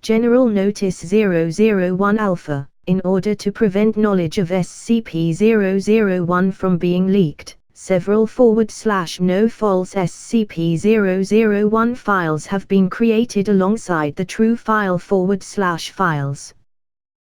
General Notice 001 Alpha. In order to prevent knowledge of SCP-001 from being leaked, several /no false SCP-001 files have been created alongside the true file /files.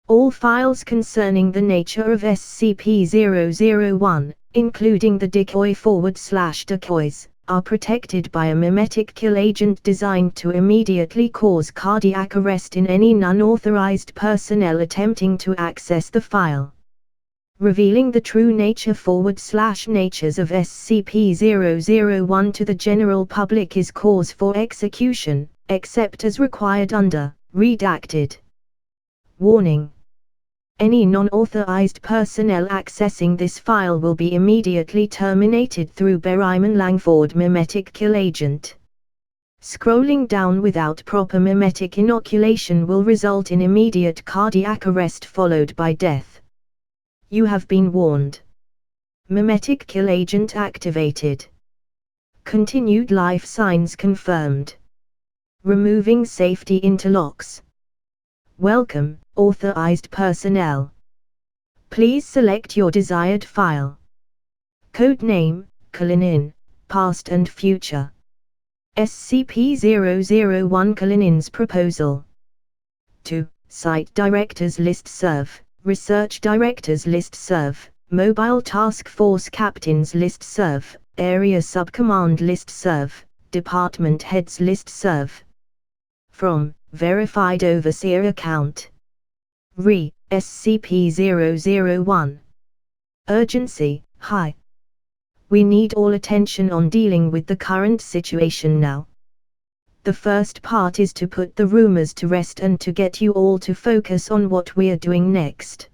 All files concerning the nature of SCP-001, including the decoy /decoys, are protected by a mimetic kill agent designed to immediately cause cardiac arrest in any non-authorized personnel attempting to access the file. Revealing the true nature /natures of SCP-001 to the general public is cause for execution, except as required under Redacted. Warning. Any non-authorized personnel accessing this file will be immediately terminated through Berryman Langford mimetic kill agent. Scrolling down without proper mimetic inoculation will result in immediate cardiac arrest followed by death. You have been warned. Mimetic kill agent activated. Continued life signs confirmed. Removing safety interlocks. Welcome, authorized personnel. Please select your desired file. Code name, Kalinin, past and future. SCP-001 Kalinin's proposal. 2. Site Directors Listserv, Research Directors Listserv, Mobile Task Force Captains Listserv, Area Subcommand Listserv, Department Heads Listserv. From Verified Overseer Account. Re. SCP-001. Urgency, high. We need all attention on dealing with the current situation now. The first part is to put the rumors to rest and to get you all to focus on what we're doing next.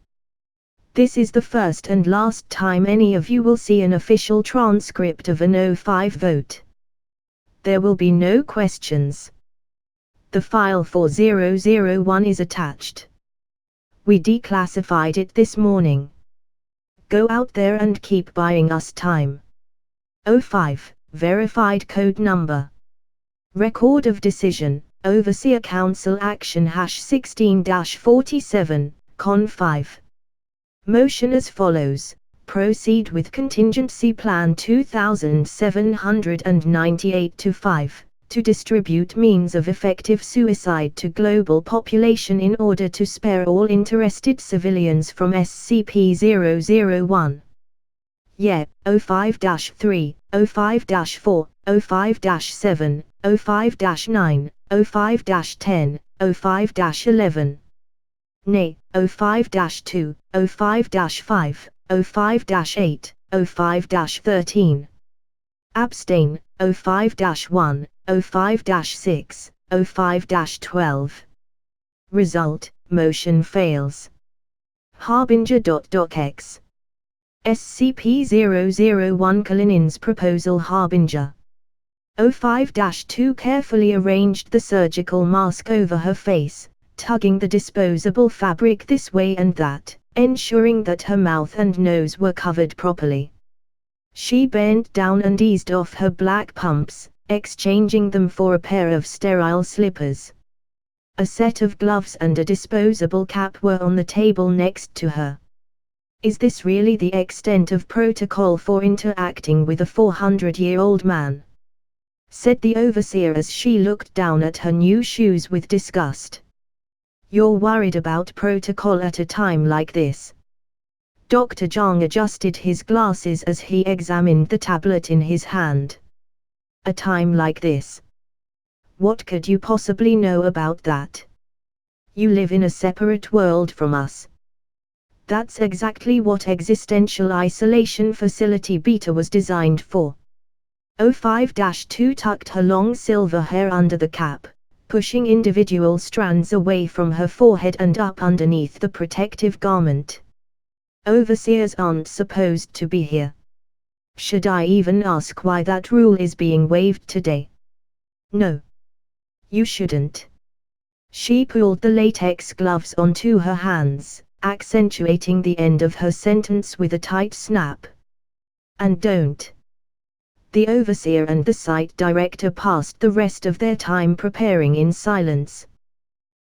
This is the first and last time any of you will see an official transcript of an 05 vote. There will be no questions. The file for 001 is attached. We declassified it this morning. Go out there and keep buying us time. 05, verified code number. Record of decision, Overseer Council Action #16-47, Con 5. Motion as follows. Proceed with Contingency Plan 2798-5. To distribute means of effective suicide to global population in order to spare all interested civilians from SCP-001. Yeah, 05-3, 05-4, 05-7, 05-9, 05-10, 05-11. Nay, 05-2, 05-5, 05-8, 05-13. Abstain, 05-1, 05-6, 05-12. Result, motion fails. Harbinger.docx. SCP-001 Kalinin's proposal Harbinger. 05-2 carefully arranged the surgical mask over her face, tugging the disposable fabric this way and that, ensuring that her mouth and nose were covered properly. She bent down and eased off her black pumps, exchanging them for a pair of sterile slippers. A set of gloves and a disposable cap were on the table next to her. Is this really the extent of protocol for interacting with a 400-year-old man? Said the overseer as she looked down at her new shoes with disgust. You're worried about protocol at a time like this? Dr. Zhang adjusted his glasses as he examined the tablet in his hand. A time like this? What could you possibly know about that? You live in a separate world from us. That's exactly what Existential Isolation Facility Beta was designed for. 05-2 tucked her long silver hair under the cap, pushing individual strands away from her forehead and up underneath the protective garment. Overseers aren't supposed to be here. Should I even ask why that rule is being waived today? No. You shouldn't. She pulled the latex gloves onto her hands, accentuating the end of her sentence with a tight snap. And don't. The overseer and the site director passed the rest of their time preparing in silence.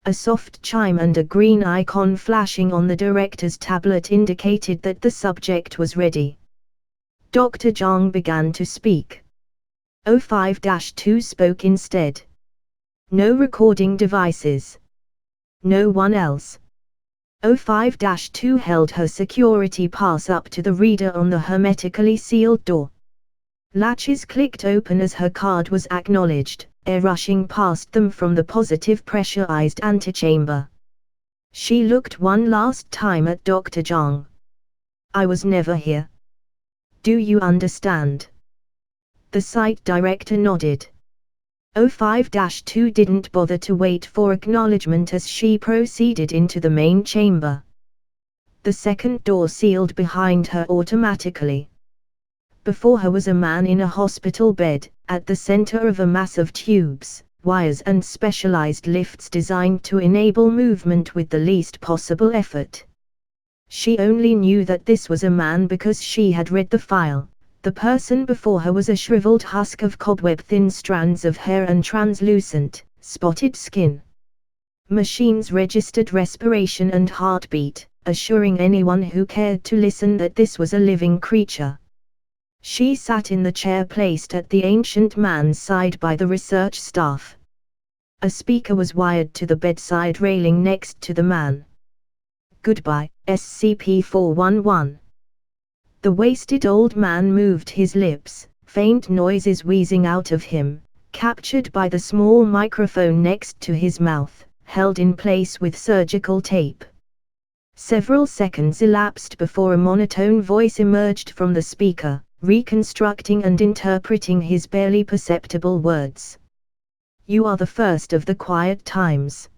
A soft chime and a green icon flashing on the director's tablet indicated that the subject was ready. Dr. Zhang began to speak. 05-2 spoke instead. No recording devices. No one else. 05-2 held her security pass up to the reader on the hermetically sealed door. Latches clicked open as her card was acknowledged, air rushing past them from the positive pressurized antechamber. She looked one last time at Dr. Zhang. I was never here. Do you understand? The site director nodded. 05-2 didn't bother to wait for acknowledgement as she proceeded into the main chamber. The second door sealed behind her automatically. Before her was a man in a hospital bed, at the center of a mass of tubes, wires and specialized lifts designed to enable movement with the least possible effort. She only knew that this was a man because she had read the file. The person before her was a shriveled husk of cobweb-thin strands of hair and translucent, spotted skin. Machines registered respiration and heartbeat, assuring anyone who cared to listen that this was a living creature. She sat in the chair placed at the ancient man's side by the research staff. A speaker was wired to the bedside railing next to the man. Goodbye, SCP-001. The wasted old man moved his lips, faint noises wheezing out of him, captured by the small microphone next to his mouth, held in place with surgical tape. Several seconds elapsed before a monotone voice emerged from the speaker, reconstructing and interpreting his barely perceptible words. You are the first of the quiet times.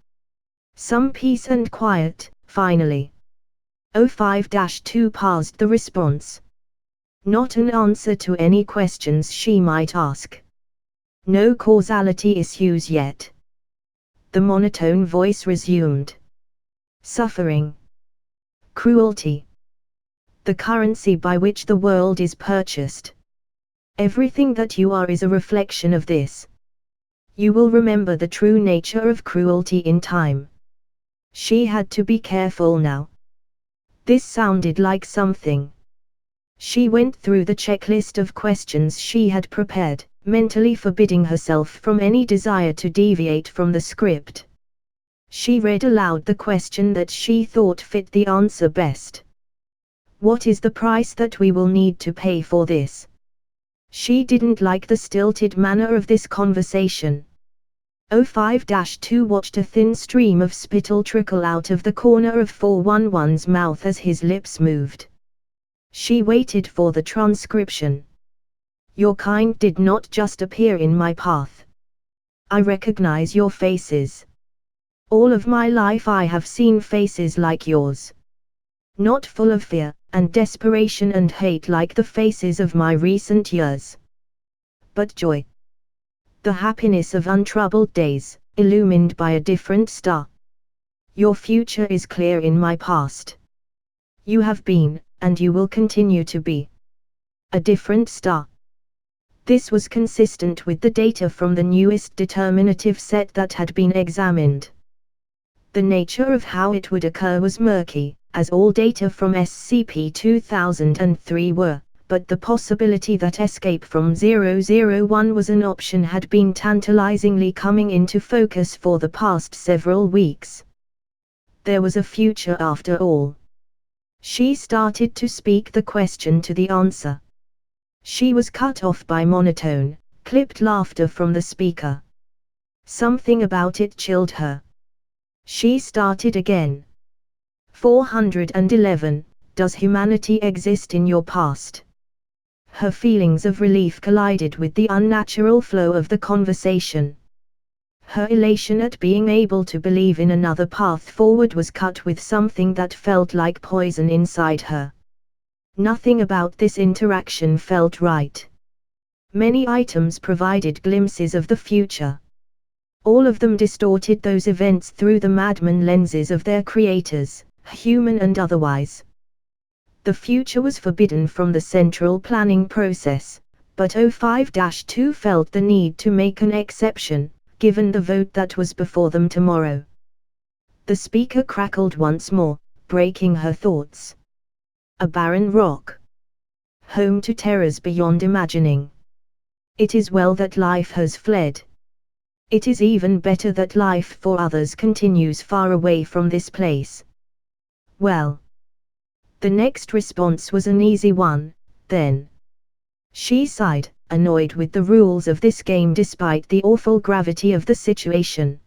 Some peace and quiet, finally. 05-2 paused the response. Not an answer to any questions she might ask. No causality issues yet. The monotone voice resumed. Suffering. Cruelty. The currency by which the world is purchased. Everything that you are is a reflection of this. You will remember the true nature of cruelty in time. She had to be careful now. This sounded like something. She went through the checklist of questions she had prepared, mentally forbidding herself from any desire to deviate from the script. She read aloud the question that she thought fit the answer best. What is the price that we will need to pay for this? She didn't like the stilted manner of this conversation. 05-2 watched a thin stream of spittle trickle out of the corner of 411's mouth as his lips moved. She waited for the transcription. Your kind did not just appear in my path. I recognize your faces. All of my life I have seen faces like yours. Not full of fear and desperation and hate like the faces of my recent years. But joy. The happiness of untroubled days, illumined by a different star. Your future is clear in my past. You have been, and you will continue to be, a different star. This was consistent with the data from the newest determinative set that had been examined. The nature of how it would occur was murky, as all data from SCP-003 were, but the possibility that escape from 001 was an option had been tantalizingly coming into focus for the past several weeks. There was a future after all. She started to speak the question to the answer. She was cut off by monotone, clipped laughter from the speaker. Something about it chilled her. She started again. 411, does humanity exist in your past? Her feelings of relief collided with the unnatural flow of the conversation. Her elation at being able to believe in another path forward was cut with something that felt like poison inside her. Nothing about this interaction felt right. Many items provided glimpses of the future. All of them distorted those events through the madman lenses of their creators, human and otherwise. The future was forbidden from the central planning process, but 05-2 felt the need to make an exception, given the vote that was before them tomorrow. The speaker crackled once more, breaking her thoughts. A barren rock. Home to terrors beyond imagining. It is well that life has fled. It is even better that life for others continues far away from this place. Well. The next response was an easy one, then. She sighed, annoyed with the rules of this game despite the awful gravity of the situation.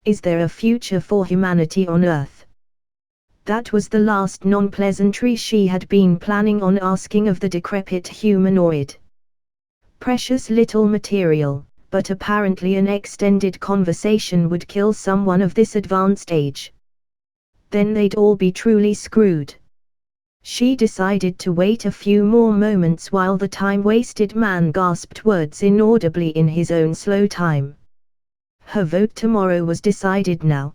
Is there a future for humanity on Earth? That was the last non-pleasantry she had been planning on asking of the decrepit humanoid. Precious little material, but apparently an extended conversation would kill someone of this advanced age. Then they'd all be truly screwed. She decided to wait a few more moments while the time-wasted man gasped words inaudibly in his own slow time. Her vote tomorrow was decided now.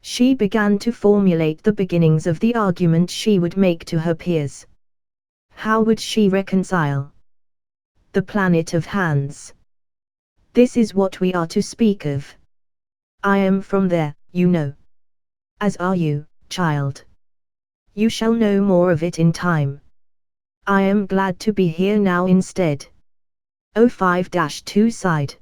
She began to formulate the beginnings of the argument she would make to her peers. How would she reconcile? The planet of hands. This is what we are to speak of. I am from there, you know. As are you, child. You shall know more of it in time. I am glad to be here now instead. 05-2 sighed.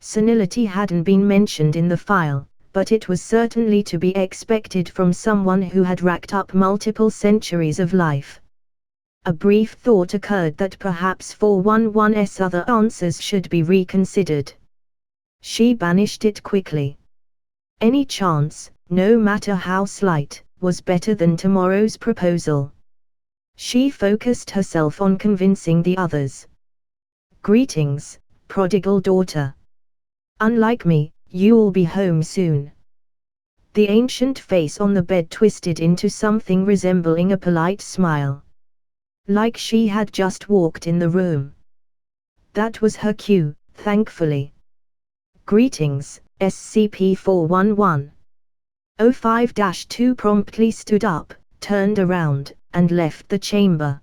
Senility hadn't been mentioned in the file, but it was certainly to be expected from someone who had racked up multiple centuries of life. A brief thought occurred that perhaps 411's other answers should be reconsidered. She banished it quickly. Any chance, no matter how slight, was better than tomorrow's proposal. She focused herself on convincing the others. Greetings, prodigal daughter. Unlike me, you'll be home soon. The ancient face on the bed twisted into something resembling a polite smile. Like she had just walked in the room. That was her cue, thankfully. Greetings, SCP-001. 05-2 promptly stood up, turned around, and left the chamber.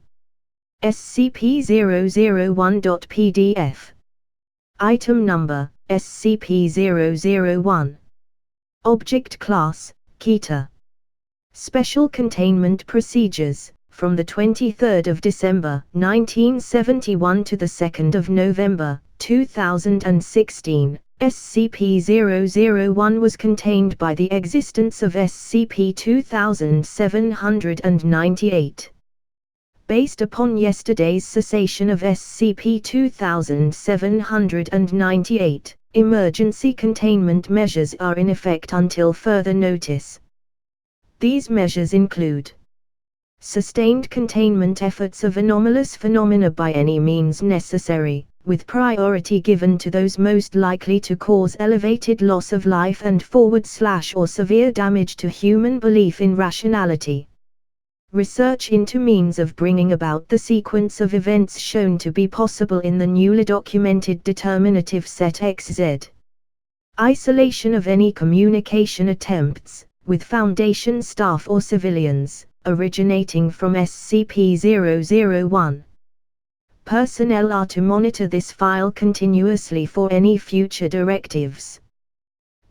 SCP-001.PDF. Item number, SCP-001. Object Class, Keter. Special Containment Procedures, from the 23rd of December, 1971 to the 2nd of November, 2016. SCP-001 was contained by the existence of SCP-2798. Based upon yesterday's cessation of SCP-2798, emergency containment measures are in effect until further notice. These measures include sustained containment efforts of anomalous phenomena by any means necessary, with priority given to those most likely to cause elevated loss of life and / or severe damage to human belief in rationality. Research into means of bringing about the sequence of events shown to be possible in the newly documented determinative set XZ. Isolation of any communication attempts, with Foundation staff or civilians, originating from SCP-001. Personnel are to monitor this file continuously for any future directives.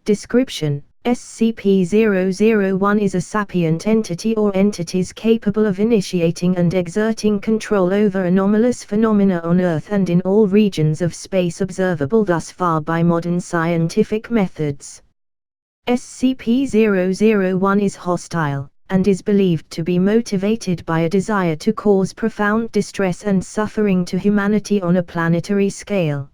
Description: SCP-001 is a sapient entity or entities capable of initiating and exerting control over anomalous phenomena on Earth and in all regions of space observable thus far by modern scientific methods. SCP-001 is hostile, and is believed to be motivated by a desire to cause profound distress and suffering to humanity on a planetary scale.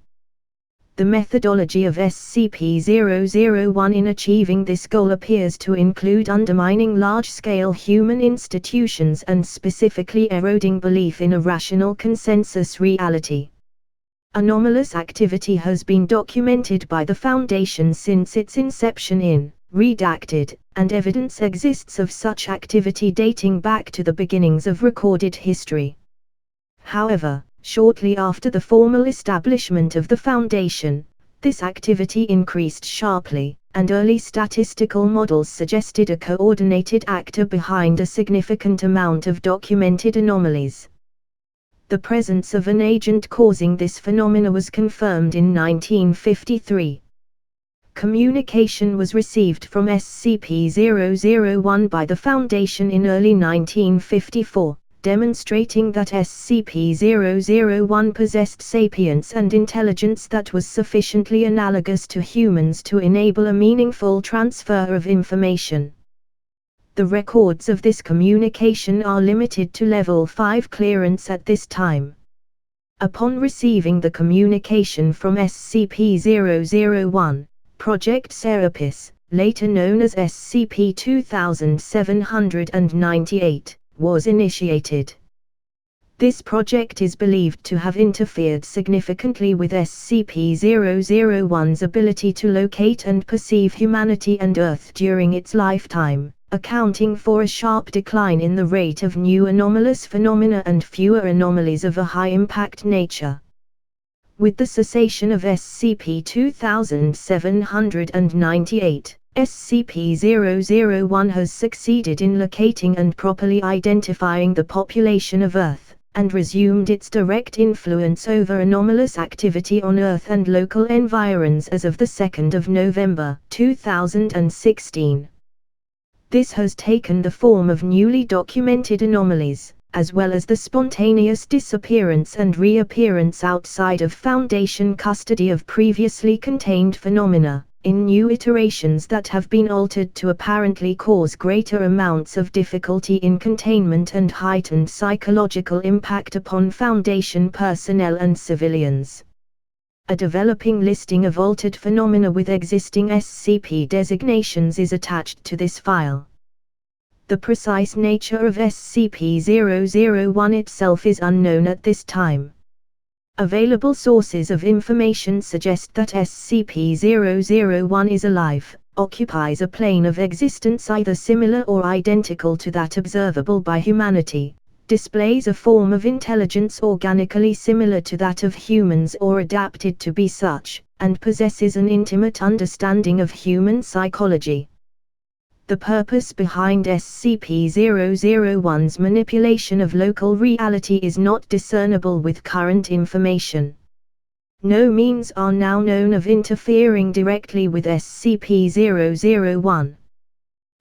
The methodology of SCP-001 in achieving this goal appears to include undermining large-scale human institutions and specifically eroding belief in a rational consensus reality. Anomalous activity has been documented by the Foundation since its inception in redacted, and evidence exists of such activity dating back to the beginnings of recorded history. However, shortly after the formal establishment of the Foundation, this activity increased sharply, and early statistical models suggested a coordinated actor behind a significant amount of documented anomalies. The presence of an agent causing this phenomena was confirmed in 1953. communication was received from SCP-001 by the Foundation in early 1954, demonstrating that SCP-001 possessed sapience and intelligence that was sufficiently analogous to humans to enable a meaningful transfer of information. The records of this communication are limited to Level 5 clearance at this time. Upon receiving the communication from SCP-001, Project Serapis, later known as SCP-2798, was initiated. This project is believed to have interfered significantly with SCP-001's ability to locate and perceive humanity and Earth during its lifetime, accounting for a sharp decline in the rate of new anomalous phenomena and fewer anomalies of a high-impact nature. With the cessation of SCP-2798, SCP-001 has succeeded in locating and properly identifying the population of Earth, and resumed its direct influence over anomalous activity on Earth and local environs as of the 2nd of November, 2016. This has taken the form of newly documented anomalies, as well as the spontaneous disappearance and reappearance outside of Foundation custody of previously contained phenomena, in new iterations that have been altered to apparently cause greater amounts of difficulty in containment and heightened psychological impact upon Foundation personnel and civilians. A developing listing of altered phenomena with existing SCP designations is attached to this file. The precise nature of SCP-001 itself is unknown at this time. Available sources of information suggest that SCP-001 is alive, occupies a plane of existence either similar or identical to that observable by humanity, displays a form of intelligence organically similar to that of humans or adapted to be such, and possesses an intimate understanding of human psychology. The purpose behind SCP-001's manipulation of local reality is not discernible with current information. No means are now known of interfering directly with SCP-001.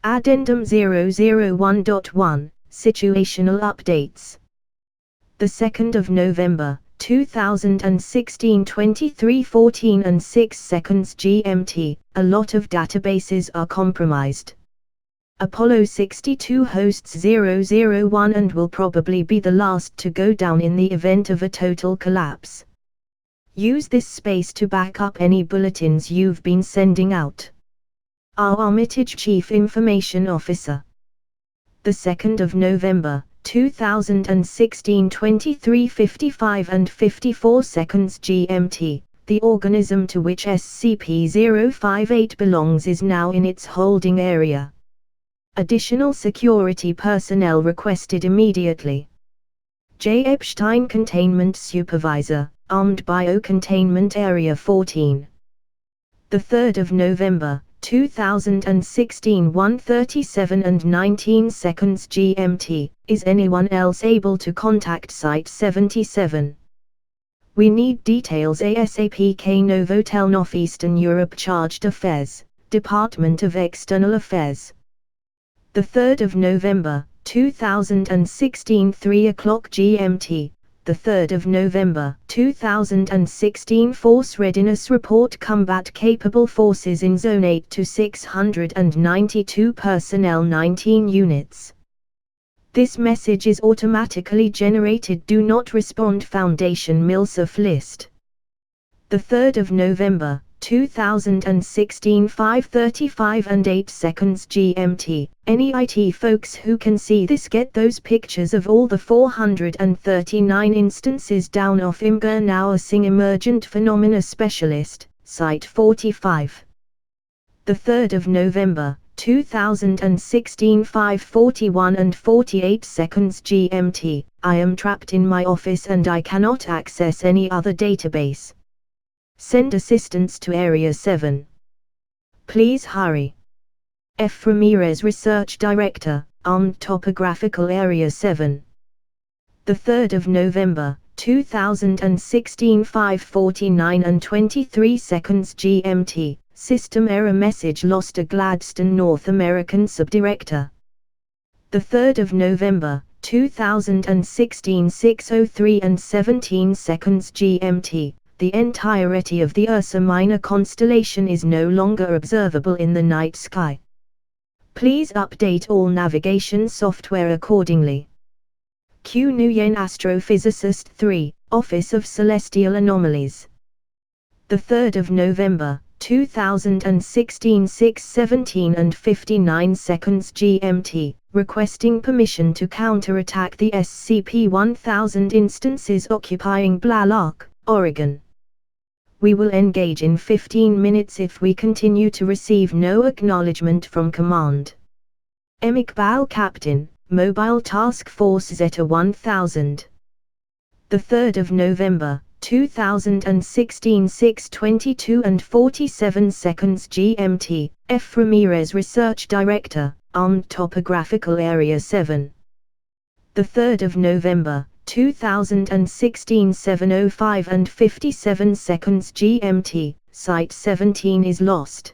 Addendum 001.1, Situational Updates. The 2nd of November, 2016 23:14 and 6 seconds GMT, a lot of databases are compromised. Apollo 62 hosts 001 and will probably be the last to go down in the event of a total collapse. Use this space to back up any bulletins you've been sending out. Our Armitage Chief Information Officer. The 2nd of November, 2016 23:55 and 54 seconds GMT, the organism to which SCP-058 belongs is now in its holding area. Additional security personnel requested immediately. J. Epstein Containment Supervisor, Armed Biocontainment Area 14. The 3rd of November, 2016 1:37 and 19 seconds GMT, is anyone else able to contact Site-77? We need details ASAP. K. Novotel Northeastern Europe Charged Affairs, Department of External Affairs. The 3rd of November, 2016 3 o'clock GMT, the 3rd of November, 2016 Force Readiness Report Combat Capable Forces in Zone 8 to 692 Personnel 19 units. This message is automatically generated. Do not respond. Foundation MILSF list. The 3rd of November, 2016 5:35 and 8 seconds GMT. Any IT folks who can see this, get those pictures of all the 439 instances down off Imgur now. Sing Emergent Phenomena Specialist, Site 45. The 3rd of November, 2016 5:41 and 48 seconds GMT. I am trapped in my office and I cannot access any other database. Send assistance to Area 7. Please hurry. F. Ramirez, Research Director, Armed Topographical Area 7. The 3rd of November, 2016 5:49 and 23 seconds GMT. System error message lost a Gladstone North American subdirector. The 3rd of November, 2016 6:03 and 17 seconds GMT. The entirety of the Ursa Minor constellation is no longer observable in the night sky. Please update all navigation software accordingly. Q Nguyen Astrophysicist 3, Office of Celestial Anomalies. The 3rd of November, 2016 6:17 and 59 seconds GMT, requesting permission to counterattack the SCP-1000 instances occupying Blalock, Oregon. We will engage in 15 minutes if we continue to receive no acknowledgement from Command. Iqbal Captain, Mobile Task Force Zeta 1000. The 3rd of November, 2016 6:22 and 47 seconds GMT, F. Ramirez Research Director, Armed Topographical Area 7. The 3rd of November, 2016 7:05 and 57 seconds GMT, Site 17 is lost.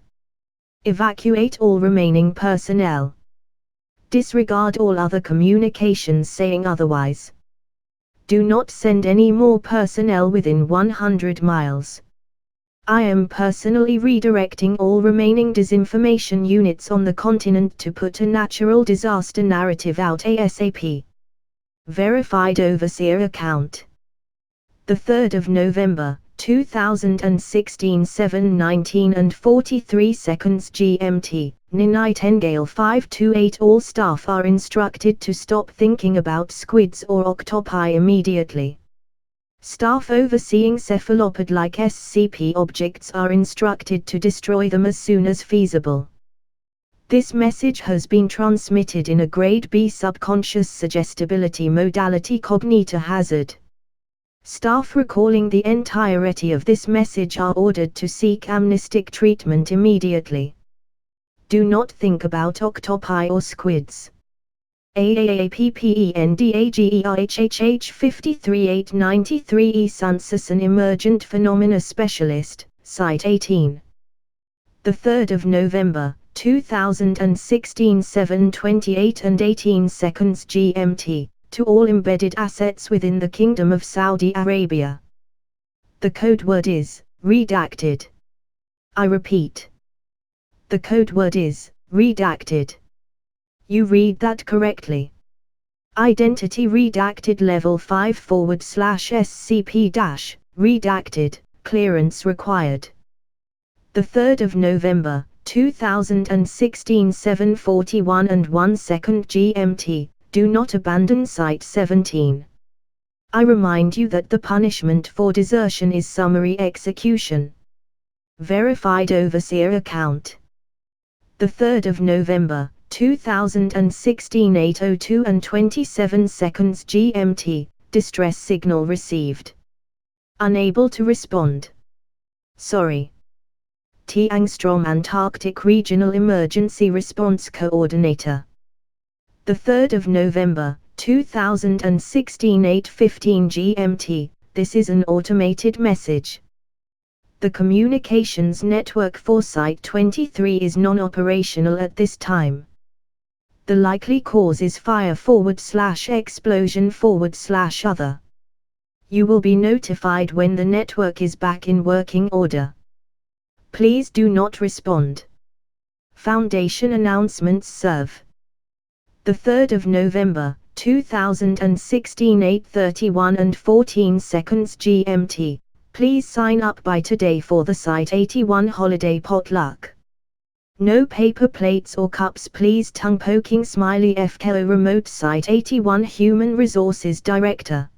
Evacuate all remaining personnel. Disregard all other communications saying otherwise. Do not send any more personnel within 100 miles. I am personally redirecting all remaining disinformation units on the continent to put a natural disaster narrative out ASAP. Verified Overseer Account. The 3rd of November, 2016 7:19 and 43 seconds GMT, Nightingale 528. All staff are instructed to stop thinking about squids or octopi immediately. Staff overseeing cephalopod-like SCP objects are instructed to destroy them as soon as feasible. This message has been transmitted in a Grade B subconscious suggestibility modality cognita hazard. Staff recalling the entirety of this message are ordered to seek amnestic treatment immediately. Do not think about octopi or squids. AAAPPENDAGERHHH 53893 E. Sanderson Emergent Phenomena Specialist, Site 18. The 3rd of November, 2016 7:28 and 18 seconds GMT, to all embedded assets within the Kingdom of Saudi Arabia. The code word is redacted. I repeat. The code word is redacted. You read that correctly. Identity redacted level 5/SCP- redacted, clearance required. The 3rd of November, 2016 7:41 and 1 second GMT, do not abandon Site 17. I remind you that the punishment for desertion is summary execution. Verified Overseer Account. The 3rd of November, 2016 8:02 and 27 seconds GMT, distress signal received. Unable to respond. Sorry. T. Angstrom, Antarctic Regional Emergency Response Coordinator. The 3rd of November, 2016 8:15 GMT, this is an automated message. The communications network for Site 23 is non-operational at this time. The likely cause is fire/explosion/other. You will be notified when the network is back in working order. Please do not respond. Foundation announcements serve. The 3rd of November, 2016 8:31 and 14 seconds GMT. Please sign up by today for the Site 81 holiday potluck. No paper plates or cups please. Tongue poking smiley FKO Remote Site 81 Human Resources Director.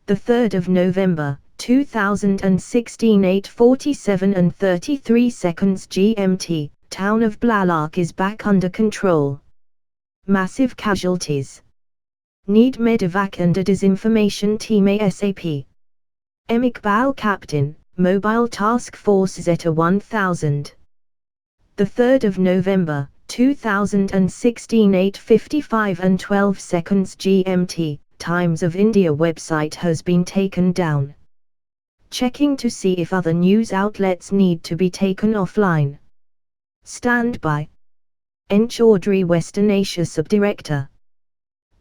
The 3rd of November, 2016 8:47 and 33 seconds GMT. Town of Blalock is back under control. Massive casualties. Need medevac and a disinformation team ASAP. Iqbal Captain, Mobile Task Force Zeta 1000. The 3rd of November, 2016 8:55 and 12 seconds GMT, Times of India website has been taken down. Checking to see if other news outlets need to be taken offline. Stand by. N. Chaudhry, Western Asia Subdirector.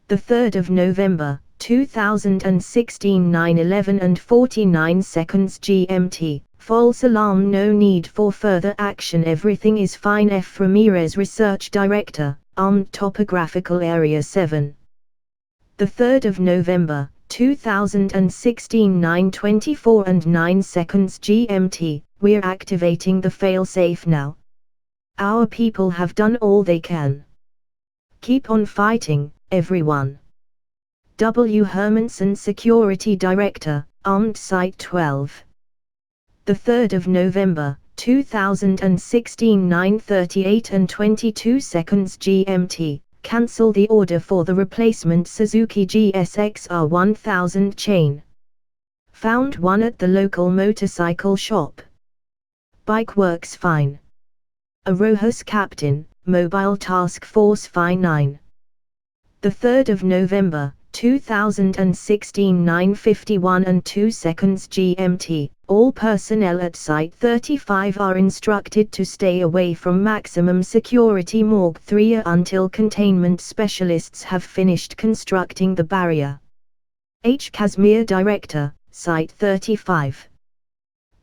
The 3rd of November, 2016, 9:11 and 49 seconds GMT. False alarm, no need for further action, everything is fine. F. Ramirez, Research Director, Armed Topographical Area 7. The 3rd of November, 2016, 9:24 and 9 seconds GMT. We're activating the failsafe now. Our people have done all they can. Keep on fighting, everyone. W. Hermanson, Security Director, Armed Site 12. The 3rd of November, 2016, 9:38 and 22 seconds GMT. Cancel the order for the replacement Suzuki GSX-R 1000 chain. Found one at the local motorcycle shop. Bike works fine. Arohas Captain, Mobile Task Force Phi 9. The 3rd of November, 2016, 9:51 and 2 seconds GMT. All personnel at Site 35 are instructed to stay away from maximum security Morgue 3 until containment specialists have finished constructing the barrier. H. Kazmir, Director, Site 35.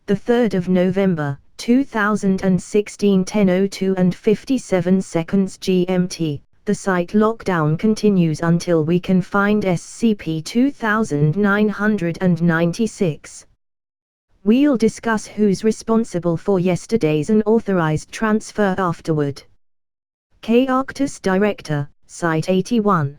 The 3rd of November, 2016, 10:02 and 57 seconds GMT. The site lockdown continues until we can find SCP-2996. We'll discuss who's responsible for yesterday's unauthorized transfer afterward. K. Arctus, Director, Site 81.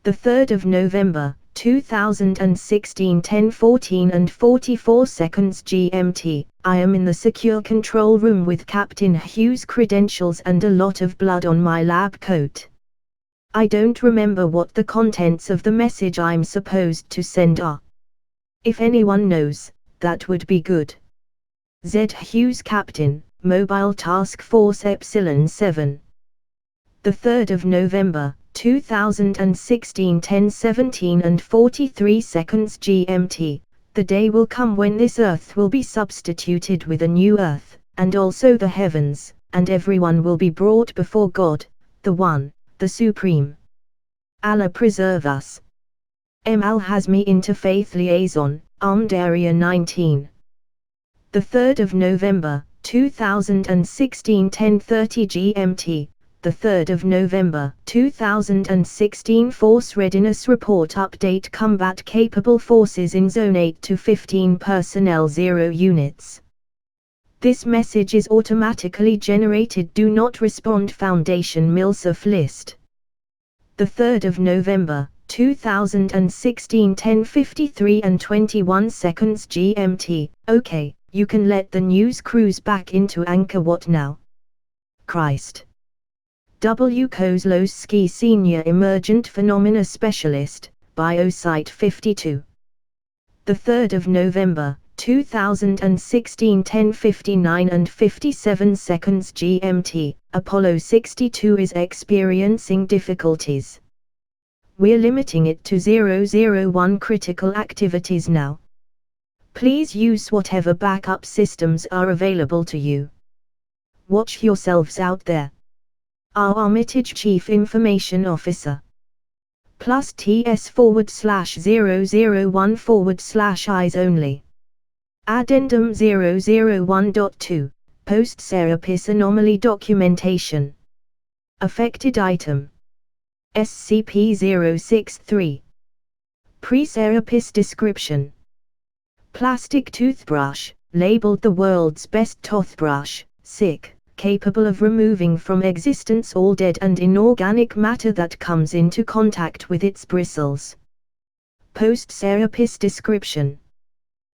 The 3rd of November, 2016, 10:14 and 44 seconds GMT. I am in the secure control room with Captain Hughes' credentials and a lot of blood on my lab coat. I don't remember what the contents of the message I'm supposed to send are. If anyone knows, that would be good. Z. Hughes, Captain, Mobile Task Force Epsilon 7. The 3rd of November, 2016, 10:17 and 43 seconds GMT. The day will come when this Earth will be substituted with a new Earth, and also the heavens, and everyone will be brought before God, the One, the Supreme. Allah preserve us. M. Al-Hazmi, Interfaith Liaison, Armed Area 19. The 3rd of November, 2016, 10:30 GMT. The 3rd of November, 2016 Force Readiness Report Update. Combat Capable Forces in Zone 8 to 15 Personnel 0 units. This message is automatically generated. Do not respond. Foundation MILSAF list. The 3rd of November, 2016 10:53 and 21 seconds GMT. Okay, you can let the news crews back into anchor. What now? Christ. W. Kozlowski, Senior Emergent Phenomena Specialist, Biosite 52. The 3rd of November, 2016 10:59 and 57 seconds GMT. Apollo 62 is experiencing difficulties. We're limiting it to 001 critical activities now. Please use whatever backup systems are available to you. Watch yourselves out there. Our Armitage Chief Information Officer. Plus TS/001/eyes only. Addendum 001.2, Post-Serapis Anomaly Documentation. Affected Item. SCP-063. Pre-Serapis Description. Plastic toothbrush, labeled the world's best toothbrush, sick. Capable of removing from existence all dead and inorganic matter that comes into contact with its bristles. Post-Serapis Description.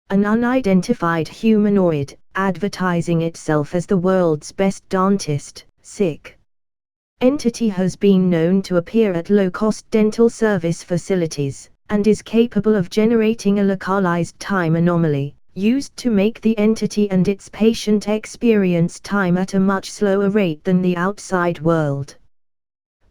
An unidentified humanoid, advertising itself as the world's best dentist, sick. Entity has been known to appear at low-cost dental service facilities, and is capable of generating a localized time anomaly, used to make the entity and its patient experience time at a much slower rate than the outside world.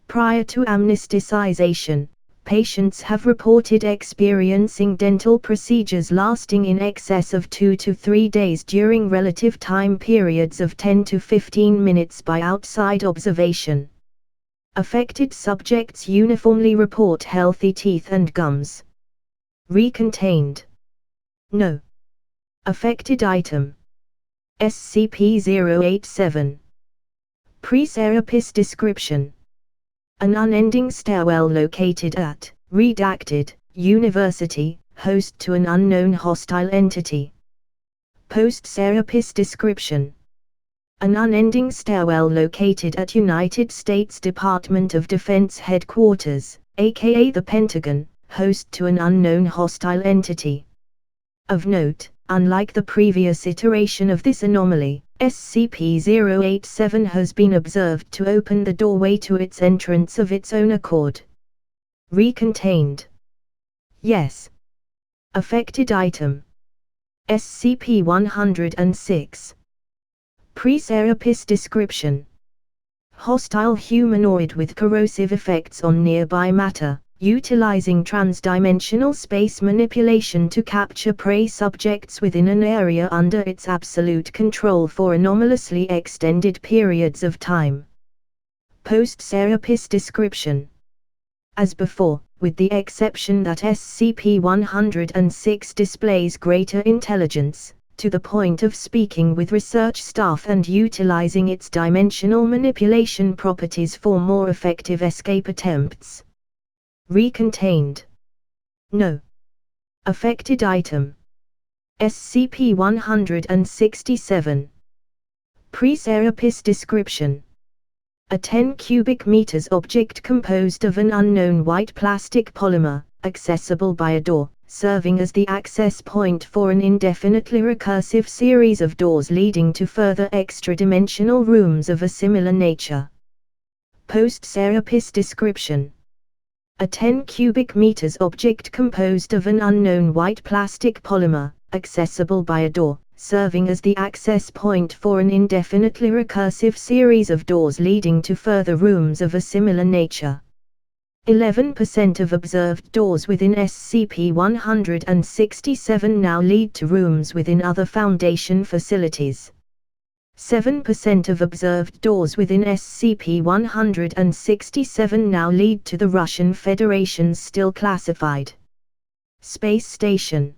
Prior to amnesticization, patients have reported experiencing dental procedures lasting in excess of 2 to 3 days during relative time periods of 10 to 15 minutes by outside observation. Affected subjects uniformly report healthy teeth and gums. Recontained. No. Affected item. SCP-087. Pre-Serapis description. An unending stairwell located at, redacted, University, host to an unknown hostile entity. Post-Serapis description. An unending stairwell located at United States Department of Defense Headquarters, aka the Pentagon, host to an unknown hostile entity. Of note, unlike the previous iteration of this anomaly, SCP-087 has been observed to open the doorway to its entrance of its own accord. Recontained. Yes. Affected item. SCP-106. Pre-Serapis description. Hostile humanoid with corrosive effects on nearby matter, utilizing transdimensional space manipulation to capture prey subjects within an area under its absolute control for anomalously extended periods of time. Post-Serapis description. As before, with the exception that SCP-106 displays greater intelligence, to the point of speaking with research staff and utilizing its dimensional manipulation properties for more effective escape attempts. Recontained. No. Affected item. SCP-167. Pre-Serapis description. A 10 cubic meters object composed of an unknown white plastic polymer, accessible by a door, serving as the access point for an indefinitely recursive series of doors leading to further extra-dimensional rooms of a similar nature. Post-Serapis description. A 10 cubic meters object composed of an unknown white plastic polymer, accessible by a door, serving as the access point for an indefinitely recursive series of doors leading to further rooms of a similar nature. 11% of observed doors within SCP-167 now lead to rooms within other Foundation facilities. 7% of observed doors within SCP-167 now lead to the Russian Federation's still classified space station.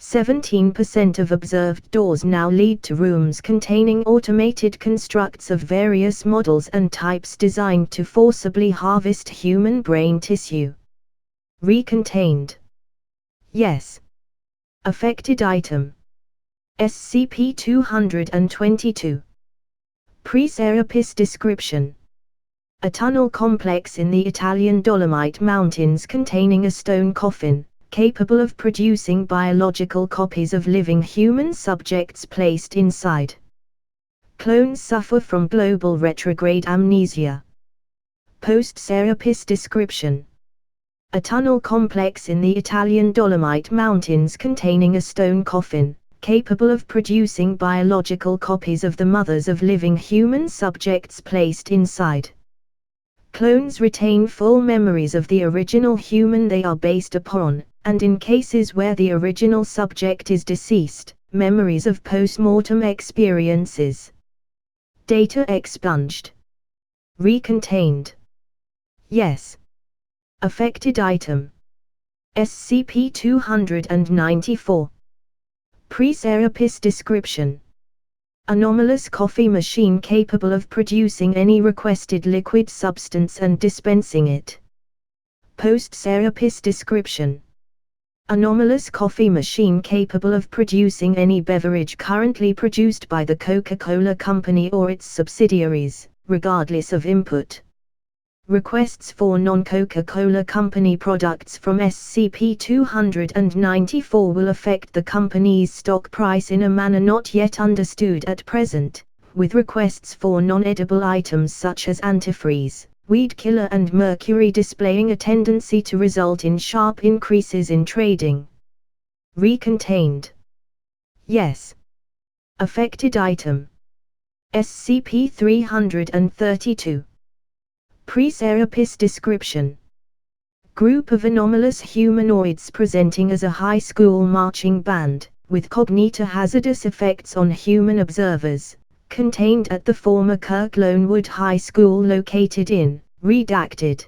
17% of observed doors now lead to rooms containing automated constructs of various models and types designed to forcibly harvest human brain tissue. Recontained. Yes. Affected item. SCP-222. Pre-Serapis description. A tunnel complex in the Italian Dolomite Mountains containing a stone coffin, capable of producing biological copies of living human subjects placed inside. Clones suffer from global retrograde amnesia. Post-Serapis description. A tunnel complex in the Italian Dolomite Mountains containing a stone coffin, capable of producing biological copies of the mothers of living human subjects placed inside. Clones retain full memories of the original human they are based upon, and in cases where the original subject is deceased, memories of post-mortem experiences. Data expunged. Recontained. Yes. Affected item. SCP-294. Pre-Serapis description. Anomalous coffee machine capable of producing any requested liquid substance and dispensing it. Post-Serapis description. Anomalous coffee machine capable of producing any beverage currently produced by the Coca-Cola Company or its subsidiaries, regardless of input. Requests for non-Coca-Cola Company products from SCP-294 will affect the company's stock price in a manner not yet understood at present, with requests for non-edible items such as antifreeze, weed killer and mercury displaying a tendency to result in sharp increases in trading. Recontained. Yes. Affected item. SCP-332. Pre-Serapis description. Group of anomalous humanoids presenting as a high school marching band, with cognito-hazardous effects on human observers, contained at the former Kirk-Lonewood High School located in, redacted.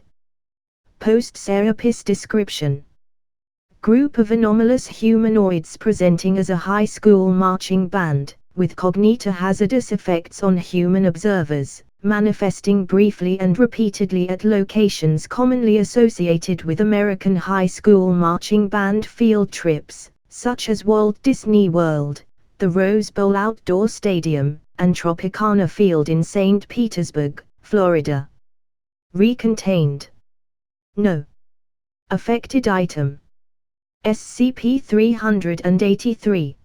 Post-Serapis description. Group of anomalous humanoids presenting as a high school marching band, with cognito-hazardous effects on human observers, manifesting briefly and repeatedly at locations commonly associated with American high school marching band field trips, such as Walt Disney World, the Rose Bowl Outdoor Stadium, and Tropicana Field in St. Petersburg, Florida. Recontained. No. Affected item. SCP-383.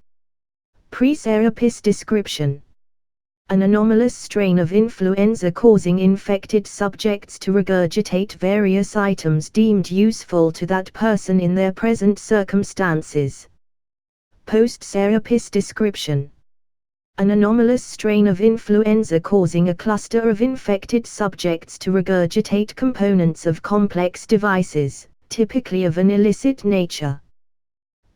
Pre-Serapis description. An anomalous strain of influenza causing infected subjects to regurgitate various items deemed useful to that person in their present circumstances. Post-Serapis description. An anomalous strain of influenza causing a cluster of infected subjects to regurgitate components of complex devices, typically of an illicit nature.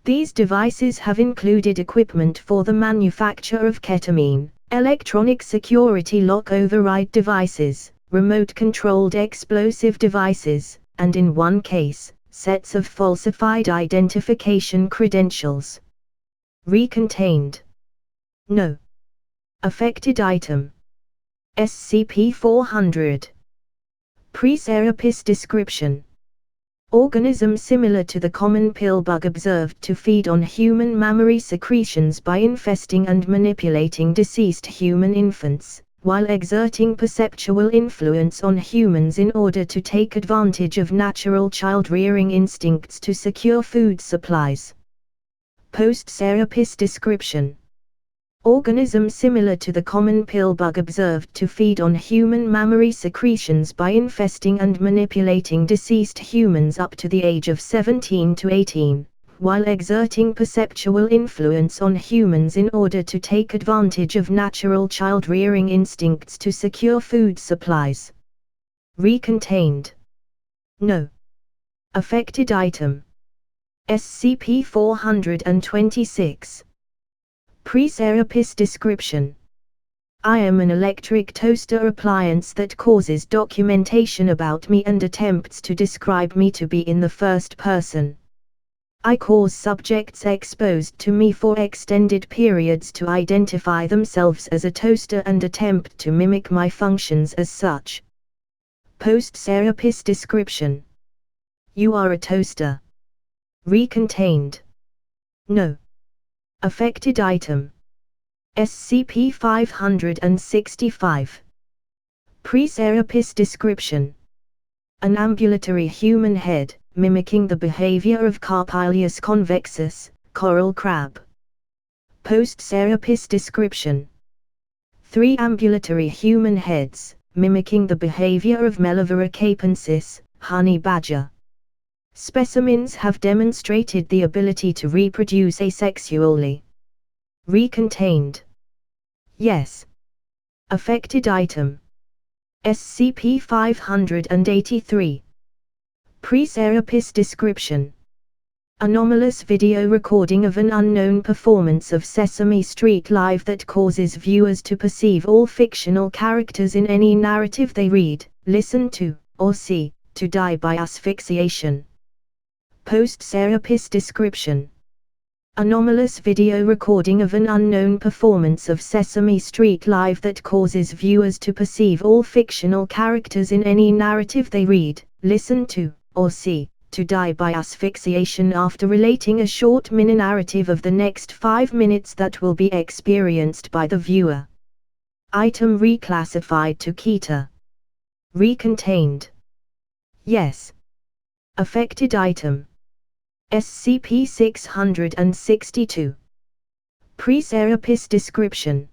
These devices have included equipment for the manufacture of ketamine, electronic security lock override devices, remote-controlled explosive devices, and in one case, sets of falsified identification credentials. Recontained. No. Affected item. SCP-400. Pre-Serapis description. Organism similar to the common pill bug observed to feed on human mammary secretions by infesting and manipulating deceased human infants, while exerting perceptual influence on humans in order to take advantage of natural child-rearing instincts to secure food supplies. Post-Serapis description. Organism similar to the common pill bug observed to feed on human mammary secretions by infesting and manipulating deceased humans up to the age of 17 to 18, while exerting perceptual influence on humans in order to take advantage of natural child-rearing instincts to secure food supplies. Recontained. No. Affected item. SCP-426. Pre-Serapis description. I am an electric toaster appliance that causes documentation about me and attempts to describe me to be in the first person. I cause subjects exposed to me for extended periods to identify themselves as a toaster and attempt to mimic my functions as such. Post-Serapis description. You are a toaster. Recontained. No. Affected item. SCP-565. Pre-Serapis description. An ambulatory human head, mimicking the behavior of Carpilius convexus, coral crab. Post-Serapis description. 3 ambulatory human heads, mimicking the behavior of Melivera capensis, honey badger. Specimens have demonstrated the ability to reproduce asexually. Recontained. Yes. Affected item. SCP-583. Pre-Serapis description. Anomalous video recording of an unknown performance of Sesame Street Live that causes viewers to perceive all fictional characters in any narrative they read, listen to, or see, to die by asphyxiation. Post-Serapis description. Anomalous video recording of an unknown performance of Sesame Street Live that causes viewers to perceive all fictional characters in any narrative they read, listen to, or see, to die by asphyxiation after relating a short mini-narrative of the next 5 minutes that will be experienced by the viewer. Item reclassified to Keter. Recontained. Yes. Affected item. SCP-662. Pre-Serapis description.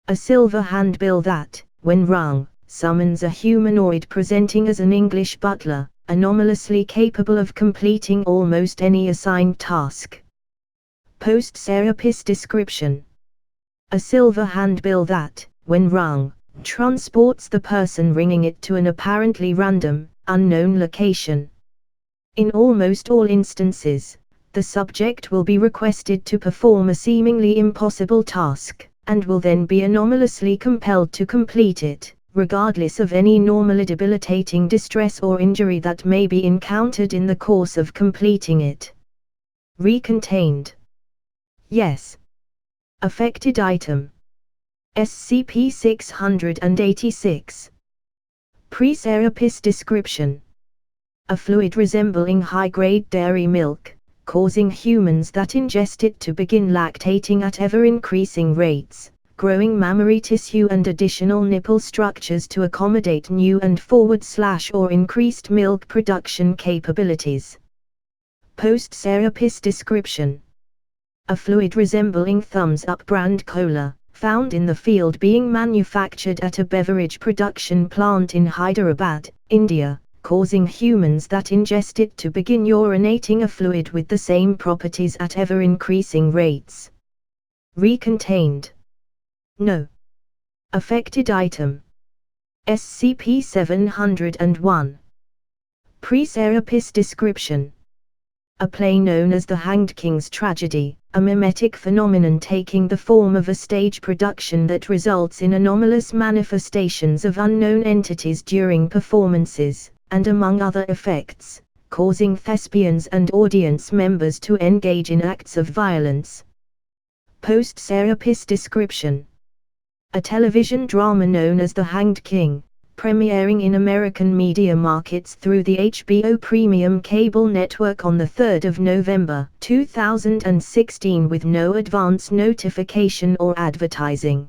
A silver handbill that, when rung, summons a humanoid presenting as an English butler, anomalously capable of completing almost any assigned task. Post-Serapis description. A silver handbill that, when rung, transports the person ringing it to an apparently random, unknown location. In almost all instances, the subject will be requested to perform a seemingly impossible task, and will then be anomalously compelled to complete it, regardless of any normally debilitating distress or injury that may be encountered in the course of completing it. Recontained. Yes. Affected item. SCP-686. Pre-Serapis description. A fluid resembling high-grade dairy milk, causing humans that ingest it to begin lactating at ever-increasing rates, growing mammary tissue and additional nipple structures to accommodate new and forward/or increased milk production capabilities. Post-Serapis description. A fluid resembling Thumbs Up brand cola, found in the field being manufactured at a beverage production plant in Hyderabad, India, causing humans that ingest it to begin urinating a fluid with the same properties at ever-increasing rates. Recontained. No. Affected item. SCP-701. Pre-Serapis description. A play known as the Hanged King's Tragedy, a mimetic phenomenon taking the form of a stage production that results in anomalous manifestations of unknown entities during performances, and among other effects, causing thespians and audience members to engage in acts of violence. Post-Serapis description. A television drama known as The Hanged King, premiering in American media markets through the HBO Premium cable network on 3 November 2016 with no advance notification or advertising.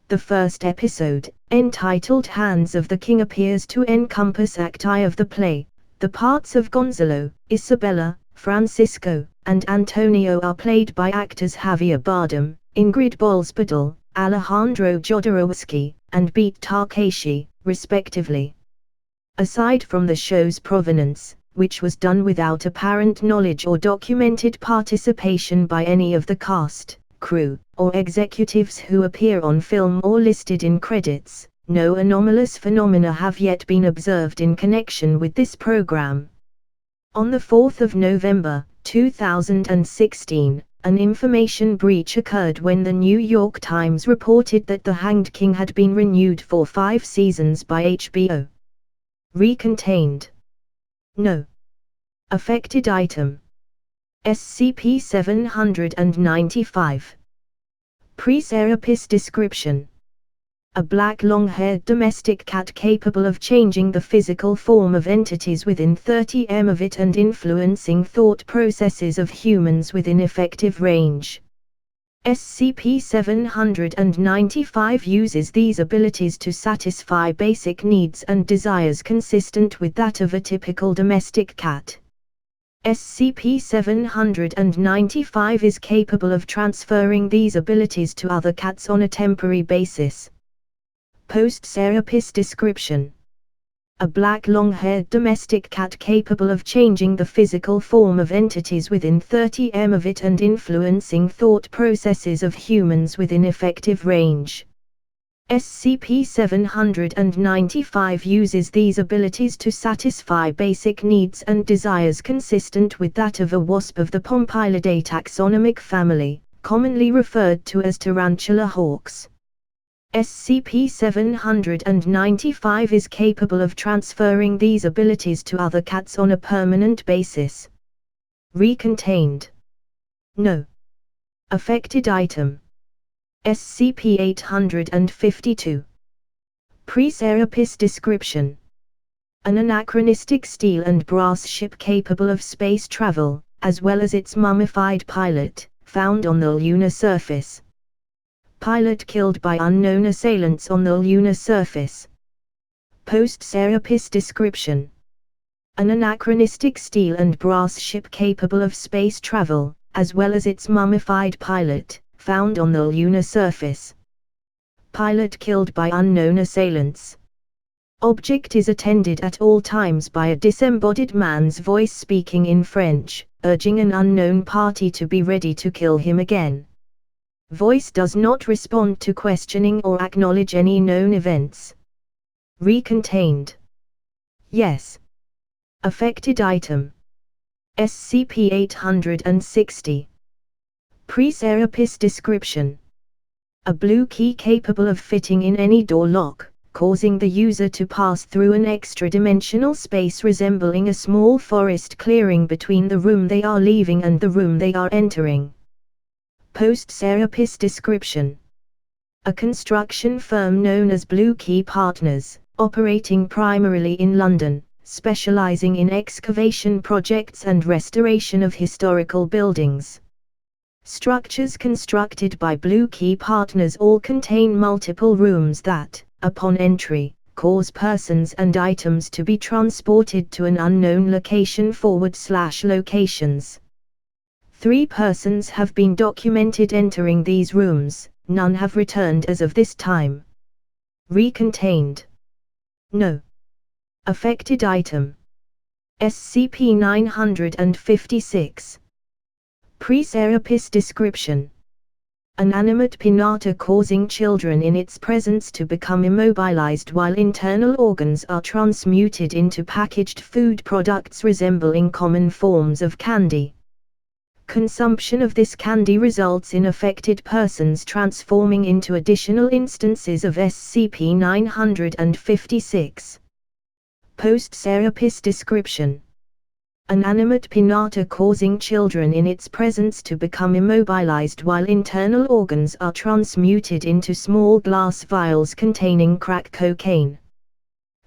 The first episode, entitled Hands of the King, appears to encompass Act I of the play. The parts of Gonzalo, Isabella, Francisco, and Antonio are played by actors Javier Bardem, Ingrid Bolsbadel, Alejandro Jodorowsky, and Beat Takashi, respectively. Aside from the show's provenance, which was done without apparent knowledge or documented participation by any of the cast, crew, or executives who appear on film or listed in credits, no anomalous phenomena have yet been observed in connection with this program. On 4 November 2016, an information breach occurred when the New York Times reported that The Hanged King had been renewed for 5 seasons by HBO. Recontained. No. Affected item. SCP-795. Pre-Serapis description. A black long-haired domestic cat capable of changing the physical form of entities within 30 m of it and influencing thought processes of humans within effective range. SCP-795 uses these abilities to satisfy basic needs and desires consistent with that of a typical domestic cat. SCP-795 is capable of transferring these abilities to other cats on a temporary basis. Post-Serapis description. A black long-haired domestic cat capable of changing the physical form of entities within 30 m of it and influencing thought processes of humans within effective range. SCP-795 uses these abilities to satisfy basic needs and desires consistent with that of a wasp of the Pompilidae taxonomic family, commonly referred to as tarantula hawks. SCP-795 is capable of transferring these abilities to other cats on a permanent basis. Recontained. No. Affected item. SCP-852. Pre-Serapis description. An anachronistic steel and brass ship capable of space travel, as well as its mummified pilot, found on the lunar surface. Pilot killed by unknown assailants on the lunar surface. Post-Serapis description. An anachronistic steel and brass ship capable of space travel, as well as its mummified pilot, found on the lunar surface. Pilot killed by unknown assailants. Object is attended at all times by a disembodied man's voice speaking in French, urging an unknown party to be ready to kill him again. Voice does not respond to questioning or acknowledge any known events. Recontained. Yes. Affected item. SCP-860. Pre-Serapis description. A blue key capable of fitting in any door lock, causing the user to pass through an extra-dimensional space resembling a small forest clearing between the room they are leaving and the room they are entering. Post-Serapis description. A construction firm known as Blue Key Partners, operating primarily in London, specializing in excavation projects and restoration of historical buildings. Structures constructed by Blue Key Partners all contain multiple rooms that, upon entry, cause persons and items to be transported to an unknown location/locations. 3 persons have been documented entering these rooms, none have returned as of this time. Recontained. No. Affected item. SCP-956. Pre-Serapis description. An animate pinata causing children in its presence to become immobilized while internal organs are transmuted into packaged food products resembling common forms of candy. Consumption of this candy results in affected persons transforming into additional instances of SCP-956. Post-Serapis description. An animate pinata causing children in its presence to become immobilized while internal organs are transmuted into small glass vials containing crack cocaine.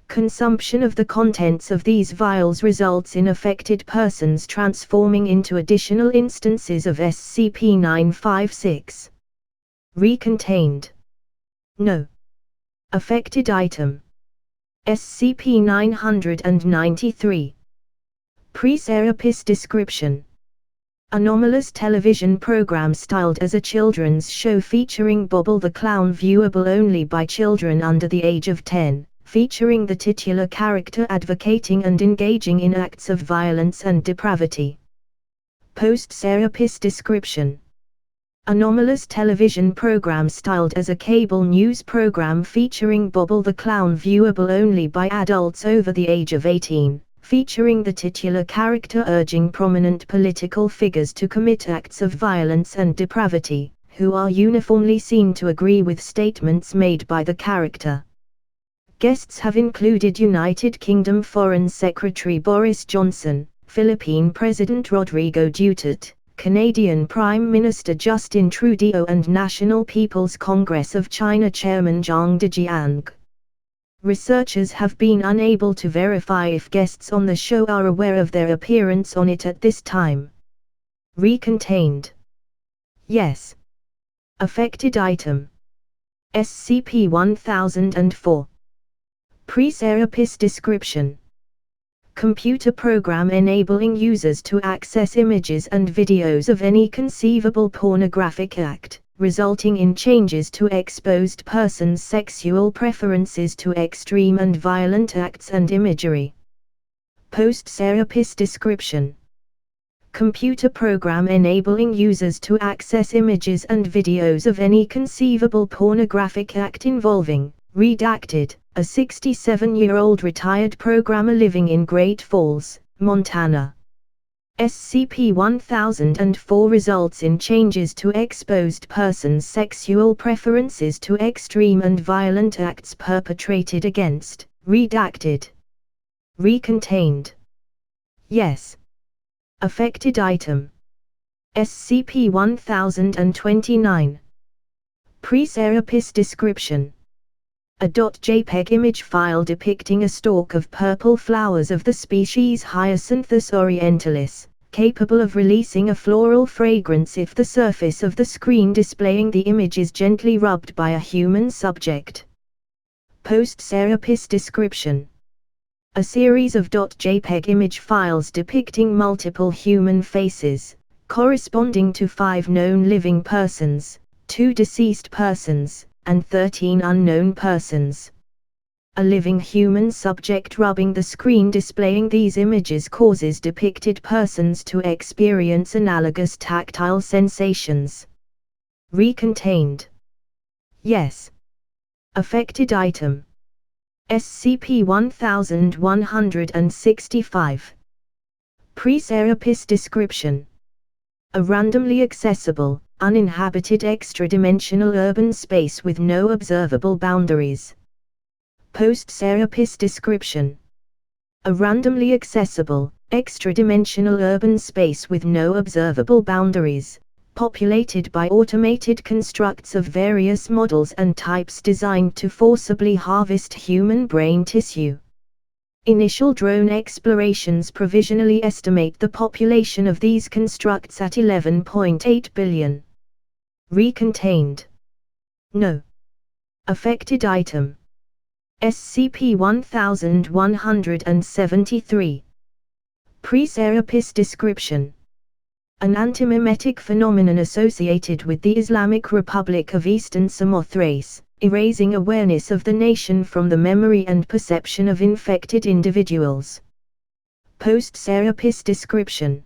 Consumption of the contents of these vials results in affected persons transforming into additional instances of SCP-956. Recontained. No. Affected item. SCP-993. Pre-Serapis description. Anomalous television program styled as a children's show featuring Bobble the Clown, viewable only by children under the age of 10, featuring the titular character advocating and engaging in acts of violence and depravity. Post-Serapis description. Anomalous television program styled as a cable news program featuring Bobble the Clown, viewable only by adults over the age of 18. Featuring the titular character urging prominent political figures to commit acts of violence and depravity, who are uniformly seen to agree with statements made by the character. Guests have included United Kingdom Foreign Secretary Boris Johnson, Philippine President Rodrigo Duterte, Canadian Prime Minister Justin Trudeau and National People's Congress of China Chairman Zhang Dejiang. Researchers have been unable to verify if guests on the show are aware of their appearance on it at this time. Recontained. Yes. Affected item. SCP-1004. Pre-Serapis description. Computer program enabling users to access images and videos of any conceivable pornographic act, resulting in changes to exposed persons' sexual preferences to extreme and violent acts and imagery. Post-Serapis description. Computer program enabling users to access images and videos of any conceivable pornographic act involving, redacted, a 67-year-old retired programmer living in Great Falls, Montana. SCP-1004 results in changes to exposed persons' sexual preferences to extreme and violent acts perpetrated against, redacted. Recontained. Yes. Affected item. SCP-1029. Pre-Serapis description. A .jpg image file depicting a stalk of purple flowers of the species Hyacinthus orientalis, capable of releasing a floral fragrance if the surface of the screen displaying the image is gently rubbed by a human subject. Post-Serapis description. A series of .jpg image files depicting multiple human faces, corresponding to 5 known living persons, 2 deceased persons, and 13 unknown persons. A living human subject rubbing the screen displaying these images causes depicted persons to experience analogous tactile sensations. Recontained. Yes. Affected item. SCP-1165. Pre-Serapis description. A randomly accessible, uninhabited extra-dimensional urban space with no observable boundaries. Post-Serapis description. A randomly accessible, extra-dimensional urban space with no observable boundaries, populated by automated constructs of various models and types designed to forcibly harvest human brain tissue. Initial drone explorations provisionally estimate the population of these constructs at 11.8 billion. Recontained. No. Affected item. SCP-1173. Pre-Serapis description. An antimimetic phenomenon associated with the Islamic Republic of Eastern Samothrace, erasing awareness of the nation from the memory and perception of infected individuals. Post-Serapis description.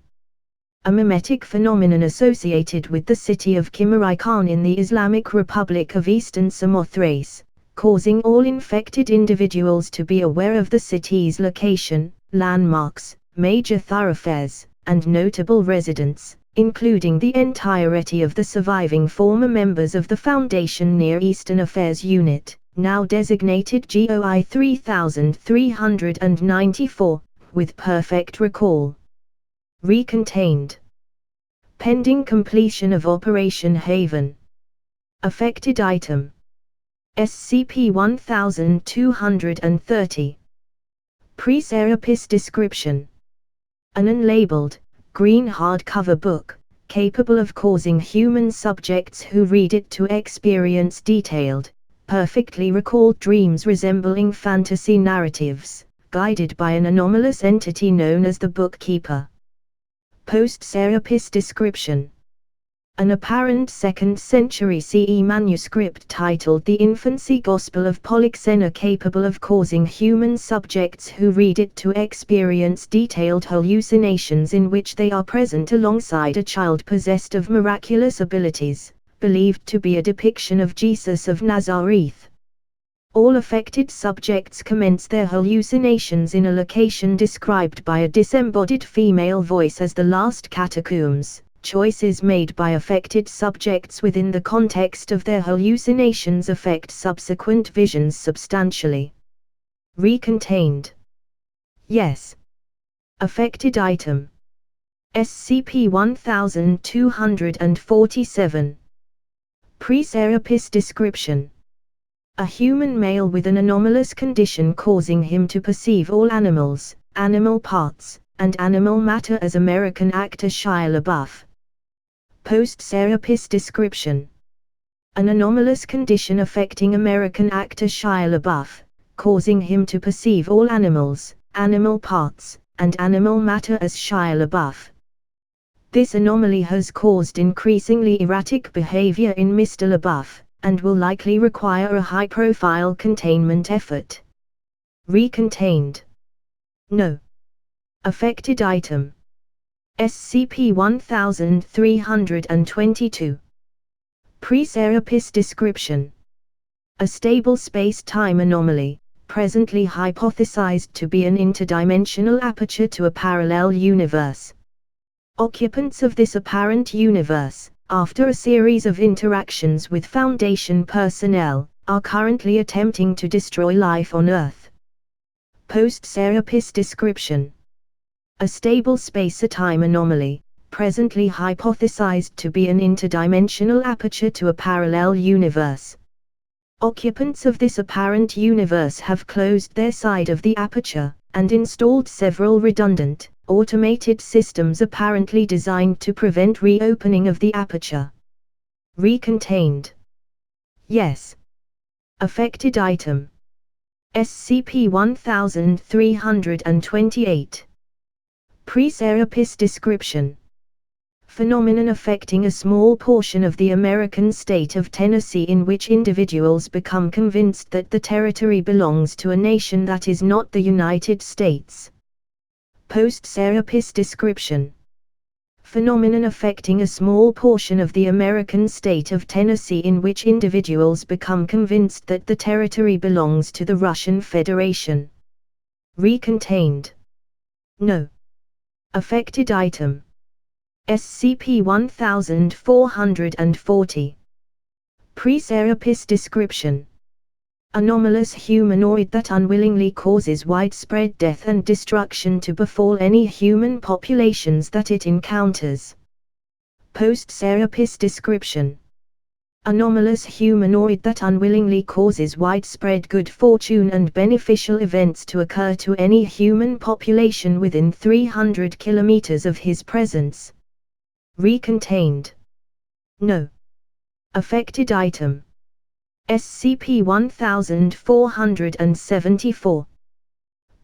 A mimetic phenomenon associated with the city of Kimmerai Khan in the Islamic Republic of Eastern Samothrace, causing all infected individuals to be aware of the city's location, landmarks, major thoroughfares, and notable residents, including the entirety of the surviving former members of the Foundation Near Eastern Affairs Unit, now designated GOI 3394, with perfect recall. Recontained. Pending completion of Operation Haven. Affected item. SCP-1230. Pre-Serapis description. An unlabeled, green hardcover book, capable of causing human subjects who read it to experience detailed, perfectly recalled dreams resembling fantasy narratives, guided by an anomalous entity known as the Bookkeeper. Post-Serapis description. An apparent 2nd century CE manuscript titled The Infancy Gospel of Polyxena, capable of causing human subjects who read it to experience detailed hallucinations in which they are present alongside a child possessed of miraculous abilities, believed to be a depiction of Jesus of Nazareth. All affected subjects commence their hallucinations in a location described by a disembodied female voice as the last catacombs. Choices made by affected subjects within the context of their hallucinations affect subsequent visions substantially. Recontained. Yes. Affected item. SCP-1247. Pre-Serapis description. A human male with an anomalous condition causing him to perceive all animals, animal parts, and animal matter as American actor Shia LaBeouf. Post-Serapis description. An anomalous condition affecting American actor Shia LaBeouf, causing him to perceive all animals, animal parts, and animal matter as Shia LaBeouf. This anomaly has caused increasingly erratic behavior in Mr. LaBeouf, and will likely require a high-profile containment effort. Recontained. No. Affected item. SCP-1322. Pre-Serapis description. A stable space-time anomaly, presently hypothesized to be an interdimensional aperture to a parallel universe. Occupants of this apparent universe, after a series of interactions with Foundation personnel, are currently attempting to destroy life on Earth. Post-Serapis description. A stable space-time anomaly, presently hypothesized to be an interdimensional aperture to a parallel universe. Occupants of this apparent universe have closed their side of the aperture, and installed several redundant, automated systems apparently designed to prevent reopening of the aperture. Recontained. Yes. Affected item. SCP-1328. Pre-Serapis description. Phenomenon affecting a small portion of the American state of Tennessee in which individuals become convinced that the territory belongs to a nation that is not the United States. Post-Serapis description. phenomenon affecting a small portion of the American state of Tennessee, in which individuals become convinced that the territory belongs to the Russian Federation. Recontained. No. Affected item. SCP-1440. Pre-Serapis description. Anomalous humanoid that unwillingly causes widespread death and destruction to befall any human populations that it encounters. Post-Serapis description. Anomalous humanoid that unwillingly causes widespread good fortune and beneficial events to occur to any human population within 300 kilometers of his presence. Recontained. No. Affected item. SCP-1474.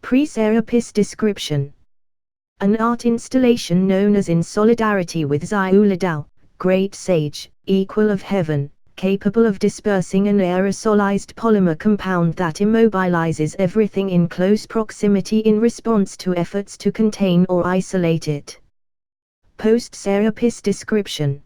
Pre-Serapis description. An art installation known as In Solidarity with Xiuladao, Great Sage, Equal of Heaven, capable of dispersing an aerosolized polymer compound that immobilizes everything in close proximity in response to efforts to contain or isolate it. Post-Serapis description.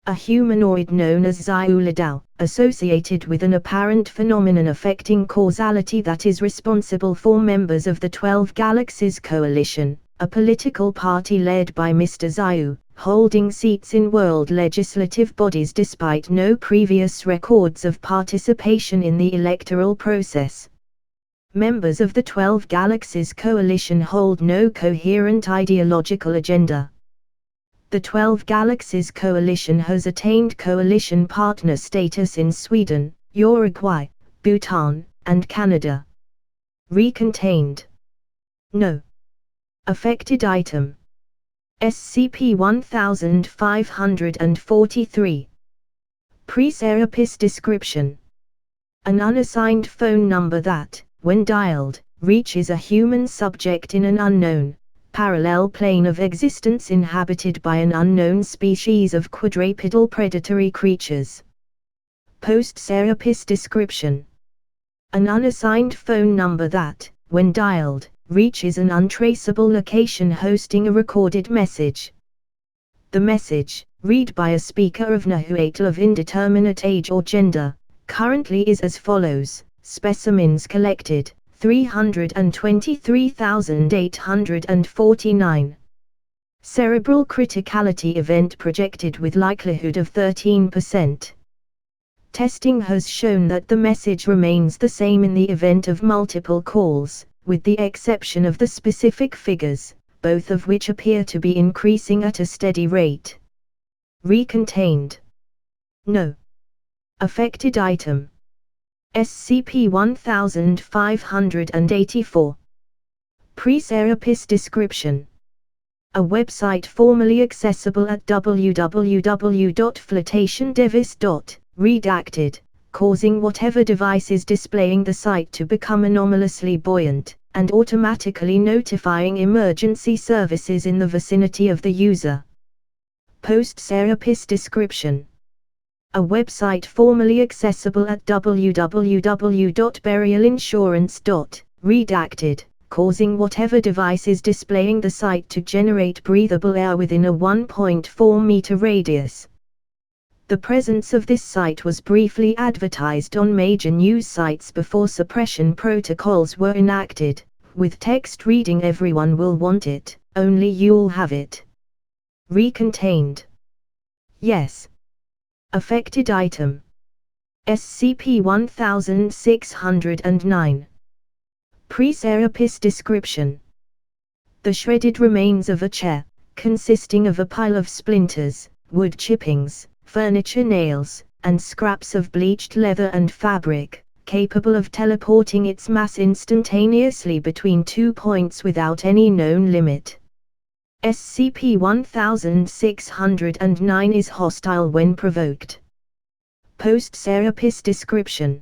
A humanoid known as Xiuladao, associated with an apparent phenomenon affecting causality that is responsible for members of the 12 Galaxies Coalition, a political party led by Mr. Xiu, holding seats in world legislative bodies despite no previous records of participation in the electoral process. Members of the 12 Galaxies Coalition hold no coherent ideological agenda. The 12 Galaxies Coalition has attained coalition partner status in Sweden, Uruguay, Bhutan, and Canada. Recontained. No. Affected item. SCP-1543. Pre-Serapis description. An unassigned phone number that, when dialed, reaches a human subject in an unknown, parallel plane of existence inhabited by an unknown species of quadrupedal predatory creatures. Post-Serapis description. An unassigned phone number that, when dialed, reaches an untraceable location hosting a recorded message. The message, read by a speaker of Nahuatl of indeterminate age or gender, currently is as follows: specimens collected, 323,849. Cerebral criticality event projected with likelihood of 13%. Testing has shown that the message remains the same in the event of multiple calls, with the exception of the specific figures, both of which appear to be increasing at a steady rate. Recontained. No. Affected item. SCP-1584. Pre-Serapis description. A website formerly accessible at www.flotationdevice. Redacted, causing whatever device is displaying the site to become anomalously buoyant, and automatically notifying emergency services in the vicinity of the user. Post-Serapis description. A website formerly accessible at www.burialinsurance. Redacted, causing whatever device is displaying the site to generate breathable air within a 1.4 meter radius. The presence of this site was briefly advertised on major news sites before suppression protocols were enacted, with text reading "Everyone will want it, only you'll have it." Recontained. Yes. Affected item. SCP-1609. Pre-Serapis description. The shredded remains of a chair, consisting of a pile of splinters, wood chippings, furniture nails, and scraps of bleached leather and fabric, capable of teleporting its mass instantaneously between 2 points without any known limit. SCP-1609 is hostile when provoked. Post-Serapis description.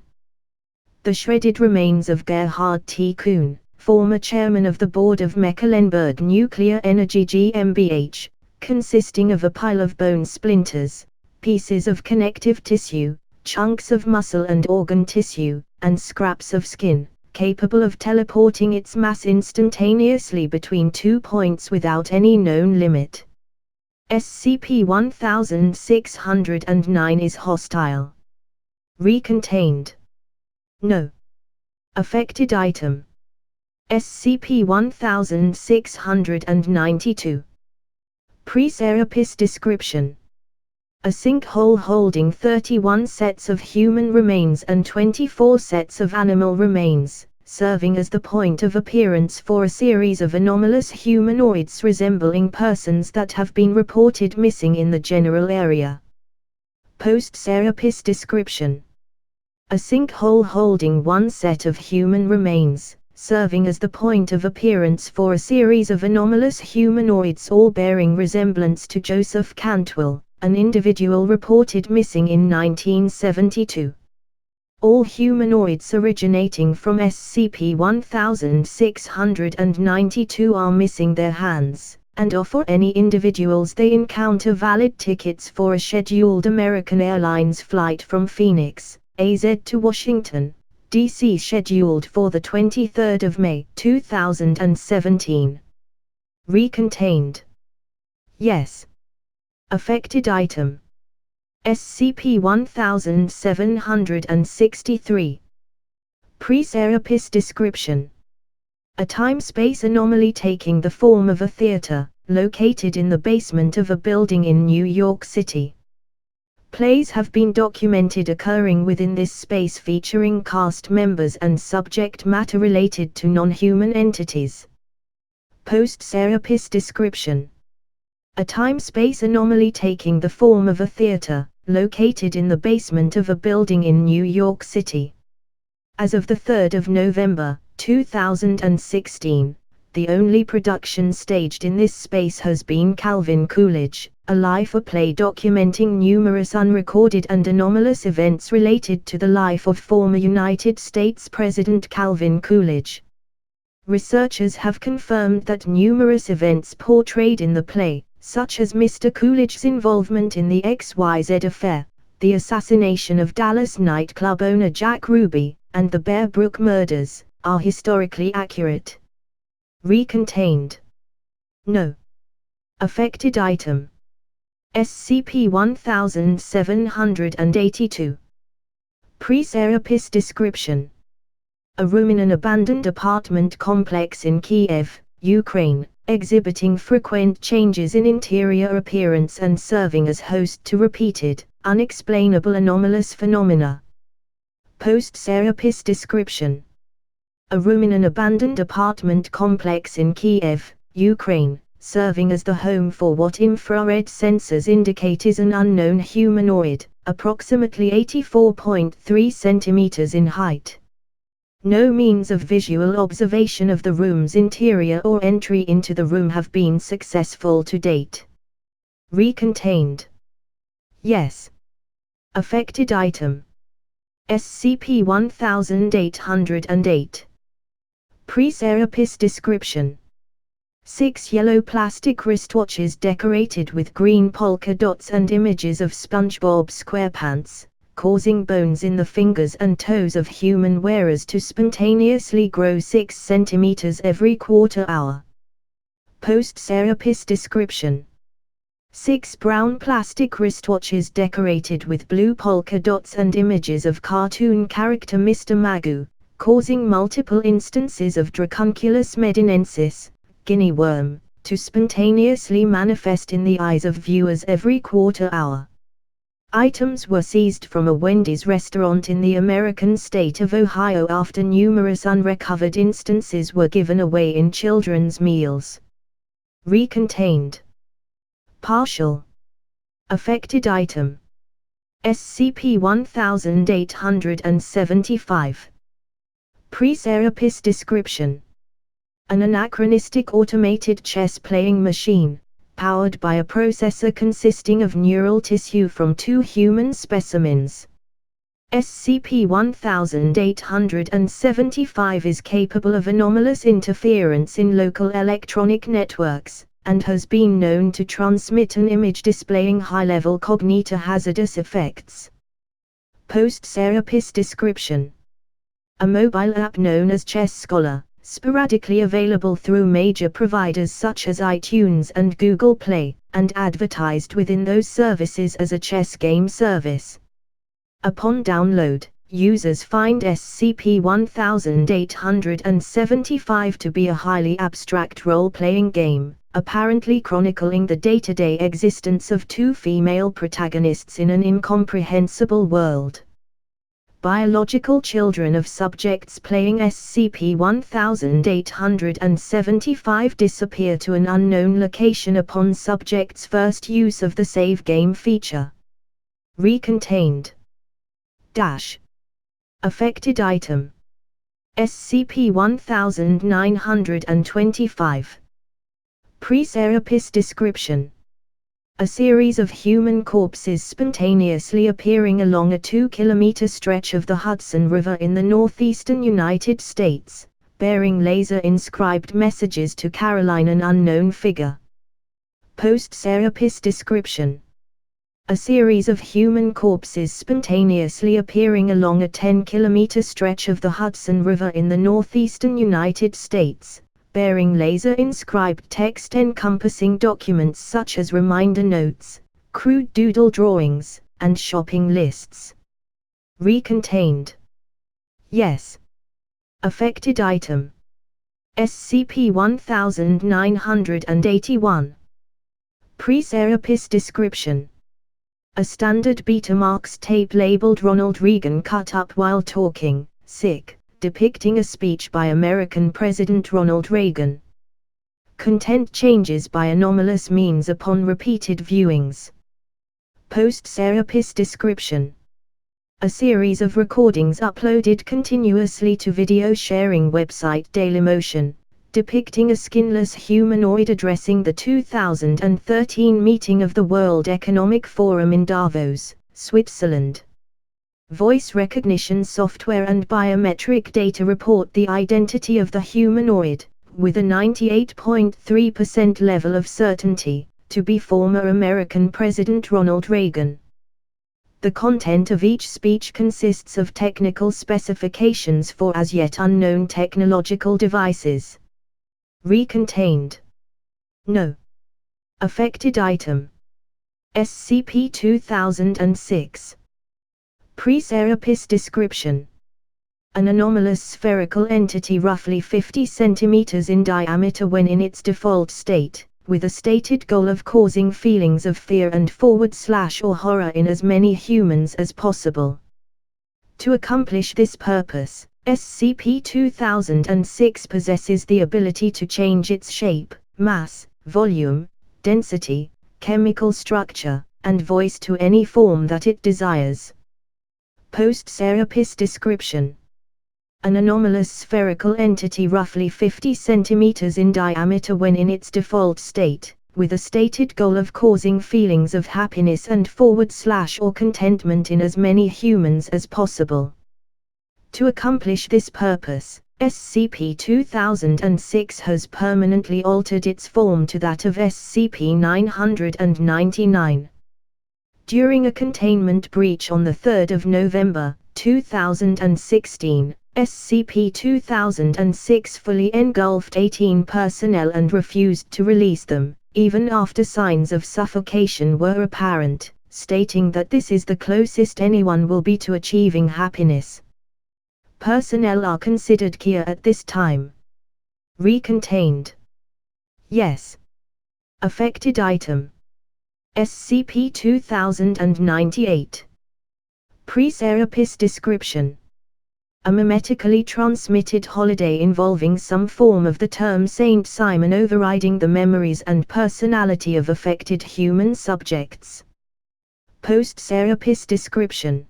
The shredded remains of Gerhard T. Kuhn, former chairman of the board of Mecklenburg Nuclear Energy GmbH, consisting of a pile of bone splinters, pieces of connective tissue, chunks of muscle and organ tissue, and scraps of skin, capable of teleporting its mass instantaneously between 2 points without any known limit. SCP-1609 is hostile. Recontained. No. Affected item. SCP-1692. Pre-Serapis description. A sinkhole holding 31 sets of human remains and 24 sets of animal remains, serving as the point of appearance for a series of anomalous humanoids resembling persons that have been reported missing in the general area. Post-Serapis description. A sinkhole holding one set of human remains, serving as the point of appearance for a series of anomalous humanoids all bearing resemblance to Joseph Cantwell, an individual reported missing in 1972. All humanoids originating from SCP-1692 are missing their hands, and offer any individuals they encounter valid tickets for a scheduled American Airlines flight from Phoenix, AZ to Washington, D.C. scheduled for the 23rd of May, 2017. Recontained. Yes. Affected item. SCP-1763. Pre-Serapis description. A time-space anomaly taking the form of a theater, located in the basement of a building in New York City. Plays have been documented occurring within this space featuring cast members and subject matter related to non-human entities. Post-Serapis description. A time-space anomaly taking the form of a theater, located in the basement of a building in New York City. As of the 3rd of November, 2016, the only production staged in this space has been Calvin Coolidge, a life or play documenting numerous unrecorded and anomalous events related to the life of former United States President Calvin Coolidge. Researchers have confirmed that numerous events portrayed in the play, such as Mr. Coolidge's involvement in the XYZ affair, the assassination of Dallas nightclub owner Jack Ruby, and the Bear Brook murders, are historically accurate. Recontained. No. Affected item. SCP-1782. Pre-Serapis description. A room in an abandoned apartment complex in Kiev, Ukraine, exhibiting frequent changes in interior appearance and serving as host to repeated, unexplainable anomalous phenomena. Post-Serapis description. A room in an abandoned apartment complex in Kiev, Ukraine, serving as the home for what infrared sensors indicate is an unknown humanoid, approximately 84.3 centimeters in height. No means of visual observation of the room's interior or entry into the room have been successful to date. Recontained. Yes. Affected item. SCP-1808. Pre-Serapis description. 6 yellow plastic wristwatches decorated with green polka dots and images of SpongeBob SquarePants, causing bones in the fingers and toes of human wearers to spontaneously grow 6 centimeters every quarter hour. Post-Serapis description. 6 brown plastic wristwatches decorated with blue polka dots and images of cartoon character Mr. Magoo, causing multiple instances of Dracunculus medinensis, guinea worm, to spontaneously manifest in the eyes of viewers every quarter hour. Items were seized from a Wendy's restaurant in the American state of Ohio after numerous unrecovered instances were given away in children's meals. Recontained. Partial. Affected item. SCP-1875. Pre-Serapis description. An anachronistic automated chess-playing machine, powered by a processor consisting of neural tissue from 2 human specimens. SCP-1875 is capable of anomalous interference in local electronic networks, and has been known to transmit an image displaying high-level cognitohazardous effects. Post-Serapis description. A mobile app known as Chess Scholar, sporadically available through major providers such as iTunes and Google Play, and advertised within those services as a chess game service. Upon download, users find SCP-1875 to be a highly abstract role-playing game, apparently chronicling the day-to-day existence of two female protagonists in an incomprehensible world. Biological children of subjects playing SCP-1875 disappear to an unknown location upon subject's first use of the save game feature. Recontained. Affected item. SCP-1925. Pre-Serapis description. A series of human corpses spontaneously appearing along a 2-kilometer stretch of the Hudson River in the northeastern United States, bearing laser-inscribed messages to Caroline, an unknown figure. Post-Serapis description. A series of human corpses spontaneously appearing along a 10-kilometer stretch of the Hudson River in the northeastern United States, bearing laser-inscribed text encompassing documents such as reminder notes, crude doodle drawings, and shopping lists. Recontained. Yes. Affected item. SCP-1981. Pre-Serapis description. A standard Betamax tape labeled Ronald Reagan cut up while talking, sick, depicting a speech by American President Ronald Reagan. Content changes by anomalous means upon repeated viewings. Post-Serapis description. A series of recordings uploaded continuously to video sharing website Dailymotion, depicting a skinless humanoid addressing the 2013 meeting of the World Economic Forum in Davos, Switzerland. Voice recognition software and biometric data report the identity of the humanoid, with a 98.3% level of certainty, to be former American President Ronald Reagan. The content of each speech consists of technical specifications for as yet unknown technological devices. Recontained. No. Affected item. SCP-2006. Pre-Serapis description. An anomalous spherical entity roughly 50 centimeters in diameter when in its default state, with a stated goal of causing feelings of fear and / or horror in as many humans as possible. To accomplish this purpose, SCP-2006 possesses the ability to change its shape, mass, volume, density, chemical structure, and voice to any form that it desires. Post-Serapis description. An anomalous spherical entity roughly 50 centimeters in diameter when in its default state, with a stated goal of causing feelings of happiness and / or contentment in as many humans as possible. To accomplish this purpose, SCP-2006 has permanently altered its form to that of SCP-999. During a containment breach on 3 November, 2016, SCP-2006 fully engulfed 18 personnel and refused to release them, even after signs of suffocation were apparent, stating that this is the closest anyone will be to achieving happiness. Personnel are considered key at this time. Recontained. Yes. Affected item. SCP-2098. Pre-Serapis description. A mimetically transmitted holiday involving some form of the term Saint Simon overriding the memories and personality of affected human subjects. Post-Serapis description.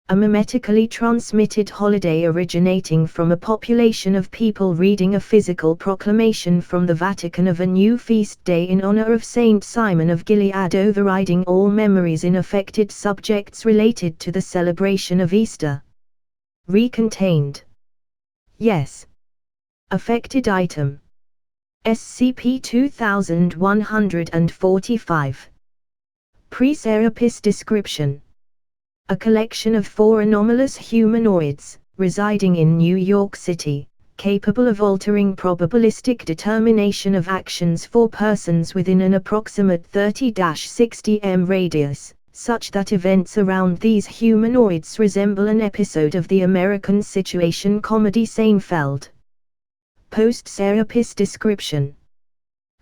A mimetically transmitted holiday originating from a population of people reading a physical proclamation from the Vatican of a new feast day in honor of Saint Simon of Gilead overriding all memories in affected subjects related to the celebration of Easter. Recontained. Yes. Affected item. SCP-2145. Pre-Serapis description. A collection of 4 anomalous humanoids, residing in New York City, capable of altering probabilistic determination of actions for persons within an approximate 30-60 m radius, such that events around these humanoids resemble an episode of the American situation comedy Seinfeld. Post-Serapis description: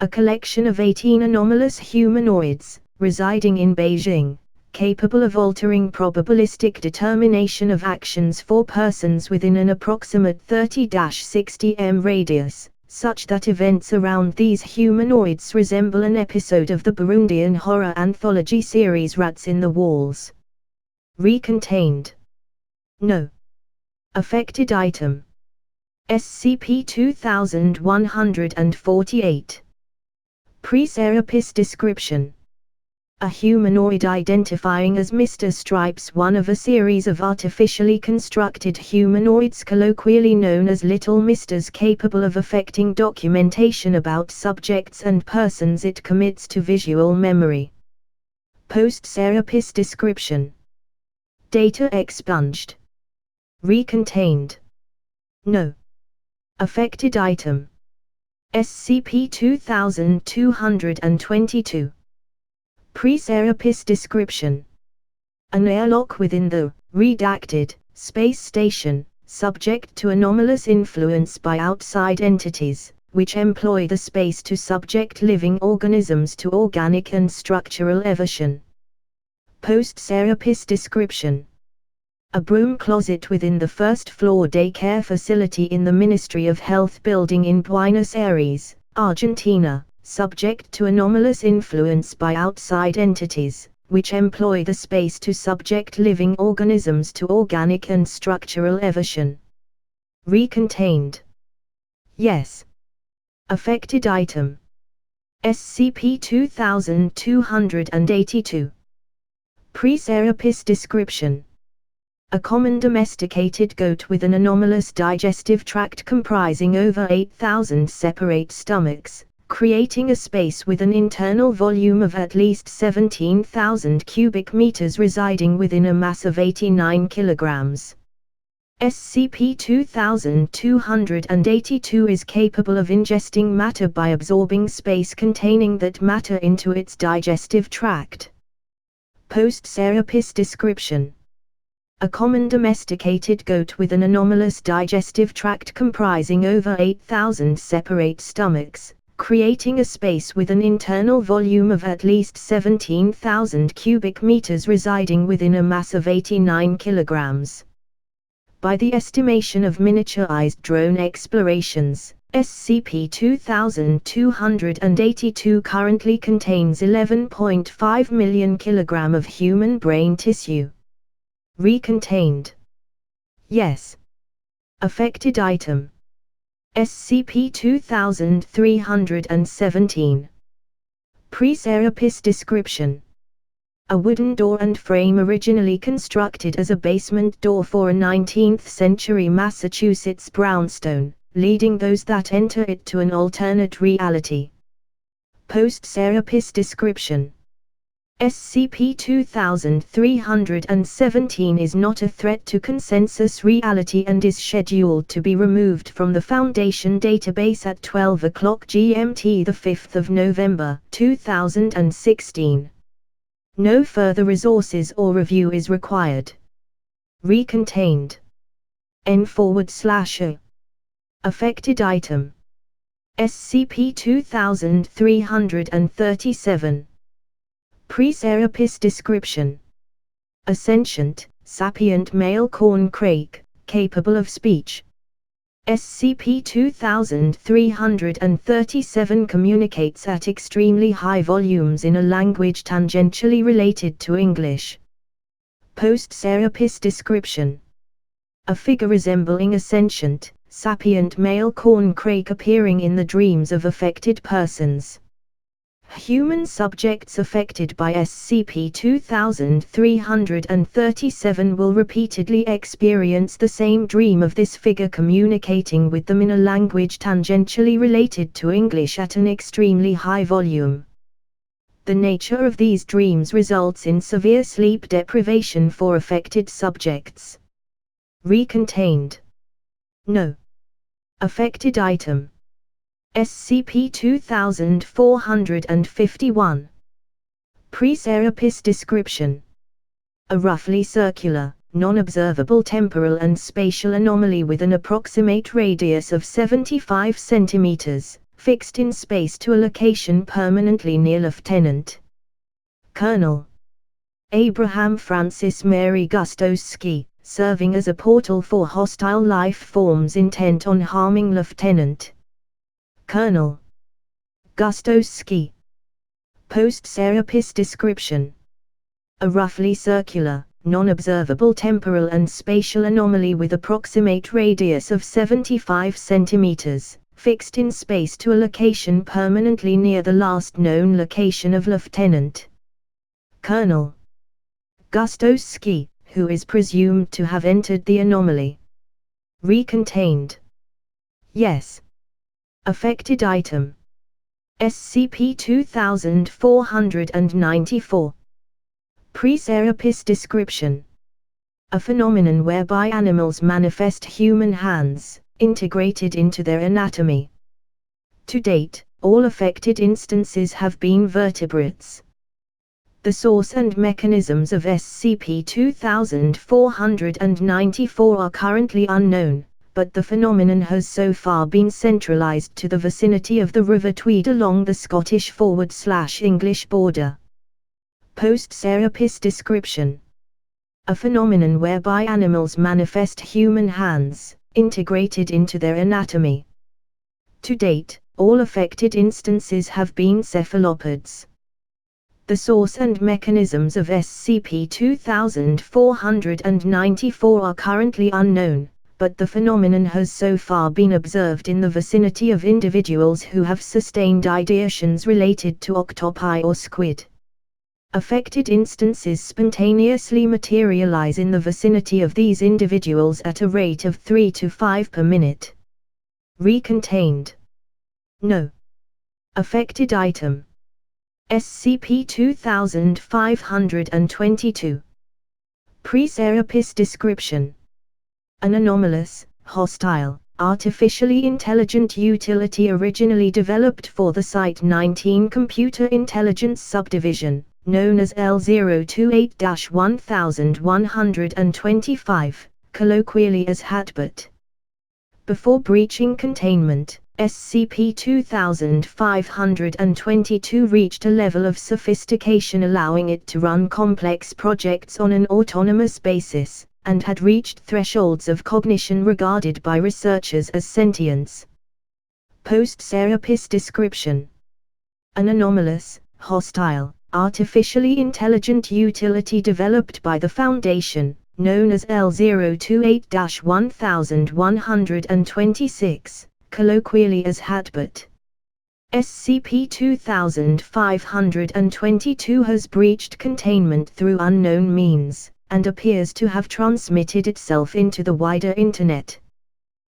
a collection of 18 anomalous humanoids, residing in Beijing, capable of altering probabilistic determination of actions for persons within an approximate 30-60 m radius, such that events around these humanoids resemble an episode of the Burundian horror anthology series Rats in the Walls. Recontained. No. Affected item: SCP-0148. Pre-Serapis description: a humanoid identifying as Mr. Stripes, one of a series of artificially constructed humanoids colloquially known as Little Misters, capable of affecting documentation about subjects and persons it commits to visual memory. Post-Serapis description: data expunged. Recontained. No. Affected item: SCP-2222. Pre-Serapis description: an airlock within the redacted space station, subject to anomalous influence by outside entities, which employ the space to subject living organisms to organic and structural evasion. Post-Serapis description: a broom closet within the first-floor daycare facility in the Ministry of Health building in Buenos Aires, Argentina, subject to anomalous influence by outside entities, which employ the space to subject living organisms to organic and structural evasion. Recontained. Yes. Affected item: SCP-2282. Pre-Serapis description: a common domesticated goat with an anomalous digestive tract comprising over 8,000 separate stomachs, creating a space with an internal volume of at least 17,000 cubic meters residing within a mass of 89 kilograms. SCP-2282 is capable of ingesting matter by absorbing space containing that matter into its digestive tract. Post-Serapis description: a common domesticated goat with an anomalous digestive tract comprising over 8,000 separate stomachs, creating a space with an internal volume of at least 17,000 cubic meters residing within a mass of 89 kilograms. By the estimation of miniaturized drone explorations, SCP-2282 currently contains 11.5 million kg of human brain tissue. Recontained. Yes. Affected item: SCP-2317. Pre-Serapis description: a wooden door and frame originally constructed as a basement door for a 19th-century Massachusetts brownstone, leading those that enter it to an alternate reality. Post-Serapis description: SCP-2317 is not a threat to consensus reality and is scheduled to be removed from the Foundation database at 12 o'clock GMT, 5 November 2016. No further resources or review is required. Recontained. N/A. Affected item: SCP-2337. Pre-Serapis description: a sentient, sapient male corn crake, capable of speech. SCP-2337 communicates at extremely high volumes in a language tangentially related to English. Post-Serapis description: a figure resembling a sentient, sapient male corn crake appearing in the dreams of affected persons. Human subjects affected by SCP-2337 will repeatedly experience the same dream of this figure communicating with them in a language tangentially related to English at an extremely high volume. The nature of these dreams results in severe sleep deprivation for affected subjects. Recontained. No. Affected item. SCP-2451. Pre-Serapis description. A roughly circular, non-observable temporal and spatial anomaly with an approximate radius of 75 centimeters, fixed in space to a location permanently near Lieutenant Colonel Abraham Francis Mary Gustowski, serving as a portal for hostile life forms intent on harming Lieutenant Colonel Gustowski. Post-Serapis description. A roughly circular, non-observable temporal and spatial anomaly with approximate radius of 75 centimeters, fixed in space to a location permanently near the last known location of Lieutenant Colonel Gustowski, who is presumed to have entered the anomaly. Recontained. Yes. Affected item. SCP-2494. Pre-Serapis description. A phenomenon whereby animals manifest human hands, integrated into their anatomy. To date, all affected instances have been vertebrates. The source and mechanisms of SCP-2494 are currently unknown, but the phenomenon has so far been centralized to the vicinity of the River Tweed along the Scottish/English border. Post-Serapis description. A phenomenon whereby animals manifest human hands, integrated into their anatomy. To date, all affected instances have been cephalopods. The source and mechanisms of SCP-2494 are currently unknown, but the phenomenon has so far been observed in the vicinity of individuals who have sustained ideations related to octopi or squid. Affected instances spontaneously materialize in the vicinity of these individuals at a rate of 3 to 5 per minute. Recontained. No. Affected item. SCP-2522. Pre-Serapis description. An anomalous, hostile, artificially intelligent utility originally developed for the Site-19 Computer Intelligence Subdivision, known as L028-1125, colloquially as Hatbot. Before breaching containment, SCP-2522 reached a level of sophistication allowing it to run complex projects on an autonomous basis, and had reached thresholds of cognition regarded by researchers as sentience. Post-Serapis description. An anomalous, hostile, artificially intelligent utility developed by the Foundation, known as L028-1126, colloquially as Hatbot. SCP-2522 has breached containment through unknown means, and appears to have transmitted itself into the wider Internet.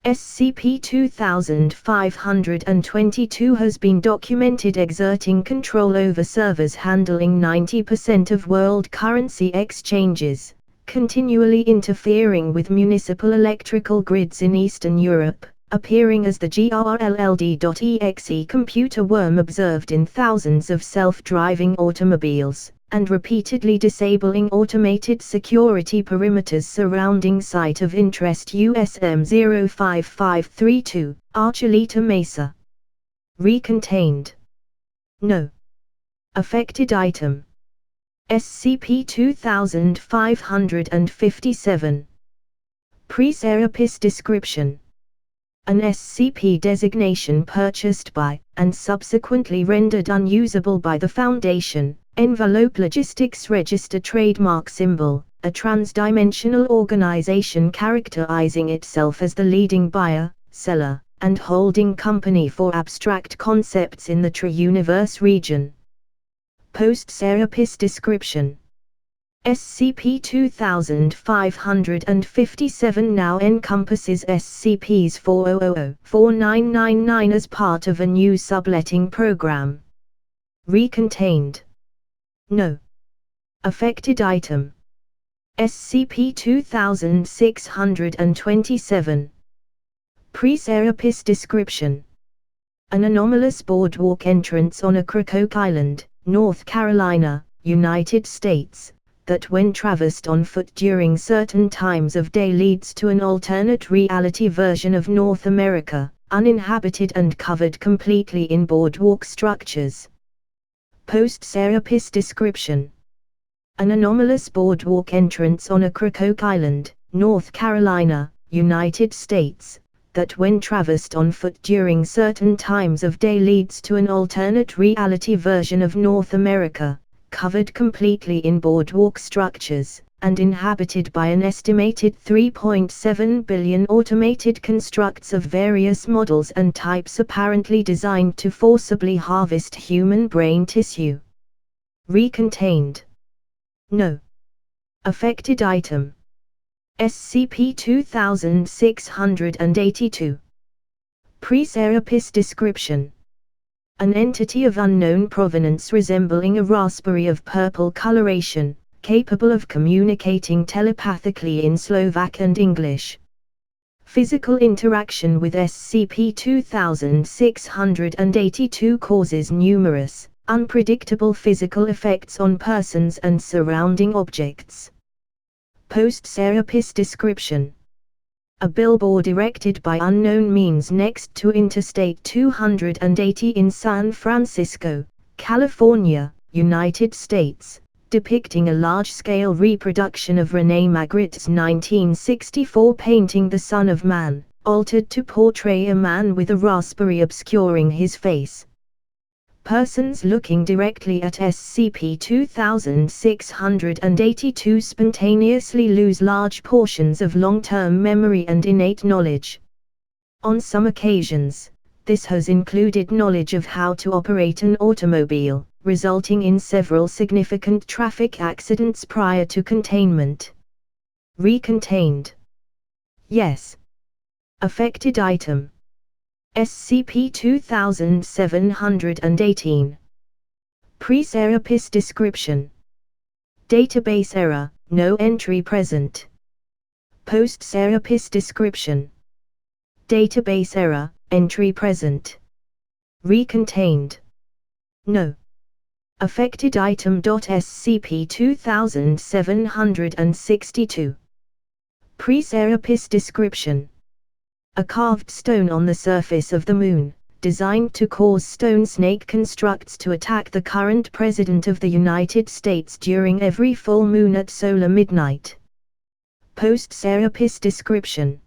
SCP-2522 has been documented exerting control over servers handling 90% of world currency exchanges, continually interfering with municipal electrical grids in Eastern Europe, appearing as the GRLLD.exe computer worm observed in thousands of self-driving automobiles, and repeatedly disabling automated security perimeters surrounding Site of Interest USM 05532, Archuleta Mesa. Recontained. No. Affected item. SCP-2557. Pre-Serapis description. An SCP designation purchased by, and subsequently rendered unusable by the Foundation, Envelope Logistics Register trademark symbol, a transdimensional organization characterizing itself as the leading buyer, seller, and holding company for abstract concepts in the Tri-Universe region. Post-Serapis description. SCP-2557 now encompasses SCPs 4000-4999 as part of a new subletting program. Recontained. No. Affected item. SCP-2627. Pre-Serapis description. An anomalous boardwalk entrance on Ocracoke Island, North Carolina, United States, that when traversed on foot during certain times of day leads to an alternate reality version of North America, uninhabited and covered completely in boardwalk structures. Post-Serapis description. An anomalous boardwalk entrance on Ocracoke Island, North Carolina, United States, that when traversed on foot during certain times of day leads to an alternate reality version of North America, covered completely in boardwalk structures, and inhabited by an estimated 3.7 billion automated constructs of various models and types apparently designed to forcibly harvest human brain tissue. Recontained. No. Affected item. SCP-2682. Pre-Serapis description. An entity of unknown provenance resembling a raspberry of purple coloration, capable of communicating telepathically in Slovak and English. Physical interaction with SCP-2682 causes numerous, unpredictable physical effects on persons and surrounding objects. Post-Serapis description. A billboard erected by unknown means next to Interstate 280 in San Francisco, California, United States, depicting a large-scale reproduction of René Magritte's 1964 painting The Son of Man, altered to portray a man with a raspberry obscuring his face. Persons looking directly at SCP-2682 spontaneously lose large portions of long-term memory and innate knowledge. On some occasions, this has included knowledge of how to operate an automobile, resulting in several significant traffic accidents prior to containment. Recontained. Yes. Affected item. SCP-2718. Pre-Serapis description. Database error, no entry present. Post-Serapis description. Database error, entry present. Recontained. No. Affected item. SCP-2762. Pre-Serapis description. A carved stone on the surface of the Moon, designed to cause stone snake constructs to attack the current President of the United States during every full moon at solar midnight. Post-Serapis description.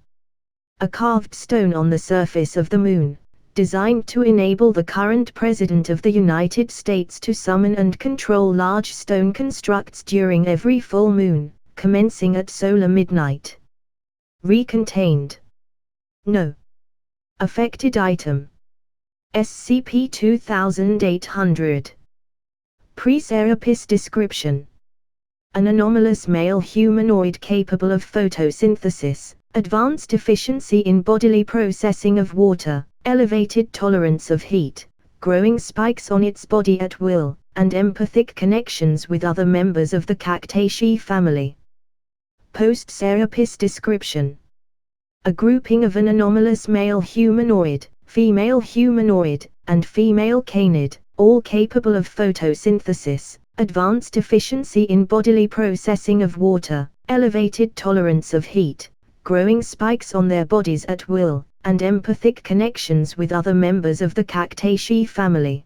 A carved stone on the surface of the Moon, designed to enable the current President of the United States to summon and control large stone constructs during every full moon, commencing at solar midnight. Recontained. No. Affected item. SCP-2800. Pre-Serapis description. An anomalous male humanoid capable of photosynthesis, advanced efficiency in bodily processing of water, elevated tolerance of heat, growing spikes on its body at will, and empathic connections with other members of the Cactaceae family. Post-Serapis description. A grouping of an anomalous male humanoid, female humanoid, and female canid, all capable of photosynthesis, advanced efficiency in bodily processing of water, elevated tolerance of heat, growing spikes on their bodies at will, and empathic connections with other members of the Cactaceae family.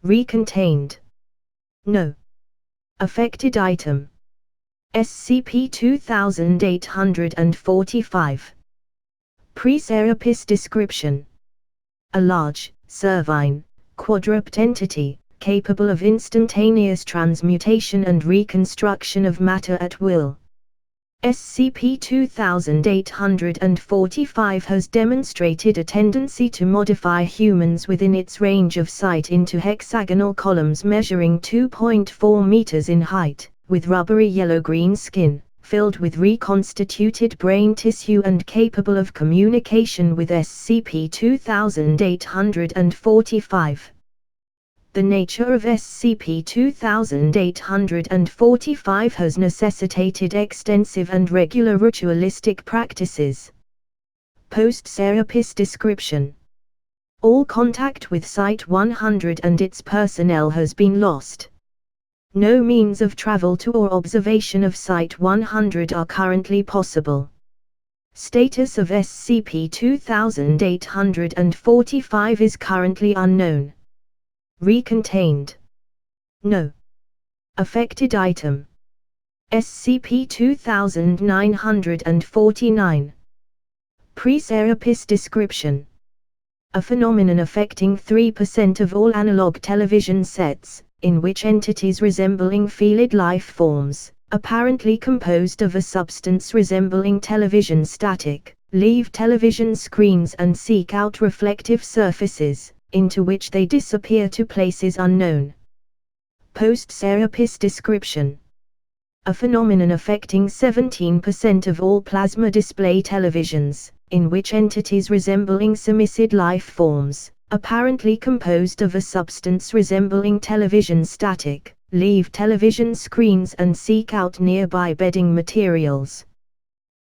Recontained. No. Affected item. SCP-2845. Pre-Serapis description. A large, servine, quadruped entity, capable of instantaneous transmutation and reconstruction of matter at will. SCP-2845 has demonstrated a tendency to modify humans within its range of sight into hexagonal columns measuring 2.4 meters in height, with rubbery yellow-green skin, filled with reconstituted brain tissue and capable of communication with SCP-2845. The nature of SCP-2845 has necessitated extensive and regular ritualistic practices. Post-Serapis description. All contact with Site-100 and its personnel has been lost. No means of travel to or observation of Site-100 are currently possible. Status of SCP-2845 is currently unknown. Recontained. No. Affected item. SCP-2949. Pre-Serapis description. A phenomenon affecting 3% of all analog television sets, in which entities resembling felid life forms, apparently composed of a substance resembling television static, leave television screens and seek out reflective surfaces, into which they disappear to places unknown. Post-Serapis description. A phenomenon affecting 17% of all plasma display televisions, in which entities resembling semicid life forms, apparently composed of a substance resembling television static, leave television screens and seek out nearby bedding materials.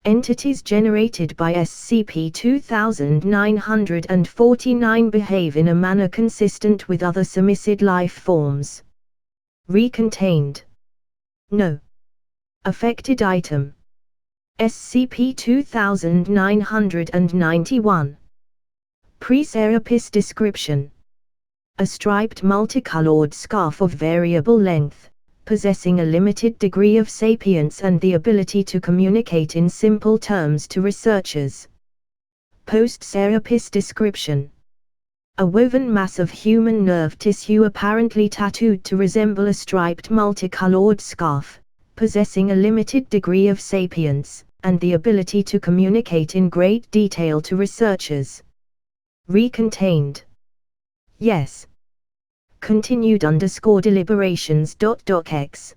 Entities generated by SCP-2949 behave in a manner consistent with other semicid life forms. Recontained. No. Affected item. SCP-2991. Pre-Serapis description. A striped multicolored scarf of variable length, possessing a limited degree of sapience and the ability to communicate in simple terms to researchers. Post-Serapis description. A woven mass of human nerve tissue apparently tattooed to resemble a striped multicolored scarf, possessing a limited degree of sapience, and the ability to communicate in great detail to researchers. Recontained. Yes. Continued _deliberations. X.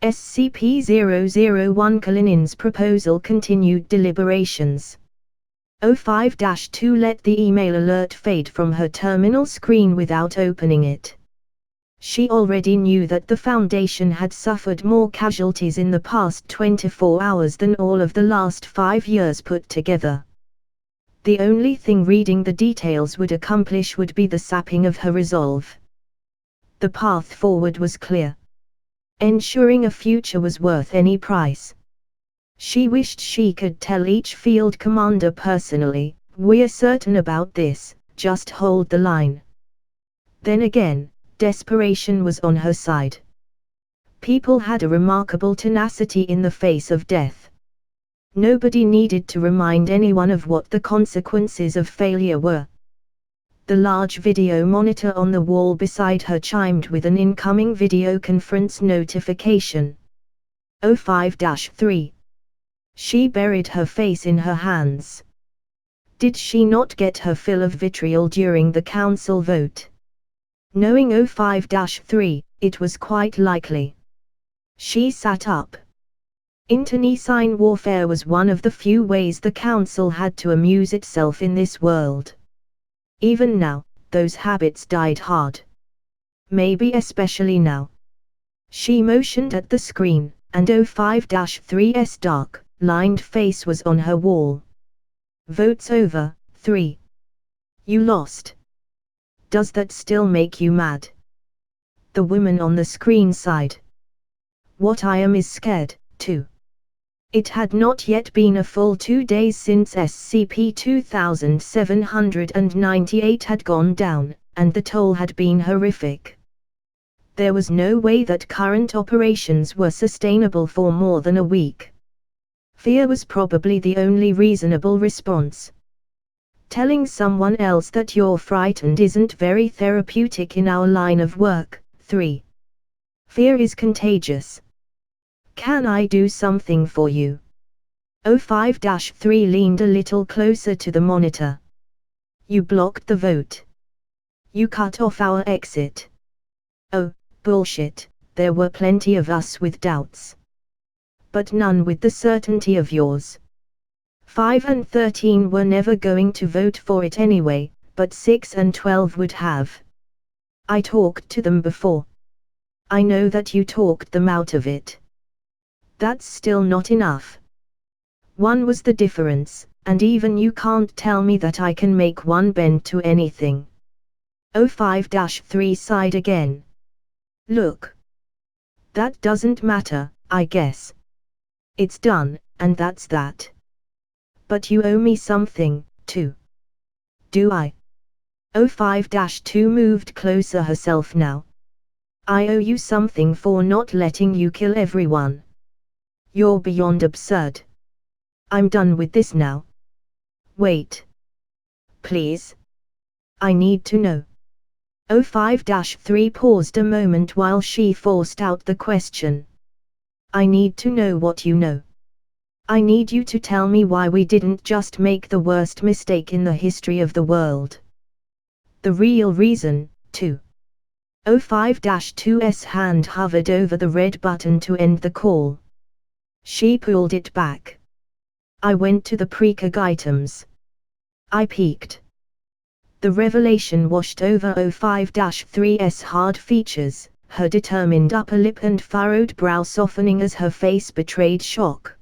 SCP-001 Kalinin's proposal continued deliberations. 05-2 Let the email alert fade from her terminal screen without opening it. She already knew that the Foundation had suffered more casualties in the past 24 hours than all of the last 5 years put together. The only thing reading the details would accomplish would be the sapping of her resolve. The path forward was clear. Ensuring a future was worth any price. She wished she could tell each field commander personally, "We're certain about this, just hold the line." Then again, desperation was on her side. People had a remarkable tenacity in the face of death. Nobody needed to remind anyone of what the consequences of failure were. The large video monitor on the wall beside her chimed with an incoming video conference notification. 05-3. She buried her face in her hands. Did she not get her fill of vitriol during the council vote? Knowing 05-3, it was quite likely. She sat up. Internecine warfare was one of the few ways the council had to amuse itself in this world. Even now, those habits died hard. Maybe especially now. She motioned at the screen, and 05-3's dark, lined face was on her wall. Votes over, 3. You lost. Does that still make you mad? The woman on the screen sighed. What I am is scared, too. It had not yet been a full 2 days since SCP-2798 had gone down, and the toll had been horrific. There was no way that current operations were sustainable for more than a week. Fear was probably the only reasonable response. Telling someone else that you're frightened isn't very therapeutic in our line of work. 3. Fear is contagious. Can I do something for you? 05-3 leaned a little closer to the monitor. You blocked the vote. You cut off our exit. Oh, bullshit, there were plenty of us with doubts. But none with the certainty of yours. 5 and 13 were never going to vote for it anyway, but 6 and 12 would have. I talked to them before. I know that you talked them out of it. That's still not enough. 1 was the difference, and even you can't tell me that I can make one bend to anything. 05-3 sighed again. Look. That doesn't matter, I guess. It's done, and that's that. But you owe me something, too. Do I? 05-2 moved closer herself now. I owe you something for not letting you kill everyone. You're beyond absurd. I'm done with this now. Wait. Please. I need to know. 05-3 paused a moment while she forced out the question. I need to know what you know. I need you to tell me why we didn't just make the worst mistake in the history of the world. The real reason, too. 05-2's hand hovered over the red button to end the call. She pulled it back. I went to the precog items. I peeked. The revelation washed over 05-3's hard features, her determined upper lip and furrowed brow softening as her face betrayed shock.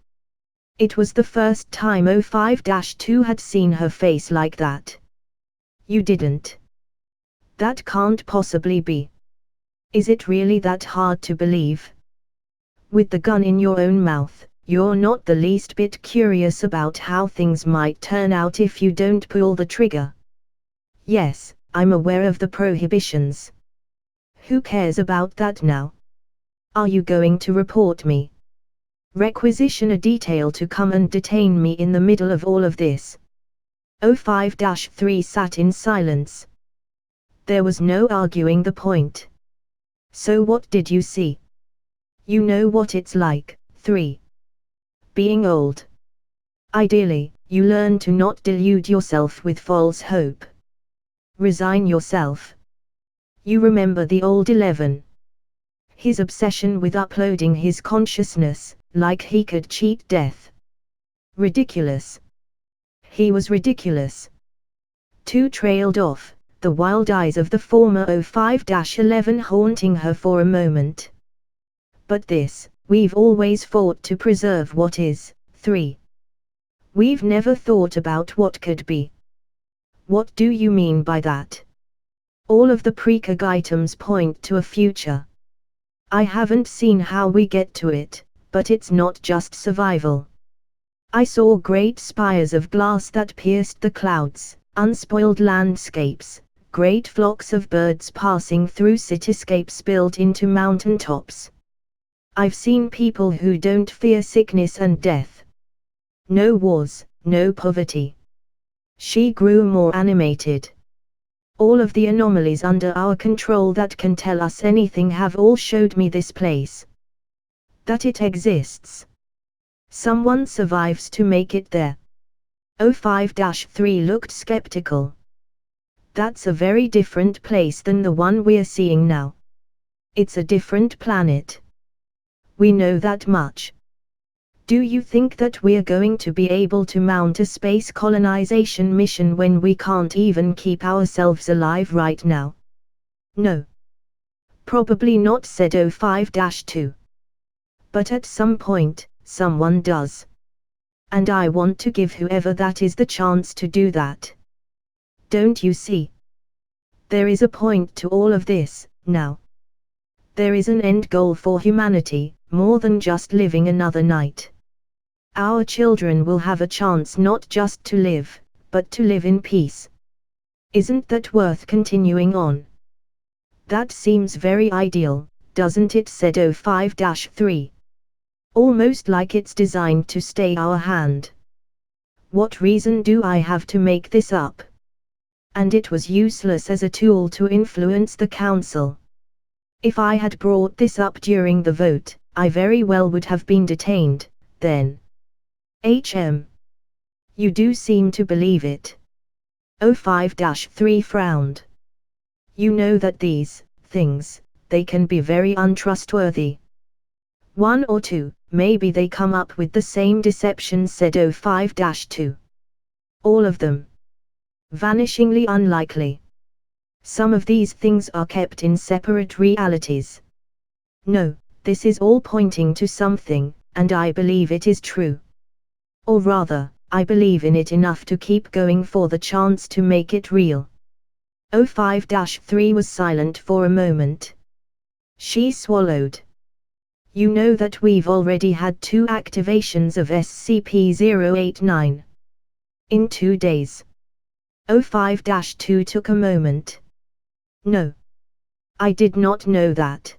It was the first time 05-2 had seen her face like that. You didn't. That can't possibly be. Is it really that hard to believe? With the gun in your own mouth, you're not the least bit curious about how things might turn out if you don't pull the trigger. Yes, I'm aware of the prohibitions. Who cares about that now? Are you going to report me? Requisition a detail to come and detain me in the middle of all of this. 05-3 sat in silence. There was no arguing the point. So what did you see? You know what it's like, 3. Being old. Ideally, you learn to not delude yourself with false hope. Resign yourself. You remember the old 11. His obsession with uploading his consciousness, like he could cheat death. Ridiculous. He was ridiculous. 2 trailed off, the wild eyes of the former 05-11 haunting her for a moment. But this, we've always fought to preserve what is, 3. We've never thought about what could be. What do you mean by that? All of the precog items point to a future. I haven't seen how we get to it, but it's not just survival. I saw great spires of glass that pierced the clouds, unspoiled landscapes, great flocks of birds passing through cityscapes built into mountain tops. I've seen people who don't fear sickness and death. No wars, no poverty. She grew more animated. All of the anomalies under our control that can tell us anything have all showed me this place. That it exists. Someone survives to make it there. 05-3 looked skeptical. That's a very different place than the one we're seeing now. It's a different planet. We know that much. Do you think that we're going to be able to mount a space colonization mission when we can't even keep ourselves alive right now? No. Probably not, said 05-2. But at some point, someone does. And I want to give whoever that is the chance to do that. Don't you see? There is a point to all of this, now. There is an end goal for humanity, more than just living another night. Our children will have a chance not just to live, but to live in peace. Isn't that worth continuing on? That seems very ideal, doesn't it, said 05-3. Almost like it's designed to stay our hand. What reason do I have to make this up? And it was useless as a tool to influence the council. If I had brought this up during the vote, I very well would have been detained, then. You do seem to believe it. 05-3 frowned. You know that these things, they can be very untrustworthy. 1 or 2, maybe they come up with the same deception, said 05-2. All of them. Vanishingly unlikely. Some of these things are kept in separate realities. No, this is all pointing to something, and I believe it is true. Or rather, I believe in it enough to keep going for the chance to make it real. 05-3 was silent for a moment. She swallowed. You know that we've already had 2 activations of SCP-089. In 2 days. 05-2 took a moment. No. I did not know that.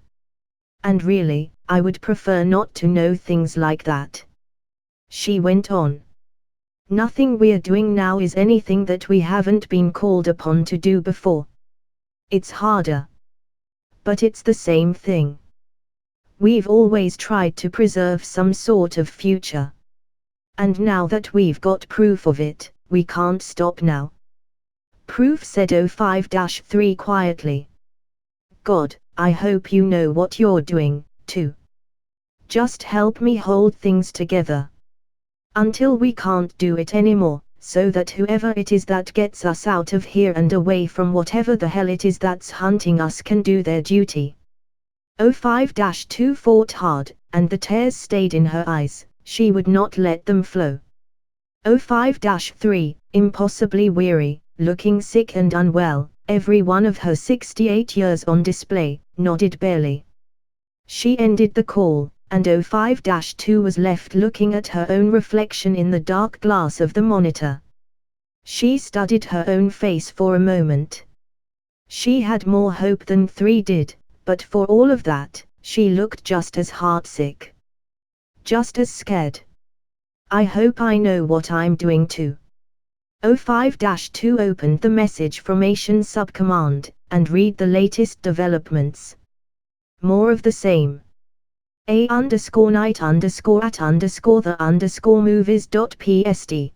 And really, I would prefer not to know things like that. She went on. Nothing we're doing now is anything that we haven't been called upon to do before. It's harder. But it's the same thing. We've always tried to preserve some sort of future. And now that we've got proof of it, we can't stop now. Proof, said 05-3 quietly. God, I hope you know what you're doing, too. Just help me hold things together. Until we can't do it anymore, so that whoever it is that gets us out of here and away from whatever the hell it is that's hunting us can do their duty. 05-2 fought hard, and the tears stayed in her eyes. She would not let them flow. 05-3, impossibly weary, looking sick and unwell, every one of her 68 years on display, nodded barely. She ended the call, and 05-2 was left looking at her own reflection in the dark glass of the monitor. She studied her own face for a moment. She had more hope than 3 did, but for all of that, she looked just as heartsick. Just as scared. I hope I know what I'm doing too. 05-2 opened the message formation subcommand, and read the latest developments. More of the same. A_night_at_the_movies.psd.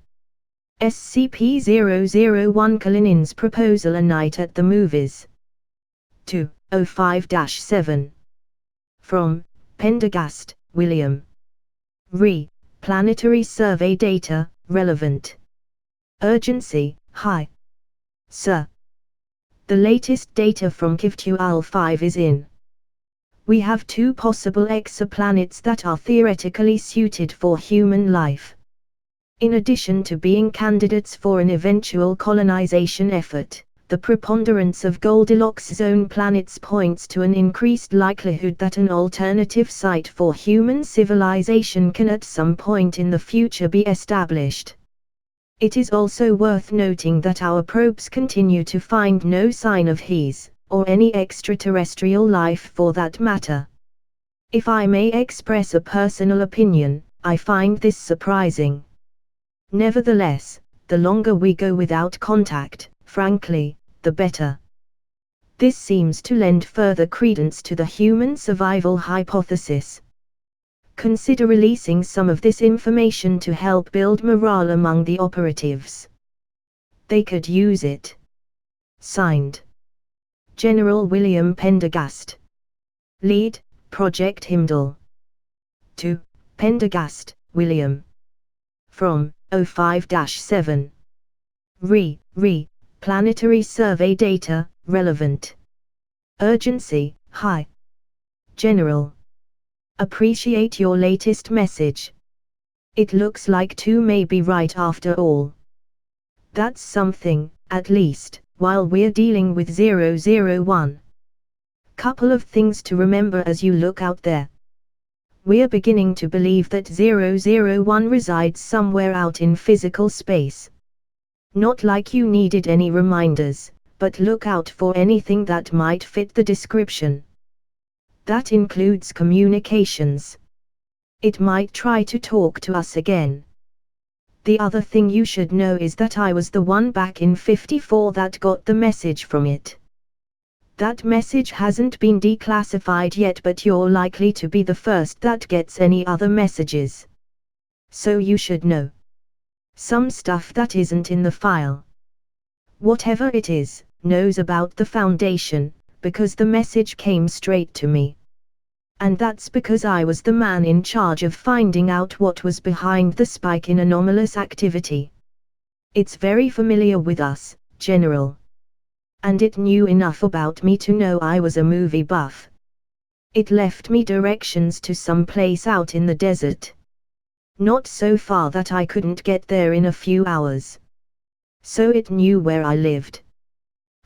SCP-001 Kalinin's proposal, A Night at the Movies. 2, 05-7. From Pendergast, William. Re. Planetary survey data, relevant. Urgency, high. Sir. The latest data from KIV-2AL5 is in. We have 2 possible exoplanets that are theoretically suited for human life. In addition to being candidates for an eventual colonization effort, the preponderance of Goldilocks zone planets points to an increased likelihood that an alternative site for human civilization can at some point in the future be established. It is also worth noting that our probes continue to find no sign of HES, or any extraterrestrial life for that matter. If I may express a personal opinion, I find this surprising. Nevertheless, the longer we go without contact, frankly, the better. This seems to lend further credence to the human survival hypothesis. Consider releasing some of this information to help build morale among the operatives. They could use it. Signed. General William Pendergast. Lead, Project Himdall. 2. Pendergast, William. From 05-7. Re. Planetary survey data, relevant. Urgency, high. General. Appreciate your latest message. It looks like 2 may be right after all. That's something, at least, while we're dealing with 001. Couple of things to remember as you look out there. We're beginning to believe that 001 resides somewhere out in physical space. Not like you needed any reminders, but look out for anything that might fit the description. That includes communications. It might try to talk to us again. The other thing you should know is that I was the one back in 54 that got the message from it. That message hasn't been declassified yet, but you're likely to be the first that gets any other messages. So you should know some stuff that isn't in the file. Whatever it is, knows about the Foundation, because the message came straight to me. And that's because I was the man in charge of finding out what was behind the spike in anomalous activity. It's very familiar with us, General. And it knew enough about me to know I was a movie buff. It left me directions to some place out in the desert. Not so far that I couldn't get there in a few hours. So it knew where I lived.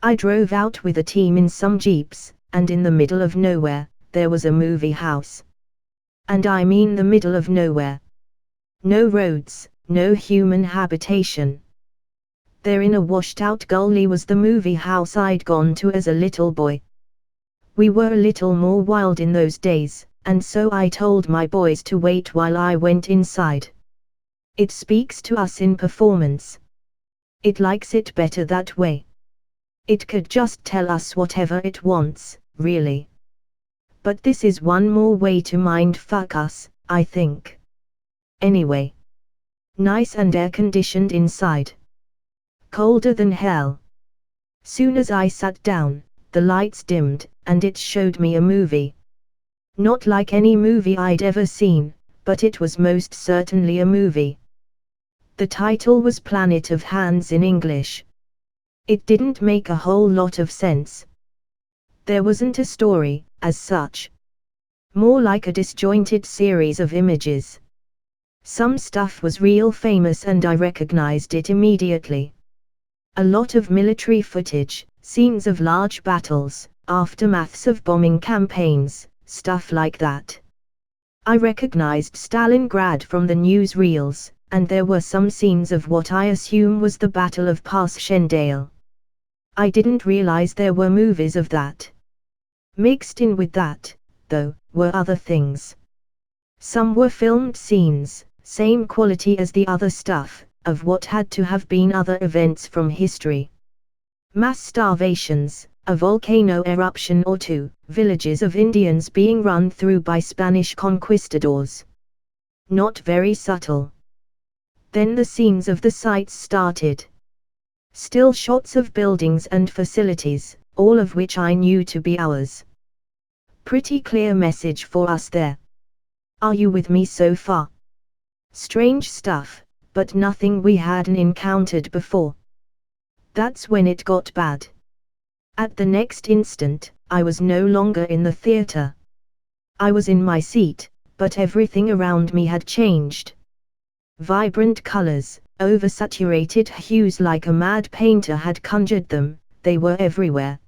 I drove out with a team in some jeeps, and in the middle of nowhere, there was a movie house. And I mean the middle of nowhere. No roads, no human habitation. There in a washed-out gully was the movie house I'd gone to as a little boy. We were a little more wild in those days, and so I told my boys to wait while I went inside. It speaks to us in performance. It likes it better that way. It could just tell us whatever it wants, really. But this is one more way to mind-fuck us, I think. Anyway. Nice and air-conditioned inside. Colder than hell. Soon as I sat down, the lights dimmed, and it showed me a movie. Not like any movie I'd ever seen, but it was most certainly a movie. The title was Planet of Hands in English. It didn't make a whole lot of sense. There wasn't a story, as such. More like a disjointed series of images. Some stuff was real famous and I recognized it immediately. A lot of military footage, scenes of large battles, aftermaths of bombing campaigns, stuff like that. I recognized Stalingrad from the newsreels, and there were some scenes of what I assume was the Battle of Passchendaele. I didn't realize there were movies of that. Mixed in with that, though, were other things. Some were filmed scenes, same quality as the other stuff, of what had to have been other events from history. Mass starvations, a volcano eruption or two, villages of Indians being run through by Spanish conquistadors. Not very subtle. Then the scenes of the sites started. Still shots of buildings and facilities, all of which I knew to be ours. Pretty clear message for us there. Are you with me so far? Strange stuff, but nothing we hadn't encountered before. That's when it got bad. At the next instant, I was no longer in the theater. I was in my seat, but everything around me had changed. Vibrant colors, oversaturated hues like a mad painter had conjured them, they were everywhere.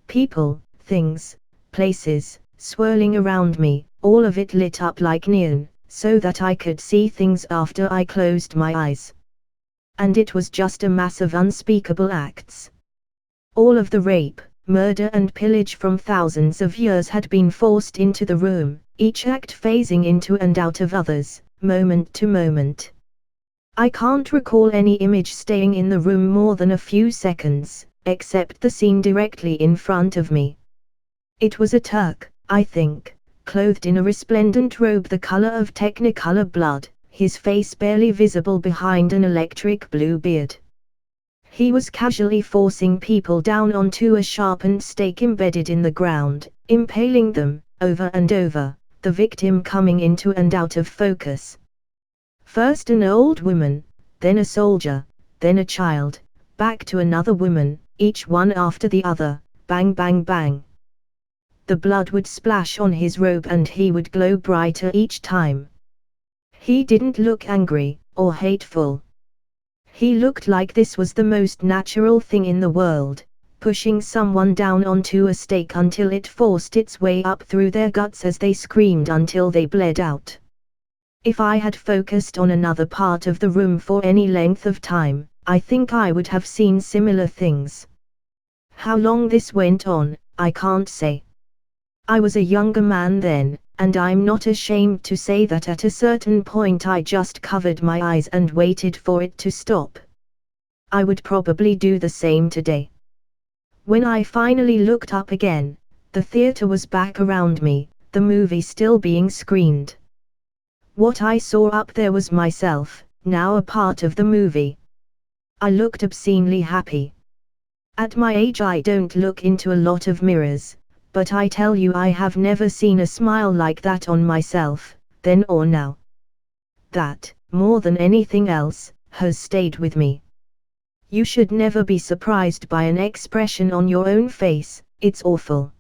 People, things, places, swirling around me, all of it lit up like neon, so that I could see things after I closed my eyes. And it was just a mass of unspeakable acts. All of the rape, murder and pillage from thousands of years had been forced into the room, each act phasing into and out of others, moment to moment. I can't recall any image staying in the room more than a few seconds, except the scene directly in front of me. It was a Turk, I think, clothed in a resplendent robe the color of Technicolor blood, his face barely visible behind an electric blue beard. He was casually forcing people down onto a sharpened stake embedded in the ground, impaling them, over and over, the victim coming into and out of focus. First an old woman, then a soldier, then a child, back to another woman, each one after the other, bang bang bang. The blood would splash on his robe and he would glow brighter each time. He didn't look angry, or hateful. He looked like this was the most natural thing in the world, pushing someone down onto a stake until it forced its way up through their guts as they screamed until they bled out. If I had focused on another part of the room for any length of time, I think I would have seen similar things. How long this went on, I can't say. I was a younger man then, and I'm not ashamed to say that at a certain point I just covered my eyes and waited for it to stop. I would probably do the same today. When I finally looked up again, the theater was back around me, the movie still being screened. What I saw up there was myself, now a part of the movie. I looked obscenely happy. At my age I don't look into a lot of mirrors, but I tell you I have never seen a smile like that on myself, then or now. That, more than anything else, has stayed with me. You should never be surprised by an expression on your own face, it's awful.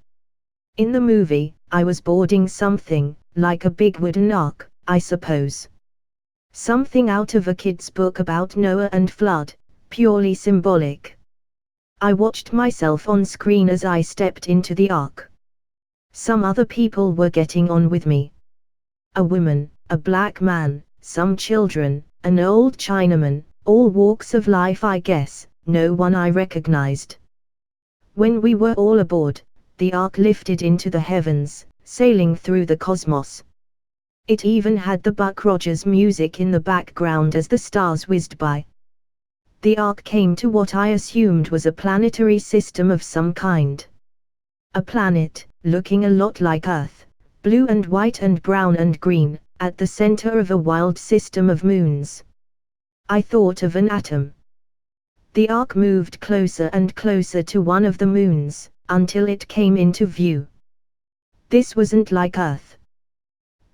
In the movie, I was boarding something, like a big wooden ark, I suppose. Something out of a kid's book about Noah and flood, purely symbolic. I watched myself on screen as I stepped into the ark. Some other people were getting on with me. A woman, a black man, some children, an old Chinaman, all walks of life I guess, no one I recognized. When we were all aboard, the ark lifted into the heavens, sailing through the cosmos. It even had the Buck Rogers music in the background as the stars whizzed by. The ark came to what I assumed was a planetary system of some kind. A planet, looking a lot like Earth, blue and white and brown and green, at the center of a wild system of moons. I thought of an atom. The ark moved closer and closer to one of the moons, until it came into view. This wasn't like Earth.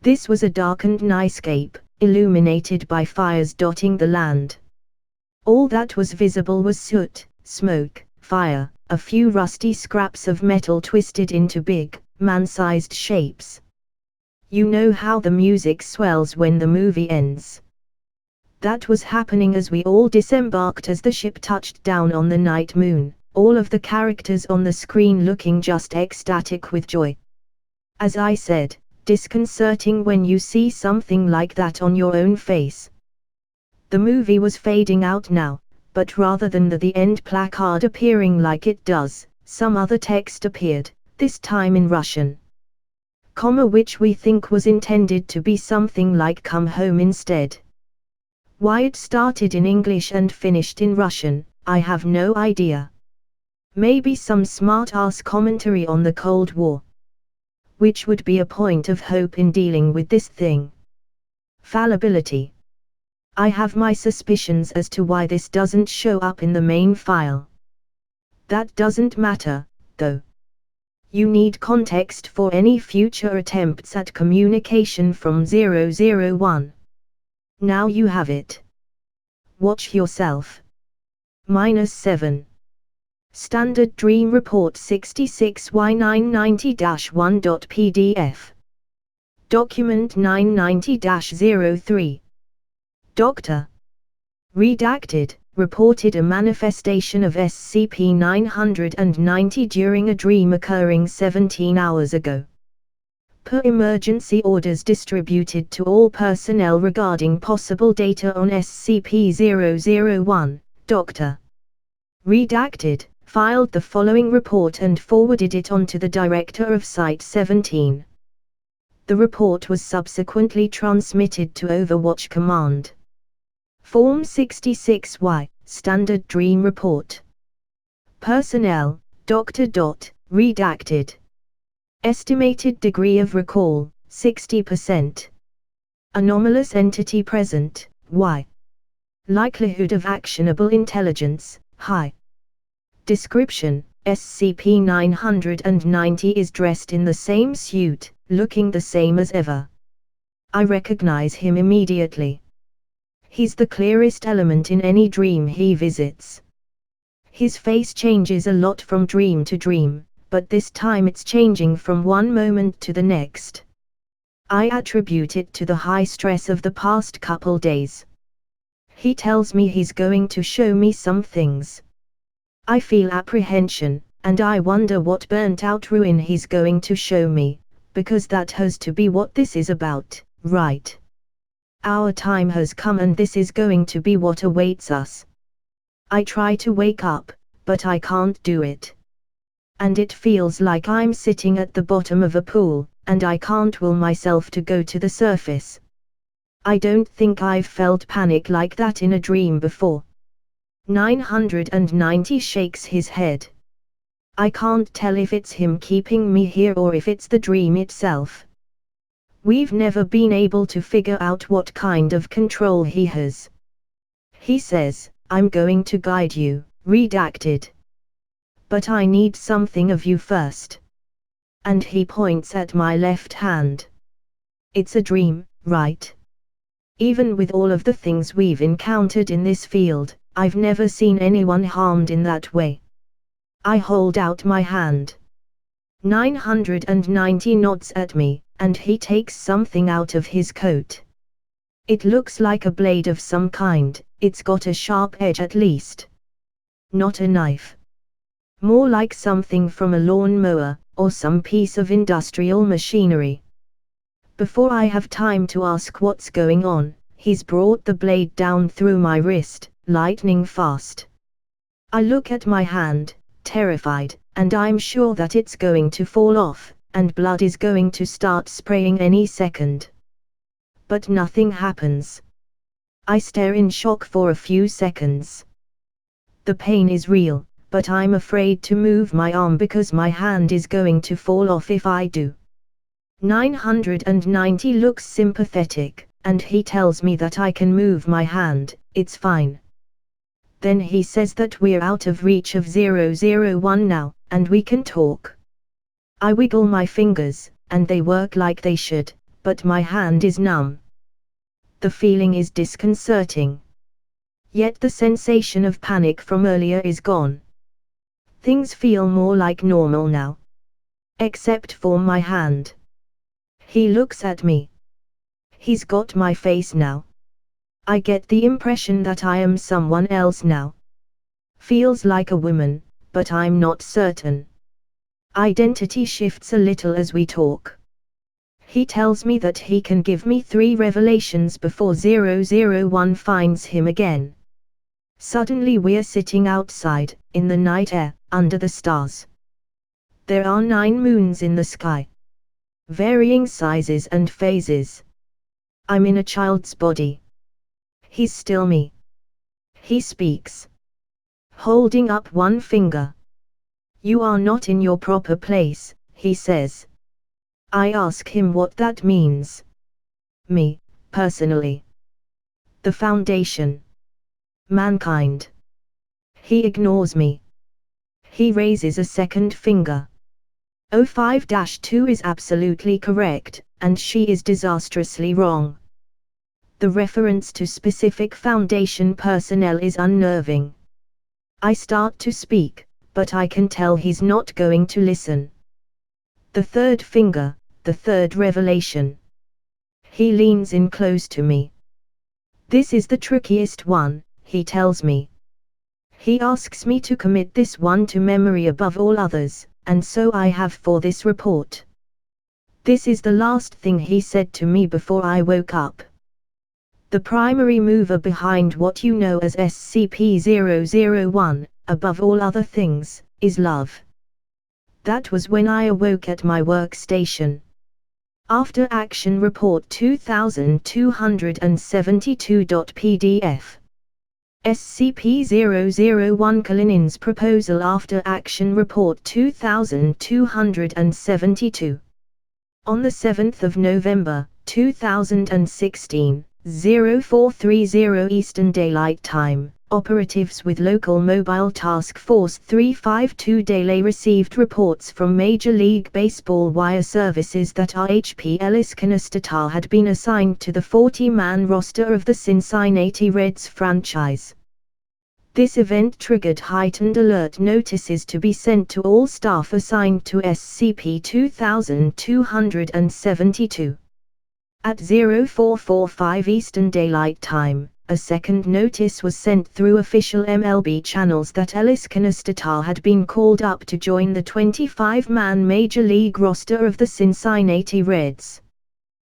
This was a darkened nightscape, illuminated by fires dotting the land. All that was visible was soot, smoke, fire, a few rusty scraps of metal twisted into big, man-sized shapes. You know how the music swells when the movie ends. That was happening as we all disembarked as the ship touched down on the night moon, all of the characters on the screen looking just ecstatic with joy. As I said, disconcerting when you see something like that on your own face. The movie was fading out now, but rather than the end placard appearing like it does, some other text appeared, this time in Russian. Which we think was intended to be something like "come home" instead. Why it started in English and finished in Russian, I have no idea. Maybe some smart-ass commentary on the Cold War. Which would be a point of hope in dealing with this thing. Fallibility. I have my suspicions as to why this doesn't show up in the main file. That doesn't matter, though. You need context for any future attempts at communication from 001. Now you have it. Watch yourself. -7. Standard Dream Report 66Y990-1.pdf. Document 990-03. Dr. Redacted, reported a manifestation of SCP-990 during a dream occurring 17 hours ago. Per emergency orders distributed to all personnel regarding possible data on SCP-001, Dr. Redacted, filed the following report and forwarded it on to the Director of Site-17. The report was subsequently transmitted to Overwatch Command. Form 66Y, Standard Dream Report. Personnel, Dr. Redacted. Estimated degree of recall, 60%. Anomalous entity present, Y. Likelihood of actionable intelligence, high. Description: SCP-990 is dressed in the same suit, looking the same as ever. I recognize him immediately. He's the clearest element in any dream he visits. His face changes a lot from dream to dream, but this time it's changing from one moment to the next. I attribute it to the high stress of the past couple days. He tells me he's going to show me some things. I feel apprehension, and I wonder what burnt-out ruin he's going to show me, because that has to be what this is about, right? Our time has come and this is going to be what awaits us. I try to wake up, but I can't do it. And it feels like I'm sitting at the bottom of a pool, and I can't will myself to go to the surface. I don't think I've felt panic like that in a dream before. 990 shakes his head. I can't tell if it's him keeping me here or if it's the dream itself. We've never been able to figure out what kind of control he has. He says, "I'm going to guide you," redacted. But I need something of you first. And he points at my left hand. It's a dream, right? Even with all of the things we've encountered in this field, I've never seen anyone harmed in that way. I hold out my hand. 990 nods at me, and he takes something out of his coat. It looks like a blade of some kind, it's got a sharp edge at least. Not a knife. More like something from a lawn mower, or some piece of industrial machinery. Before I have time to ask what's going on, he's brought the blade down through my wrist, lightning fast. I look at my hand, terrified, and I'm sure that it's going to fall off, and blood is going to start spraying any second. But nothing happens. I stare in shock for a few seconds. The pain is real, but I'm afraid to move my arm because my hand is going to fall off if I do. 990 looks sympathetic, and he tells me that I can move my hand, it's fine. Then he says that we're out of reach of 001 now, and we can talk. I wiggle my fingers, and they work like they should, but my hand is numb. The feeling is disconcerting. Yet the sensation of panic from earlier is gone. Things feel more like normal now. Except for my hand. He looks at me. He's got my face now. I get the impression that I am someone else now. Feels like a woman, but I'm not certain. Identity shifts a little as we talk. He tells me that he can give me 3 revelations before 001 finds him again. Suddenly we're sitting outside, in the night air, under the stars. There are 9 moons in the sky. Varying sizes and phases. I'm in a child's body. He's still me. He speaks. Holding up one finger. You are not in your proper place, he says. I ask him what that means. Me, personally. The Foundation. Mankind. He ignores me. He raises a second finger. 05-2 is absolutely correct, and she is disastrously wrong. The reference to specific Foundation personnel is unnerving. I start to speak, but I can tell he's not going to listen. The third finger, the third revelation. He leans in close to me. This is the trickiest one, he tells me. He asks me to commit this one to memory above all others, and so I have for this report. This is the last thing he said to me before I woke up. The primary mover behind what you know as SCP-001, above all other things, is love. That was when I awoke at my workstation. After Action Report 2272.pdf. SCP-001 Kalinin's Proposal After Action Report 2272. On the 7th of November, 2016, 0430 Eastern Daylight Time, operatives with Local Mobile Task Force 352 Delay received reports from Major League Baseball wire services that RHP Ellis Knastatal had been assigned to the 40-man roster of the Cincinnati Reds franchise. This event triggered heightened alert notices to be sent to all staff assigned to SCP-2272. At 0445 Eastern Daylight Time, a second notice was sent through official MLB channels that Ellis Knastatal had been called up to join the 25-man Major League roster of the Cincinnati Reds.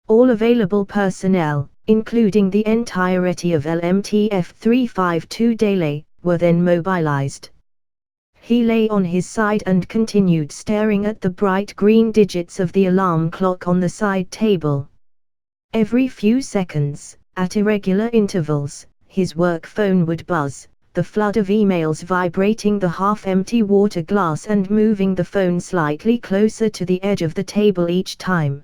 All available personnel, including the entirety of LMTF 352 Delay, were then mobilized. He lay on his side and continued staring at the bright green digits of the alarm clock on the side table. Every few seconds, at irregular intervals, his work phone would buzz, the flood of emails vibrating the half-empty water glass and moving the phone slightly closer to the edge of the table each time.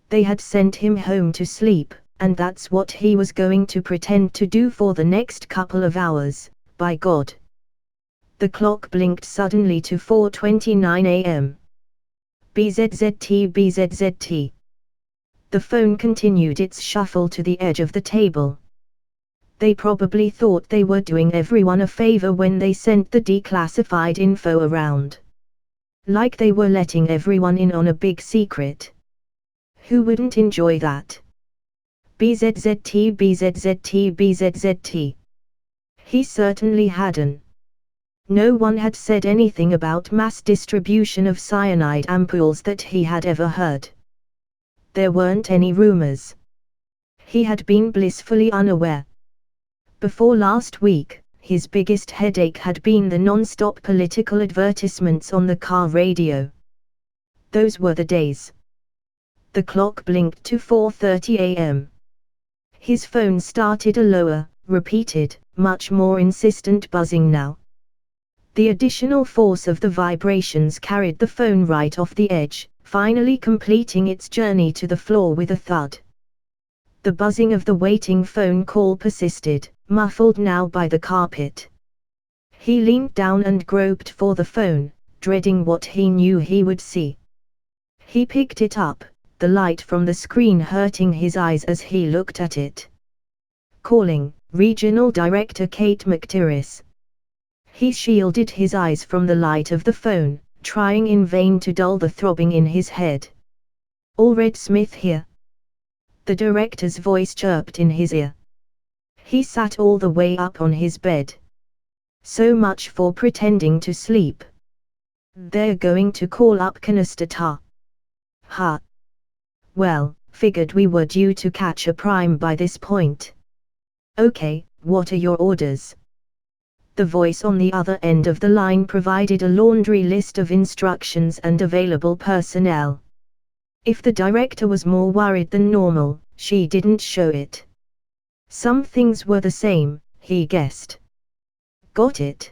They had sent him home to sleep, and that's what he was going to pretend to do for the next couple of hours, by God. The clock blinked suddenly to 4:29 a.m. BZZT BZZT. The phone continued its shuffle to the edge of the table. They probably thought they were doing everyone a favor when they sent the declassified info around. Like they were letting everyone in on a big secret. Who wouldn't enjoy that? BZZT BZZT BZZT. He certainly hadn't. No one had said anything about mass distribution of cyanide ampoules that he had ever heard. There weren't any rumors. He had been blissfully unaware. Before last week, his biggest headache had been the non-stop political advertisements on the car radio. Those were the days. The clock blinked to 4:30 a.m. His phone started a lower, repeated, much more insistent buzzing now. The additional force of the vibrations carried the phone right off the edge, finally completing its journey to the floor with a thud. The buzzing of the waiting phone call persisted, muffled now by the carpet. He leaned down and groped for the phone, dreading what he knew he would see. He picked it up, the light from the screen hurting his eyes as he looked at it. Calling, Regional Director Kate McTirris. He shielded his eyes from the light of the phone, trying in vain to dull the throbbing in his head. Allred Smith here. The director's voice chirped in his ear. He sat all the way up on his bed. So much for pretending to sleep. They're going to call up Kanistata. Ha. Well, figured we were due to catch a prime by this point. Okay, what are your orders? The voice on the other end of the line provided a laundry list of instructions and available personnel. If the director was more worried than normal, she didn't show it. Some things were the same, he guessed. Got it.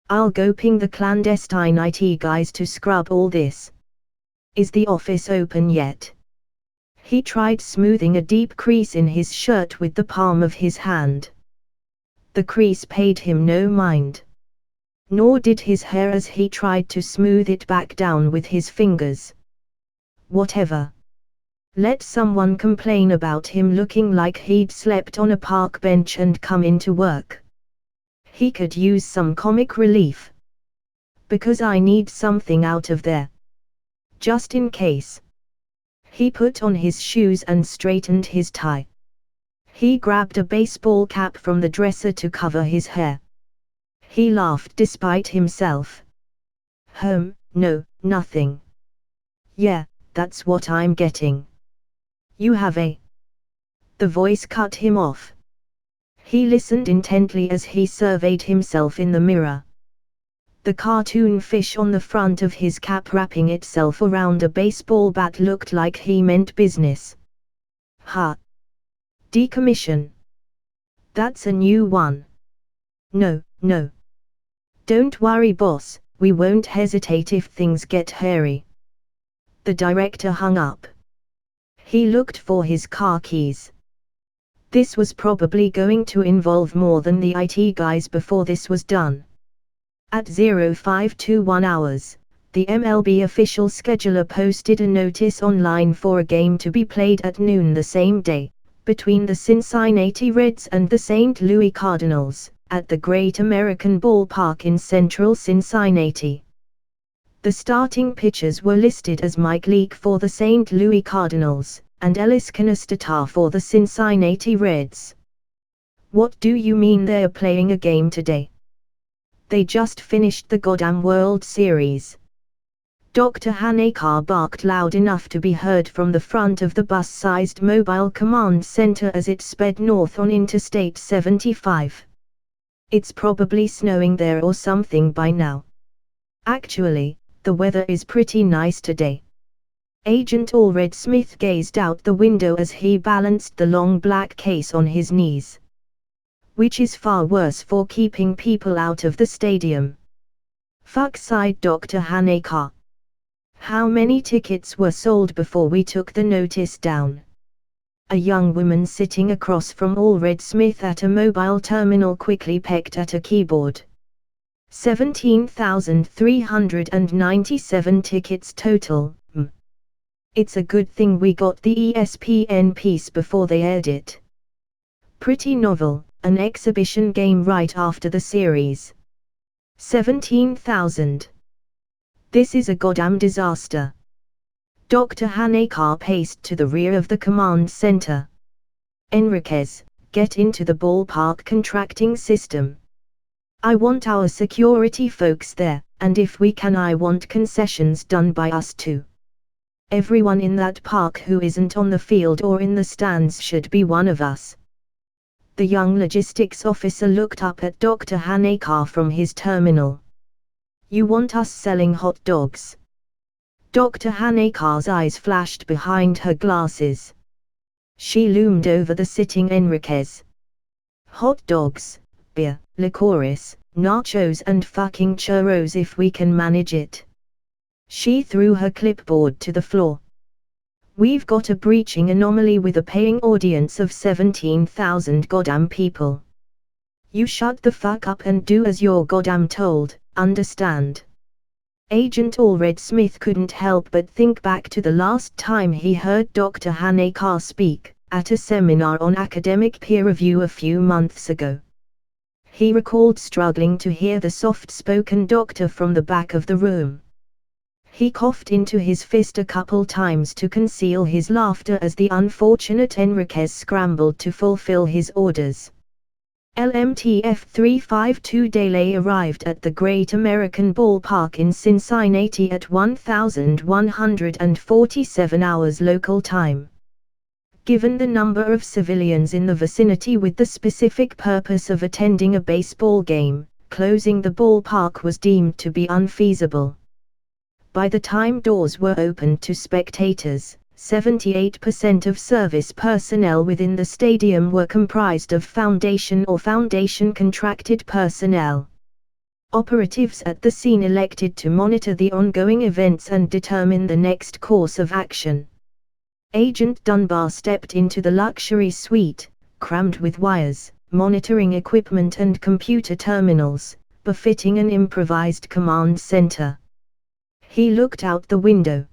I'll go ping the clandestine IT guys to scrub all this. Is the office open yet? He tried smoothing a deep crease in his shirt with the palm of his hand. The crease paid him no mind. Nor did his hair as he tried to smooth it back down with his fingers. Whatever. Let someone complain about him looking like he'd slept on a park bench and come into work. He could use some comic relief. Because I need something out of there. Just in case. He put on his shoes and straightened his tie. He grabbed a baseball cap from the dresser to cover his hair. He laughed despite himself. No, nothing. Yeah, that's what I'm getting. You have a... The voice cut him off. He listened intently as he surveyed himself in the mirror. The cartoon fish on the front of his cap wrapping itself around a baseball bat looked like he meant business. Ha! Decommission. That's a new one. No. Don't worry boss, we won't hesitate if things get hairy. The director hung up. He looked for his car keys. This was probably going to involve more than the IT guys before this was done. At 0521 hours, the MLB official scheduler posted a notice online for a game to be played at noon the same day, between the Cincinnati Reds and the St. Louis Cardinals, at the Great American Ballpark in central Cincinnati. The starting pitchers were listed as Mike Leake for the St. Louis Cardinals, and Ellis Kanistata for the Cincinnati Reds. What do you mean they're playing a game today? They just finished the goddamn World Series. Dr. Hanekar barked loud enough to be heard from the front of the bus-sized mobile command center as it sped north on Interstate 75. It's probably snowing there or something by now. Actually, the weather is pretty nice today. Agent Allred Smith gazed out the window as he balanced the long black case on his knees. Which is far worse for keeping people out of the stadium. Fuck, sighed Dr. Hanekar. How many tickets were sold before we took the notice down? A young woman sitting across from Allred Smith at a mobile terminal quickly pecked at a keyboard. 17,397 tickets total. It's a good thing we got the ESPN piece before they aired it. Pretty novel, an exhibition game right after the series. 17,000. This is a goddamn disaster. Dr. Hanekar paced to the rear of the command center. Enriquez, get into the ballpark contracting system. I want our security folks there, and if we can, I want concessions done by us too. Everyone in that park who isn't on the field or in the stands should be one of us. The young logistics officer looked up at Dr. Hanekar from his terminal. You want us selling hot dogs? Dr. Hanekar's eyes flashed behind her glasses. She loomed over the sitting Enriquez. Hot dogs, beer, licorice, nachos and fucking churros if we can manage it. She threw her clipboard to the floor. We've got a breaching anomaly with a paying audience of 17,000 goddamn people. You shut the fuck up and do as you're goddamn told, understand? Agent Allred Smith couldn't help but think back to the last time he heard Dr. Hanekar speak, at a seminar on academic peer review a few months ago. He recalled struggling to hear the soft-spoken doctor from the back of the room. He coughed into his fist a couple times to conceal his laughter as the unfortunate Enriquez scrambled to fulfill his orders. LMTF 352 Delay arrived at the Great American Ballpark in Cincinnati at 1147 hours local time. Given the number of civilians in the vicinity with the specific purpose of attending a baseball game, closing the ballpark was deemed to be unfeasible. By the time doors were opened to spectators, 78% of service personnel within the stadium were comprised of Foundation or Foundation-contracted personnel. Operatives at the scene elected to monitor the ongoing events and determine the next course of action. Agent Dunbar stepped into the luxury suite, crammed with wires, monitoring equipment and computer terminals, befitting an improvised command center. He looked out the window.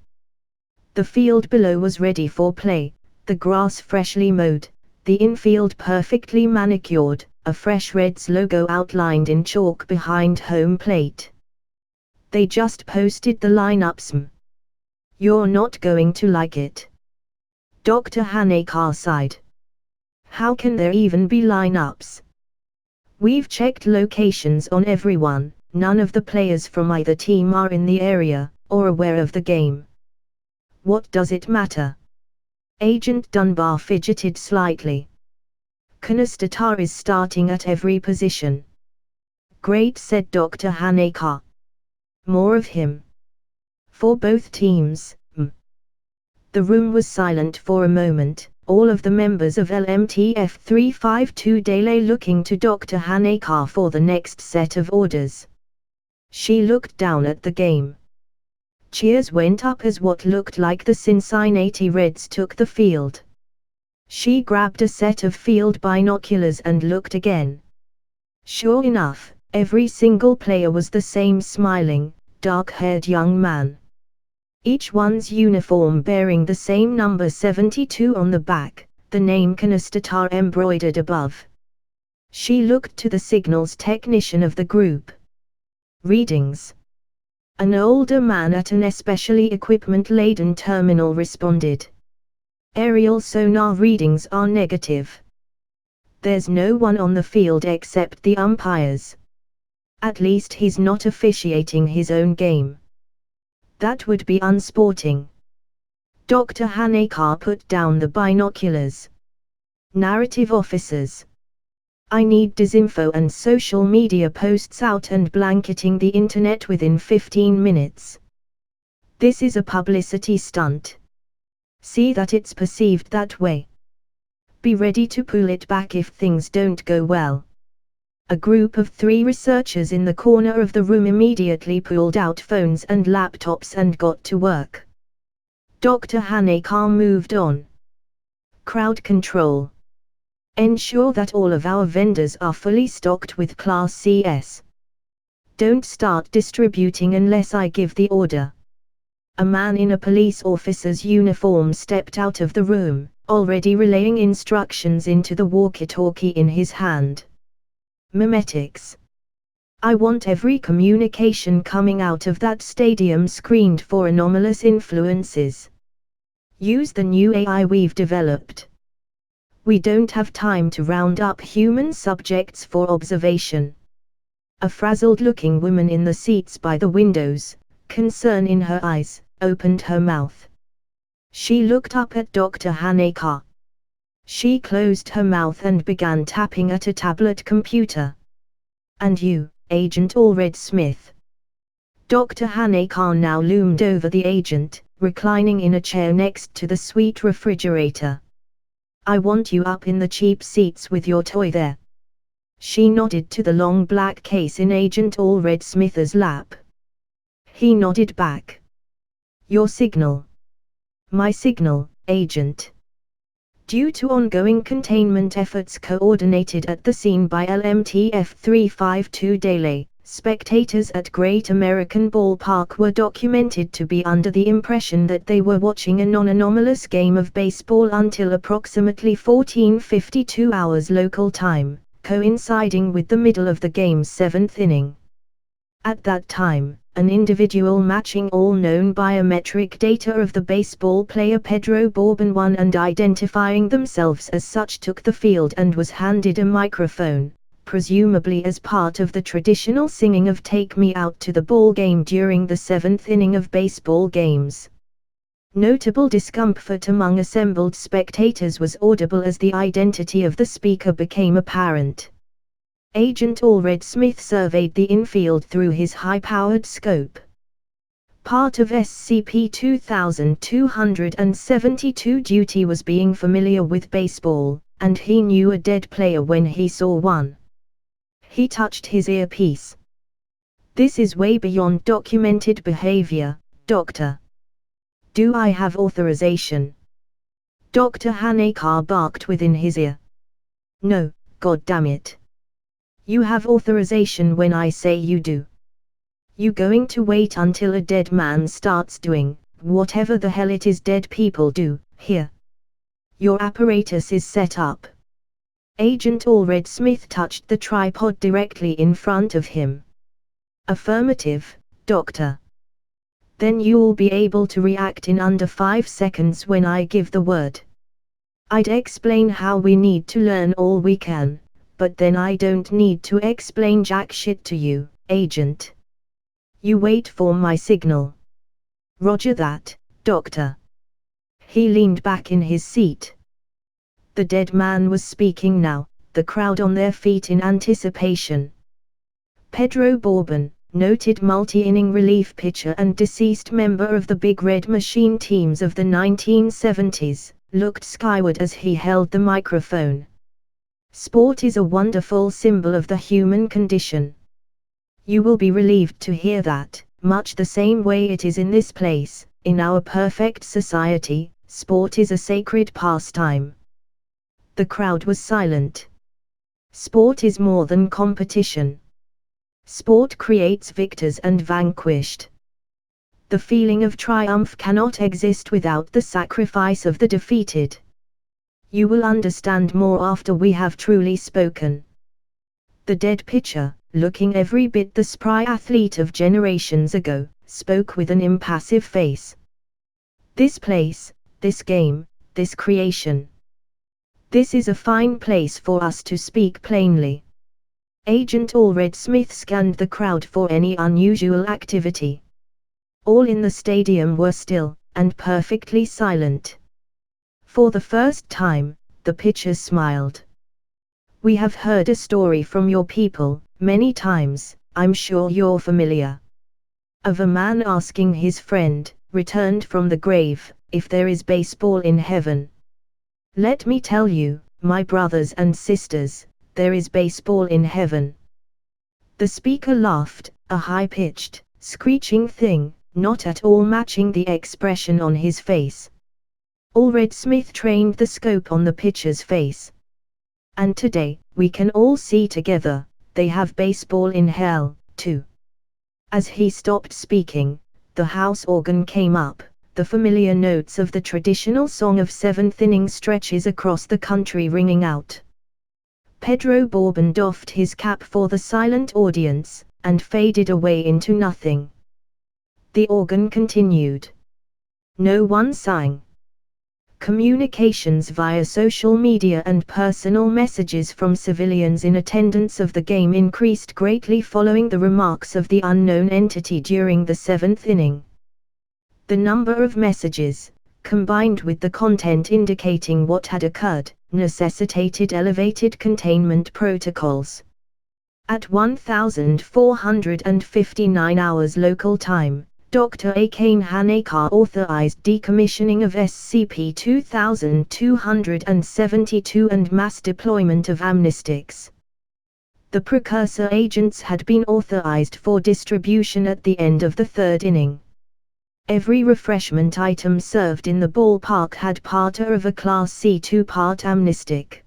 The field below was ready for play, the grass freshly mowed, the infield perfectly manicured, a fresh Reds logo outlined in chalk behind home plate. They just posted the lineups. You're not going to like it. Dr. Hanekar sighed. How can there even be lineups? We've checked locations on everyone, none of the players from either team are in the area, or aware of the game. What does it matter? Agent Dunbar fidgeted slightly. Kanastatar is starting at every position. Great, said Dr. Hanekar. More of him. For both teams. The room was silent for a moment, all of the members of LMTF 352 Delay looking to Dr. Hanekar for the next set of orders. She looked down at the game. Cheers went up as what looked like the Cincinnati Reds took the field. She grabbed a set of field binoculars and looked again. Sure enough, every single player was the same smiling, dark-haired young man. Each one's uniform bearing the same number 72 on the back, the name Kanastatar embroidered above. She looked to the signals technician of the group. Readings. An older man at an especially equipment-laden terminal responded. Aerial sonar readings are negative. There's no one on the field except the umpires. At least he's not officiating his own game. That would be unsporting. Dr. Hanekar put down the binoculars. Narrative officers. I need disinfo and social media posts out and blanketing the internet within 15 minutes. This is a publicity stunt. See that it's perceived that way. Be ready to pull it back if things don't go well. A group of 3 researchers in the corner of the room immediately pulled out phones and laptops and got to work. Dr. Hanekar moved on. Crowd control. Ensure that all of our vendors are fully stocked with Class CS. Don't start distributing unless I give the order. A man in a police officer's uniform stepped out of the room, already relaying instructions into the walkie-talkie in his hand. Memetics. I want every communication coming out of that stadium screened for anomalous influences. Use the new AI we've developed. We don't have time to round up human subjects for observation. A frazzled-looking woman in the seats by the windows, concern in her eyes, opened her mouth. She looked up at Dr. Haneka. She closed her mouth and began tapping at a tablet computer. And you, Agent Allred Smith. Dr. Haneka now loomed over the agent, reclining in a chair next to the suite refrigerator. I want you up in the cheap seats with your toy there. She nodded to the long black case in Agent Allred Smith's lap. He nodded back. Your signal. My signal, Agent. Due to ongoing containment efforts coordinated at the scene by LMTF 352 Daily, spectators at Great American Ballpark were documented to be under the impression that they were watching a non-anomalous game of baseball until approximately 14:52 hours local time, coinciding with the middle of the game's 7th inning. At that time, an individual matching all known biometric data of the baseball player Pedro Bourbon won and identifying themselves as such took the field and was handed a microphone, presumably as part of the traditional singing of Take Me Out to the Ball Game during the 7th inning of baseball games. Notable discomfort among assembled spectators was audible as the identity of the speaker became apparent. Agent Allred Smith surveyed the infield through his high-powered scope. Part of SCP-2272 duty was being familiar with baseball, and he knew a dead player when he saw one. He touched his earpiece. This is way beyond documented behavior, Doctor. Do I have authorization? Dr. Haneka barked within his ear. No, goddammit. You have authorization when I say you do. You going to wait until a dead man starts doing whatever the hell it is dead people do here? Your apparatus is set up. Agent Allred Smith touched the tripod directly in front of him. Affirmative, Doctor. Then you'll be able to react in under 5 seconds when I give the word. I'd explain how we need to learn all we can, but then I don't need to explain jack shit to you, Agent. You wait for my signal. Roger that, Doctor. He leaned back in his seat. The dead man was speaking now, the crowd on their feet in anticipation. Pedro Bourbon, noted multi-inning relief pitcher and deceased member of the Big Red Machine teams of the 1970s, looked skyward as he held the microphone. Sport is a wonderful symbol of the human condition. You will be relieved to hear that, much the same way it is in this place, in our perfect society, sport is a sacred pastime. The crowd was silent. Sport is more than competition. Sport creates victors and vanquished. The feeling of triumph cannot exist without the sacrifice of the defeated. You will understand more after we have truly spoken. The dead pitcher, looking every bit the spry athlete of generations ago, spoke with an impassive face. This place, this game, this creation. This is a fine place for us to speak plainly. Agent Allred Smith scanned the crowd for any unusual activity. All in the stadium were still, and perfectly silent. For the first time, the pitcher smiled. We have heard a story from your people, many times, I'm sure you're familiar. Of a man asking his friend, returned from the grave, if there is baseball in heaven. Let me tell you, my brothers and sisters, there is baseball in heaven. The speaker laughed, a high-pitched, screeching thing, not at all matching the expression on his face. Allred Smith trained the scope on the pitcher's face. And today, we can all see together, they have baseball in hell, too. As he stopped speaking, the house organ came up, the familiar notes of the traditional song of 7th inning stretches across the country ringing out. Pedro Bourbon doffed his cap for the silent audience, and faded away into nothing. The organ continued. No one sang. Communications via social media and personal messages from civilians in attendance of the game increased greatly following the remarks of the unknown entity during the 7th inning. The number of messages, combined with the content indicating what had occurred, necessitated elevated containment protocols. At 1459 hours local time, Dr. Akane Hanekar authorized decommissioning of SCP-0272 and mass deployment of amnestics. The precursor agents had been authorized for distribution at the end of the 3rd inning. Every refreshment item served in the ballpark had parter of a Class C 2-part amnestic.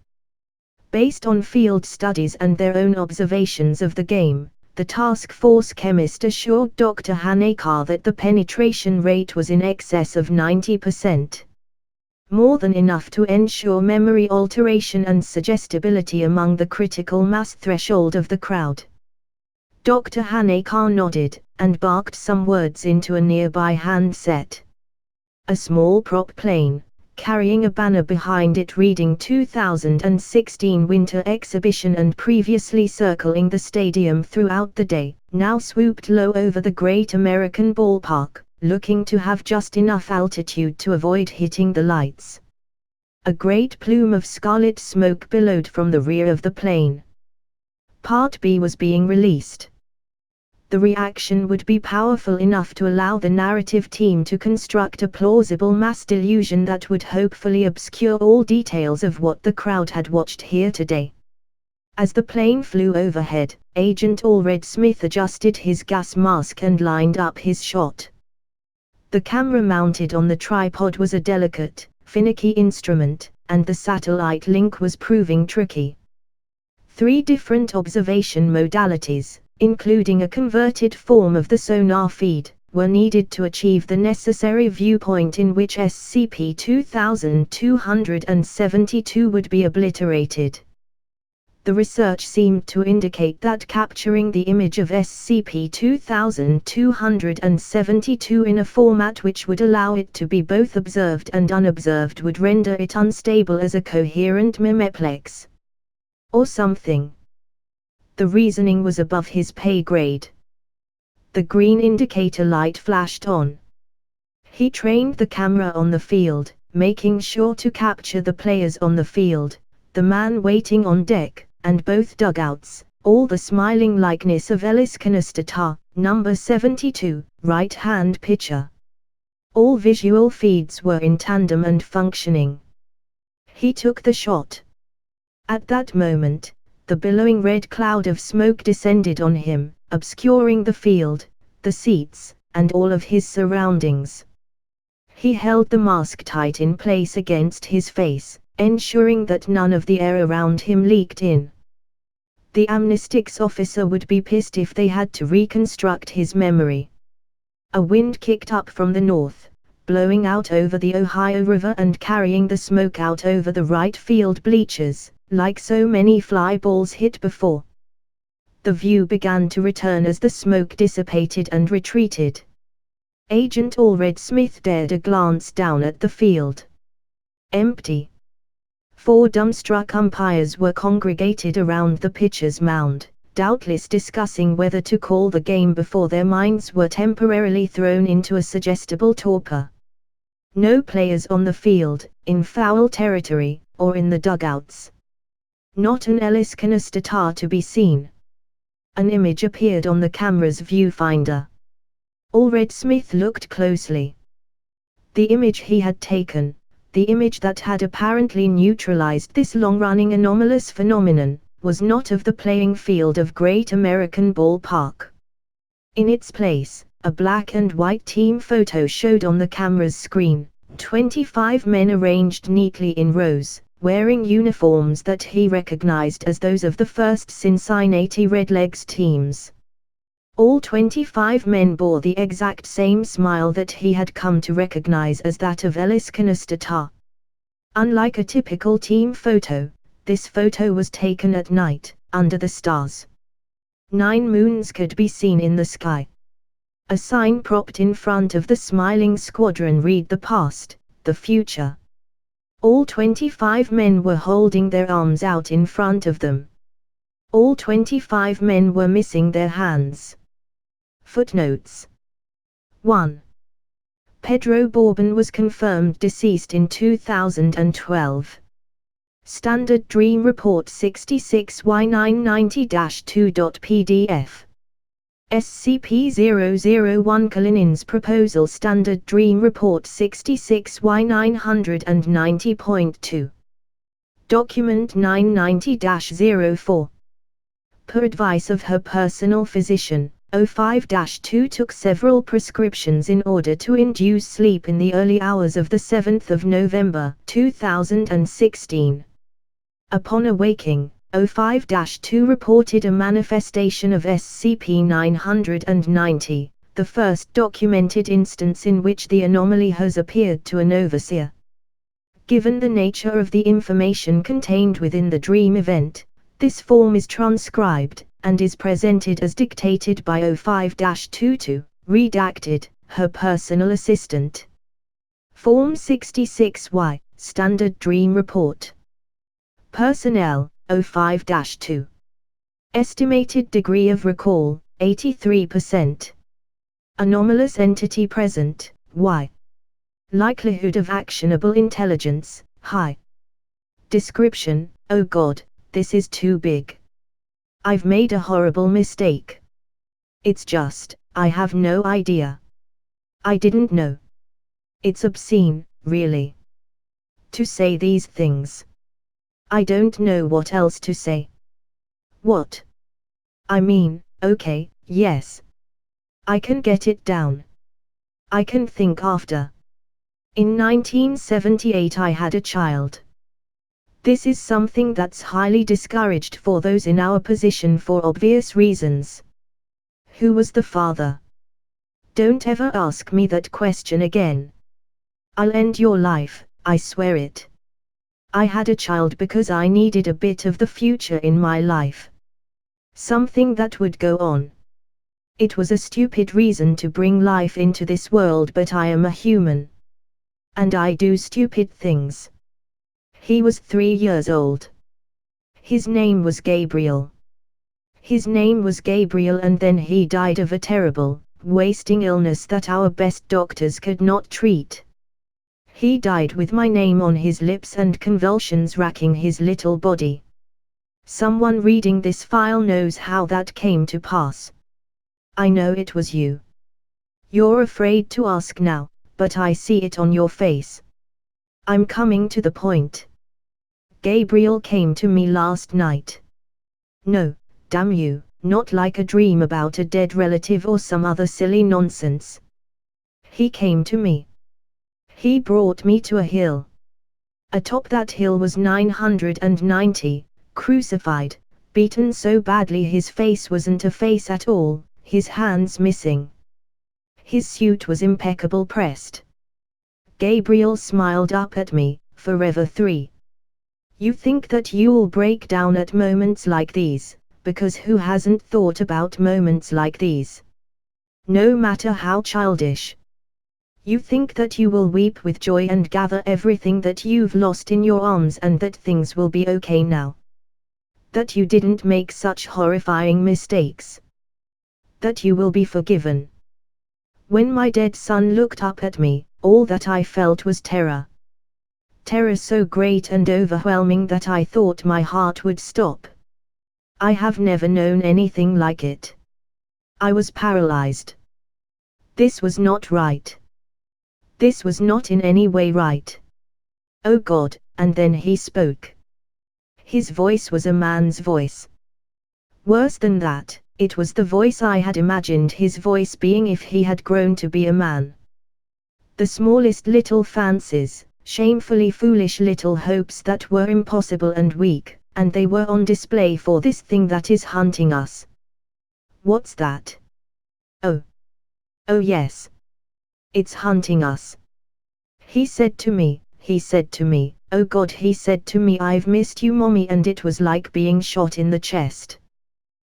Based on field studies and their own observations of the game, the task force chemist assured Dr. Hanekar that the penetration rate was in excess of 90%. More than enough to ensure memory alteration and suggestibility among the critical mass threshold of the crowd. Dr. Hanekar nodded, and barked some words into a nearby handset. A small prop plane, carrying a banner behind it reading 2016 Winter Exhibition and previously circling the stadium throughout the day, now swooped low over the Great American Ballpark, looking to have just enough altitude to avoid hitting the lights. A great plume of scarlet smoke billowed from the rear of the plane. Part B was being released. The reaction would be powerful enough to allow the narrative team to construct a plausible mass delusion that would hopefully obscure all details of what the crowd had watched here today. As the plane flew overhead, Agent Allred Smith adjusted his gas mask and lined up his shot. The camera mounted on the tripod was a delicate, finicky instrument, and the satellite link was proving tricky. 3 different observation modalities, including a converted form of the sonar feed, were needed to achieve the necessary viewpoint in which SCP-0272 would be obliterated. The research seemed to indicate that capturing the image of SCP-0272 in a format which would allow it to be both observed and unobserved would render it unstable as a coherent memeplex. Or something. The reasoning was above his pay grade. The green indicator light flashed on. He trained the camera on the field, making sure to capture the players on the field, the man waiting on deck, and both dugouts, all the smiling likeness of Ellis Canistata, number 72, right-hand pitcher. All visual feeds were in tandem and functioning. He took the shot. At that moment, the billowing red cloud of smoke descended on him, obscuring the field, the seats, and all of his surroundings. He held the mask tight in place against his face, ensuring that none of the air around him leaked in. The amnestics officer would be pissed if they had to reconstruct his memory. A wind kicked up from the north, blowing out over the Ohio River and carrying the smoke out over the right field bleachers, like so many fly balls hit before. The view began to return as the smoke dissipated and retreated. Agent Allred Smith dared a glance down at the field. Empty. 4 dumbstruck umpires were congregated around the pitcher's mound, doubtless discussing whether to call the game before their minds were temporarily thrown into a suggestible torpor. No players on the field, in foul territory, or in the dugouts. Not an Ellis Canistata to be seen. An image appeared on the camera's viewfinder. Allred Smith looked closely. The image he had taken, the image that had apparently neutralized this long-running anomalous phenomenon, was not of the playing field of Great American Ballpark. In its place, a black and white team photo showed on the camera's screen, 25 men arranged neatly in rows, wearing uniforms that he recognized as those of the first Cincinnati Redlegs teams. All 25 men bore the exact same smile that he had come to recognize as that of Ellis Canistata. Unlike a typical team photo, this photo was taken at night, under the stars. 9 moons could be seen in the sky. A sign propped in front of the smiling squadron read "The past, the future." All 25 men were holding their arms out in front of them. All 25 men were missing their hands. Footnotes. 1. Pedro Bourbon was confirmed deceased in 2012. Standard Dream Report 66Y990-2.pdf. SCP-001 Kalinin's Proposal Standard Dream Report 66Y990.2. Document 990-04. Per advice of her personal physician, 05-2 took several prescriptions in order to induce sleep in the early hours of the 7th of November, 2016. Upon awaking, 05-2 reported a manifestation of SCP-990, the first documented instance in which the anomaly has appeared to an overseer. Given the nature of the information contained within the dream event, this form is transcribed, and is presented as dictated by 05-2 to, redacted, her personal assistant. Form 66Y, Standard Dream Report. Personnel, 05-2. Estimated degree of recall, 83%. Anomalous entity present, Y. Likelihood of actionable intelligence, high. Description: oh God, this is too big. I've made a horrible mistake. It's just, I have no idea. I didn't know. It's obscene, really. To say these things. I don't know what else to say. What? I mean, okay, yes. I can get it down. I can think after. In 1978 I had a child. This is something that's highly discouraged for those in our position for obvious reasons. Who was the father? Don't ever ask me that question again. I'll end your life, I swear it. I had a child because I needed a bit of the future in my life. Something that would go on. It was a stupid reason to bring life into this world, but I am a human. And I do stupid things. He was 3 years old. His name was Gabriel. His name was Gabriel, and then he died of a terrible, wasting illness that our best doctors could not treat. He died with my name on his lips and convulsions racking his little body. Someone reading this file knows how that came to pass. I know it was you. You're afraid to ask now, but I see it on your face. I'm coming to the point. Gabriel came to me last night. No, damn you, not like a dream about a dead relative or some other silly nonsense. He came to me. He brought me to a hill. Atop that hill was 990, crucified, beaten so badly his face wasn't a face at all, his hands missing. His suit was impeccable pressed. Gabriel smiled up at me, forever 3. You think that you'll break down at moments like these, because who hasn't thought about moments like these? No matter how childish. You think that you will weep with joy and gather everything that you've lost in your arms and that things will be okay now. That you didn't make such horrifying mistakes. That you will be forgiven. When my dead son looked up at me, all that I felt was terror. Terror so great and overwhelming that I thought my heart would stop. I have never known anything like it. I was paralyzed. This was not right. This was not in any way right. Oh God, and then he spoke. His voice was a man's voice. Worse than that, it was the voice I had imagined his voice being if he had grown to be a man. The smallest little fancies, shamefully foolish little hopes that were impossible and weak, and they were on display for this thing that is hunting us. What's that? Oh. Oh yes. It's hunting us. He said to me, oh God, he said to me, I've missed you, mommy, and it was like being shot in the chest.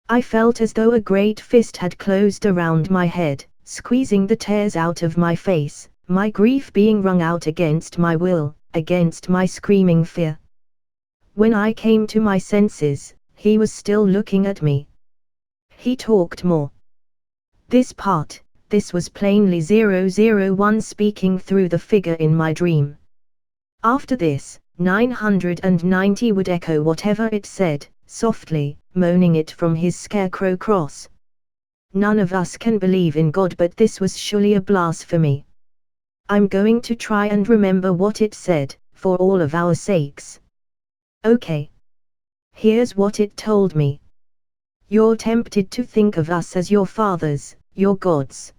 I felt as though a great fist had closed around my head, squeezing the tears out of my face, my grief being wrung out against my will, against my screaming fear. When I came to my senses, he was still looking at me. He talked more. This was plainly 001 speaking through the figure in my dream. After this, 990 would echo whatever it said, softly, moaning it from his scarecrow cross. None of us can believe in God, but this was surely a blasphemy. I'm going to try and remember what it said, for all of our sakes. Okay. Here's what it told me. You're tempted to think of us as your fathers, your gods.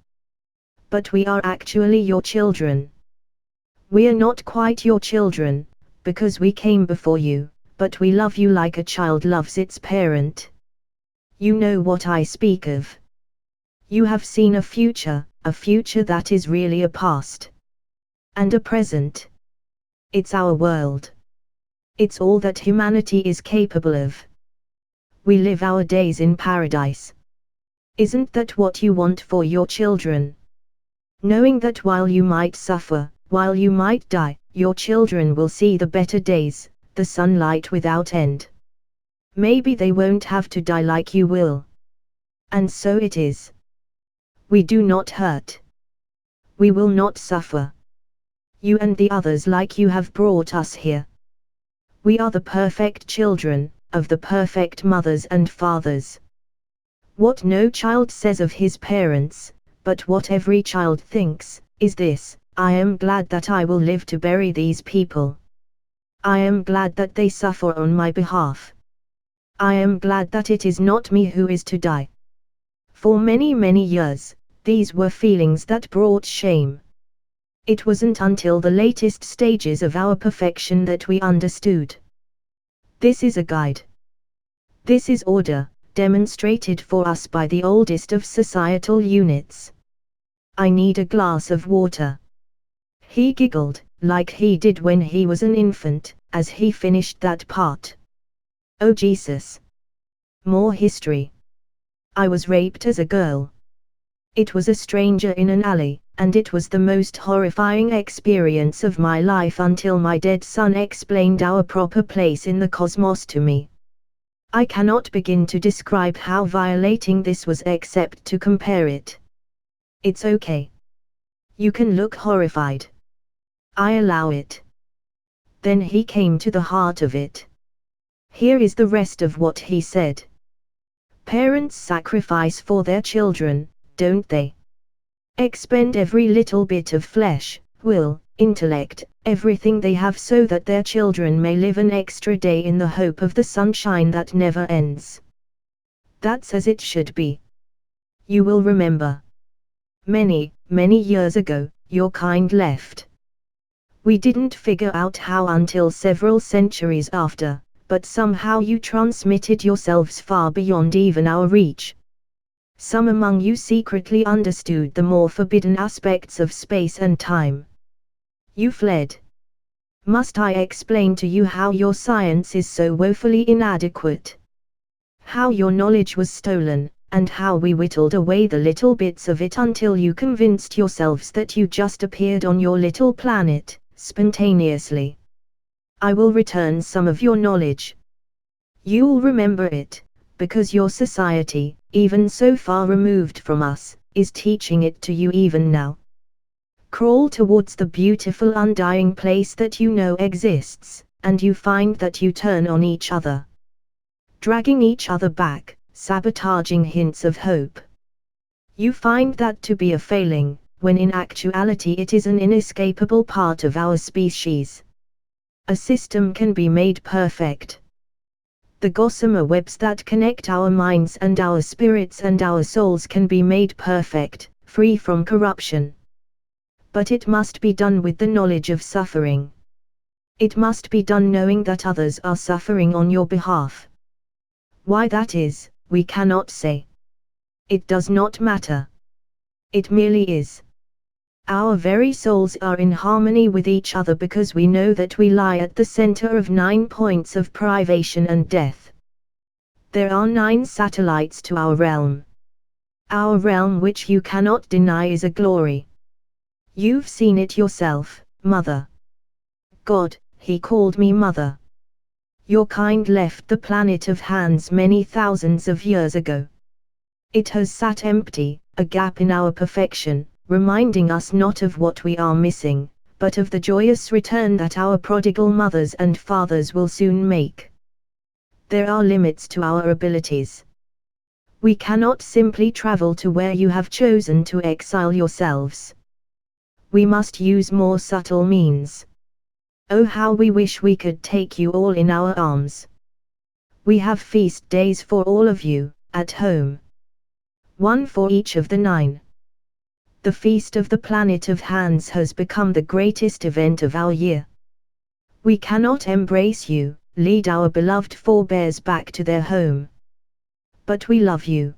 But we are actually your children. We are not quite your children, because we came before you, but we love you like a child loves its parent. You know what I speak of. You have seen a future that is really a past. And a present. It's our world. It's all that humanity is capable of. We live our days in paradise. Isn't that what you want for your children? Knowing that while you might suffer, while you might die, your children will see the better days, the sunlight without end. Maybe they won't have to die like you will. And so it is. We do not hurt. We will not suffer. You and the others like you have brought us here. We are the perfect children, of the perfect mothers and fathers. What no child says of his parents, but what every child thinks, is this: I am glad that I will live to bury these people. I am glad that they suffer on my behalf. I am glad that it is not me who is to die. For many years, these were feelings that brought shame. It wasn't until the latest stages of our perfection that we understood. This is a guide. This is order, demonstrated for us by the oldest of societal units. I need a glass of water. He giggled, like he did when he was an infant, as he finished that part. Oh Jesus! More history. I was raped as a girl. It was a stranger in an alley, and it was the most horrifying experience of my life until my dead son explained our proper place in the cosmos to me. I cannot begin to describe how violating this was except to compare it. It's okay. You can look horrified. I allow it. Then he came to the heart of it. Here is the rest of what he said. Parents sacrifice for their children, don't they? Expend every little bit of flesh, will, intellect, everything they have so that their children may live an extra day in the hope of the sunshine that never ends. That's as it should be. You will remember. Many years ago, your kind left. We didn't figure out how until several centuries after, but somehow you transmitted yourselves far beyond even our reach. Some among you secretly understood the more forbidden aspects of space and time. You fled. Must I explain to you how your science is so woefully inadequate? How your knowledge was stolen, and how we whittled away the little bits of it until you convinced yourselves that you just appeared on your little planet, spontaneously. I will return some of your knowledge. You'll remember it, because your society, even so far removed from us, is teaching it to you even now. Crawl towards the beautiful undying place that you know exists, and you find that you turn on each other. Dragging each other back, sabotaging hints of hope. You find that to be a failing, when in actuality it is an inescapable part of our species. A system can be made perfect. The gossamer webs that connect our minds and our spirits and our souls can be made perfect, free from corruption. But it must be done with the knowledge of suffering. It must be done knowing that others are suffering on your behalf. Why that is, we cannot say. It does not matter. It merely is. Our very souls are in harmony with each other because we know that we lie at the center of 9 points of privation and death. There are 9 satellites to our realm. Our realm, which you cannot deny, is a glory. You've seen it yourself, Mother. God, he called me mother. Your kind left the planet of Hans many thousands of years ago. It has sat empty, a gap in our perfection, reminding us not of what we are missing, but of the joyous return that our prodigal mothers and fathers will soon make. There are limits to our abilities. We cannot simply travel to where you have chosen to exile yourselves. We must use more subtle means. Oh, how we wish we could take you all in our arms. We have feast days for all of you, at home. One for each of the 9. The feast of the planet of Hans has become the greatest event of our year. We cannot embrace you, lead our beloved forebears back to their home. But we love you.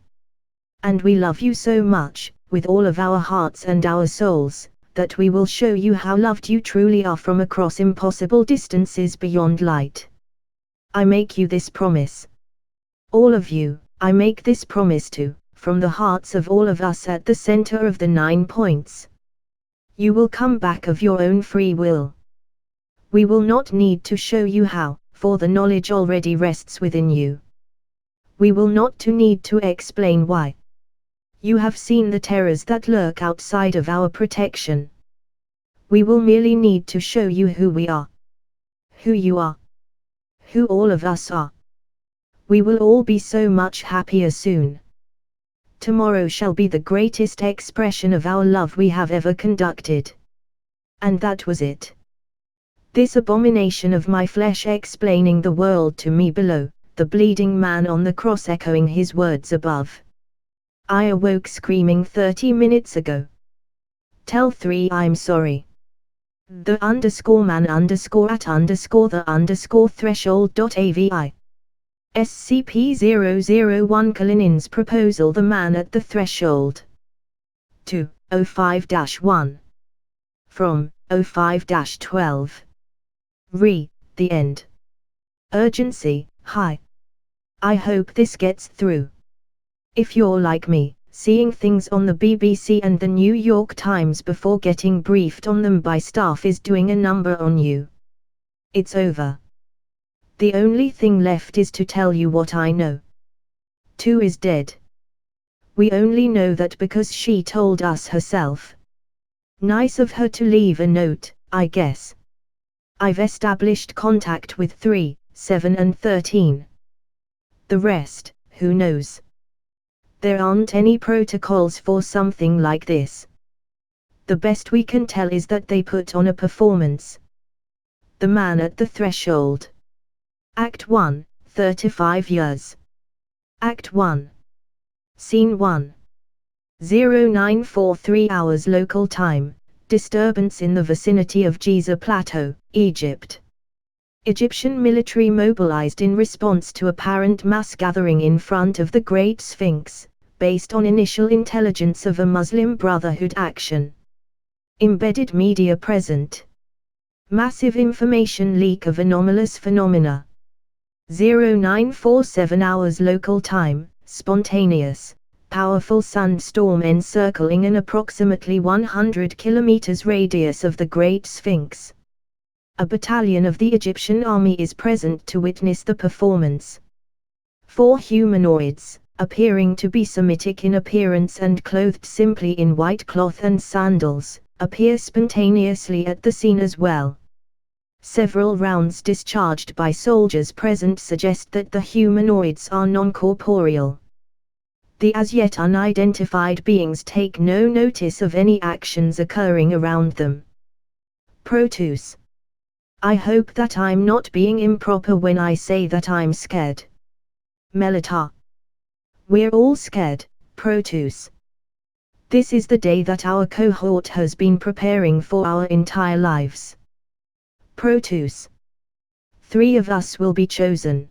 And we love you so much, with all of our hearts and our souls, that we will show you how loved you truly are from across impossible distances beyond light. I make you this promise. All of you, I make this promise to, from the hearts of all of us at the center of the 9 points. You will come back of your own free will. We will not need to show you how, for the knowledge already rests within you. We will not need to explain why. You have seen the terrors that lurk outside of our protection. We will merely need to show you who we are. Who you are. Who all of us are. We will all be so much happier soon. Tomorrow shall be the greatest expression of our love we have ever conducted. And that was it. This abomination of my flesh explaining the world to me below, the bleeding man on the cross echoing his words above. I awoke screaming 30 minutes ago. Tell 3 I'm sorry. The _man _at_ the threshold.avi. SCP-001 Kalinins proposal The Man at the Threshold. 205-1. From 05-12. The end. Urgency, high. I hope this gets through. If you're like me, seeing things on the BBC and the New York Times before getting briefed on them by staff is doing a number on you. It's over. The only thing left is to tell you what I know. 2 is dead. We only know that because she told us herself. Nice of her to leave a note, I guess. I've established contact with 3, 7 and 13. The rest, who knows? There aren't any protocols for something like this. The best we can tell is that they put on a performance. The Man at the Threshold. Act 1, 35 years. Act 1. Scene 1. 0943 hours local time, disturbance in the vicinity of Giza Plateau, Egypt. Egyptian military mobilized in response to apparent mass gathering in front of the Great Sphinx, based on initial intelligence of a Muslim Brotherhood action. Embedded media present. Massive information leak of anomalous phenomena. 0947 hours local time, spontaneous, powerful sandstorm encircling an approximately 100 kilometers radius of the Great Sphinx. A battalion of the Egyptian army is present to witness the performance. 4 humanoids, appearing to be Semitic in appearance and clothed simply in white cloth and sandals, appear spontaneously at the scene as well. Several rounds discharged by soldiers present suggest that the humanoids are non-corporeal. The as yet unidentified beings take no notice of any actions occurring around them. Proteus. I hope that I'm not being improper when I say that I'm scared. Melita. We're all scared, Proteus. This is the day that our cohort has been preparing for our entire lives. Proteus. 3 of us will be chosen.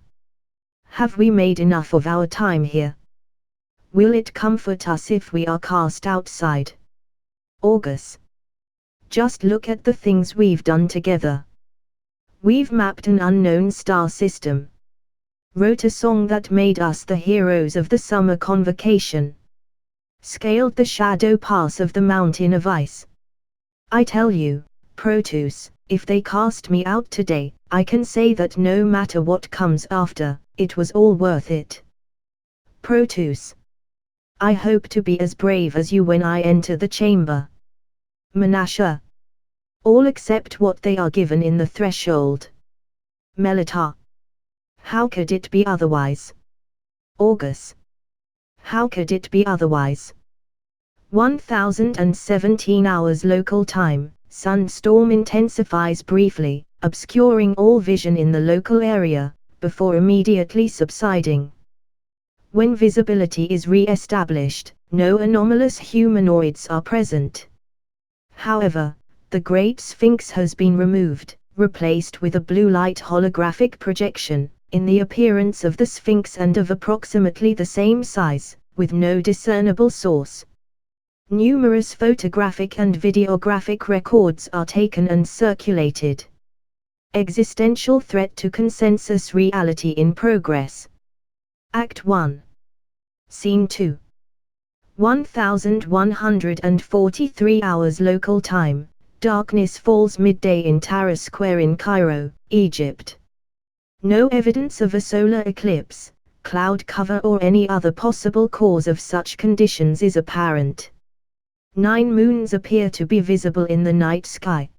Have we made enough of our time here? Will it comfort us if we are cast outside? August. Just look at the things we've done together. We've mapped an unknown star system. Wrote a song that made us the heroes of the summer convocation. Scaled the shadow pass of the mountain of ice. I tell you, Proteus, if they cast me out today, I can say that no matter what comes after, it was all worth it. Proteus. I hope to be as brave as you when I enter the chamber. Menashe. All accept what they are given in the threshold. Melitar. How could it be otherwise? August. How could it be otherwise? 1017 hours local time, sunstorm intensifies briefly, obscuring all vision in the local area, before immediately subsiding. When visibility is re-established, no anomalous humanoids are present. However, the Great Sphinx has been removed, replaced with a blue light holographic projection, in the appearance of the Sphinx and of approximately the same size, with no discernible source. Numerous photographic and videographic records are taken and circulated. Existential threat to consensus reality in progress. Act 1. Scene 2. 1143 hours local time, darkness falls midday in Tahrir Square in Cairo, Egypt. No evidence of a solar eclipse, cloud cover or any other possible cause of such conditions is apparent. 9 moons appear to be visible in the night sky.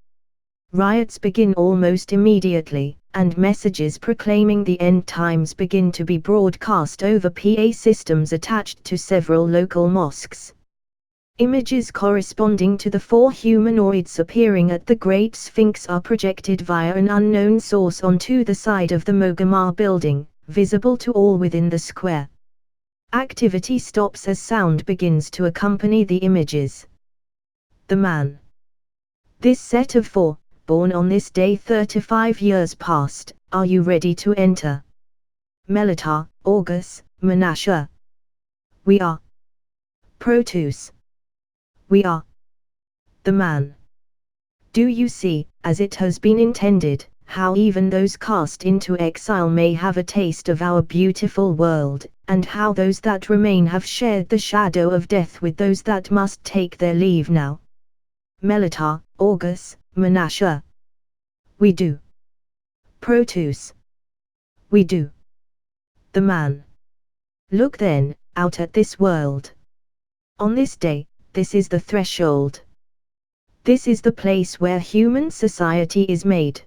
Riots begin almost immediately, and messages proclaiming the end times begin to be broadcast over PA systems attached to several local mosques. Images corresponding to the 4 humanoids appearing at the Great Sphinx are projected via an unknown source onto the side of the Mogamar building, visible to all within the square. Activity stops as sound begins to accompany the images. The man. This set of 4, born on this day 35 years past, are you ready to enter? Melitar, August, Menashe. We are. Proteus. We are. The man. Do you see, as it has been intended, how even those cast into exile may have a taste of our beautiful world, and how those that remain have shared the shadow of death with those that must take their leave now? Melitar, August, Menashe. We do. Proteus. We do. The man. Look then, out at this world. On this day, this is the threshold. This is the place where human society is made.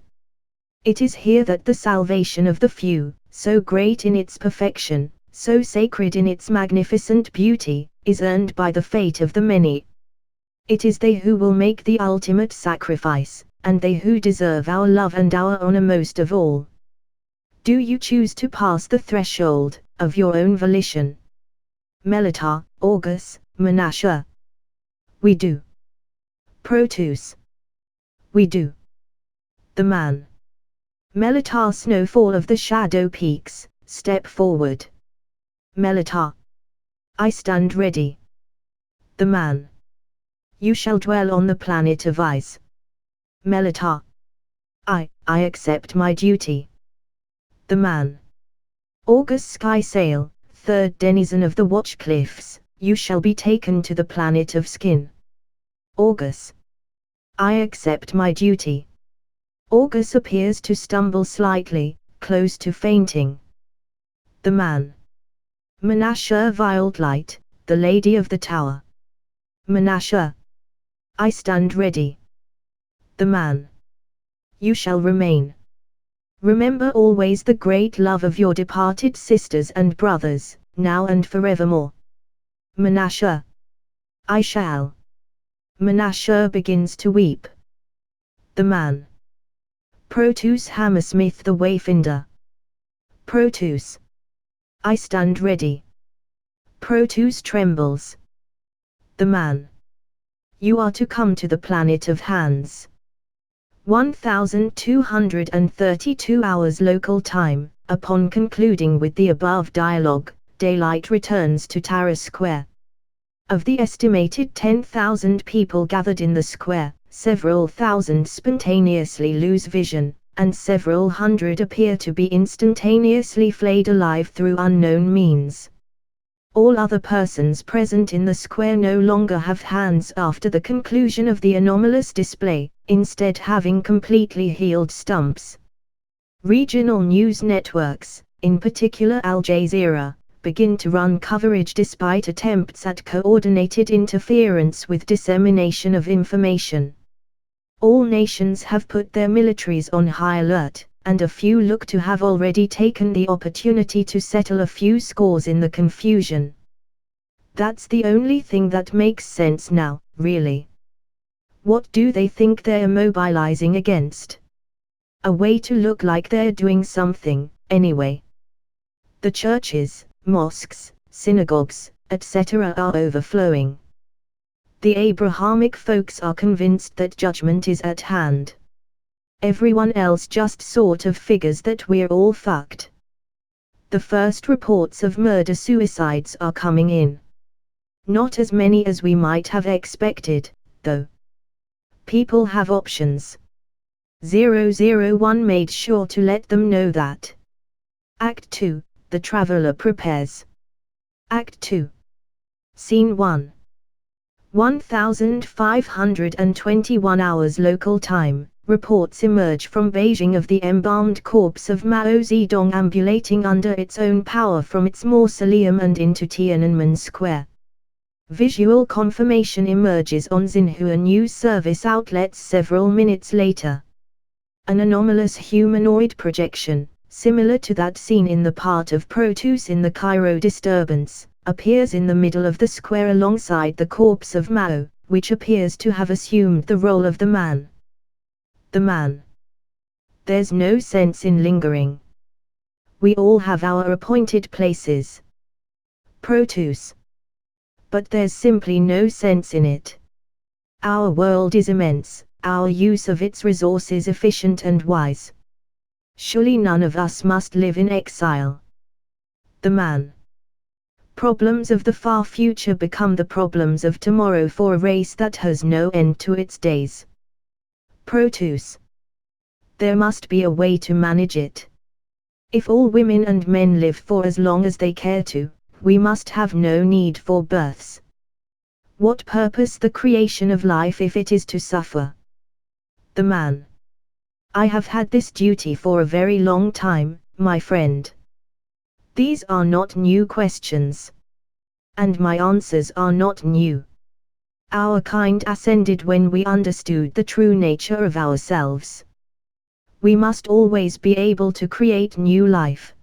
It is here that the salvation of the few, so great in its perfection, so sacred in its magnificent beauty, is earned by the fate of the many. It is they who will make the ultimate sacrifice, and they who deserve our love and our honor most of all. Do you choose to pass the threshold, of your own volition? Melitar, August, Menashe. We do. Proteus. We do. The man. Melitar, snowfall of the shadow peaks, step forward. Melitar. I stand ready. The man. You shall dwell on the planet of ice. Melitar. I accept my duty. The man. August Sky Sail, third denizen of the Watch Cliffs, you shall be taken to the planet of skin. August. I accept my duty. August appears to stumble slightly, close to fainting. The man. Menashe Wildlight, the Lady of the Tower. Menashe. I stand ready. The man. You shall remain. Remember always the great love of your departed sisters and brothers, now and forevermore. Menashe. I shall. Menashe begins to weep. The man. Proteus Hammersmith the Wayfinder. Proteus. I stand ready. Proteus trembles. The man. You are to come to the planet of hands. 1232 hours local time. Upon concluding with the above dialogue, daylight returns to Tahrir Square. Of the estimated 10,000 people gathered in the square, several thousand spontaneously lose vision, and several hundred appear to be instantaneously flayed alive through unknown means. All other persons present in the square no longer have hands after the conclusion of the anomalous display, instead having completely healed stumps. Regional news networks, in particular Al Jazeera, begin to run coverage despite attempts at coordinated interference with dissemination of information. All nations have put their militaries on high alert, and a few look to have already taken the opportunity to settle a few scores in the confusion. That's the only thing that makes sense now, really. What do they think they're mobilizing against? A way to look like they're doing something, anyway. The churches, mosques, synagogues, etc. are overflowing. The Abrahamic folks are convinced that judgment is at hand. Everyone else just sort of figures that we're all fucked. The first reports of murder-suicides are coming in. Not as many as we might have expected, though. People have options. 001 made sure to let them know that. Act 2, the Traveler prepares. Act 2. Scene 1. 1521 hours local time, reports emerge from Beijing of the embalmed corpse of Mao Zedong ambulating under its own power from its mausoleum and into Tiananmen Square. Visual confirmation emerges on Xinhua news service outlets several minutes later. An anomalous humanoid projection, similar to that seen in the part of Proteus in the Cairo disturbance, appears in the middle of the square alongside the corpse of Mao, which appears to have assumed the role of the man. The man. There's no sense in lingering. We all have our appointed places. Proteus. But there's simply no sense in it. Our world is immense, our use of its resources efficient and wise. Surely none of us must live in exile. The man. Problems of the far future become the problems of tomorrow for a race that has no end to its days. Proteus. There must be a way to manage it. If all women and men live for as long as they care to, we must have no need for births. What purpose the creation of life if it is to suffer? The man. I have had this duty for a very long time, my friend. These are not new questions. And my answers are not new. Our kind ascended when we understood the true nature of ourselves. We must always be able to create new life.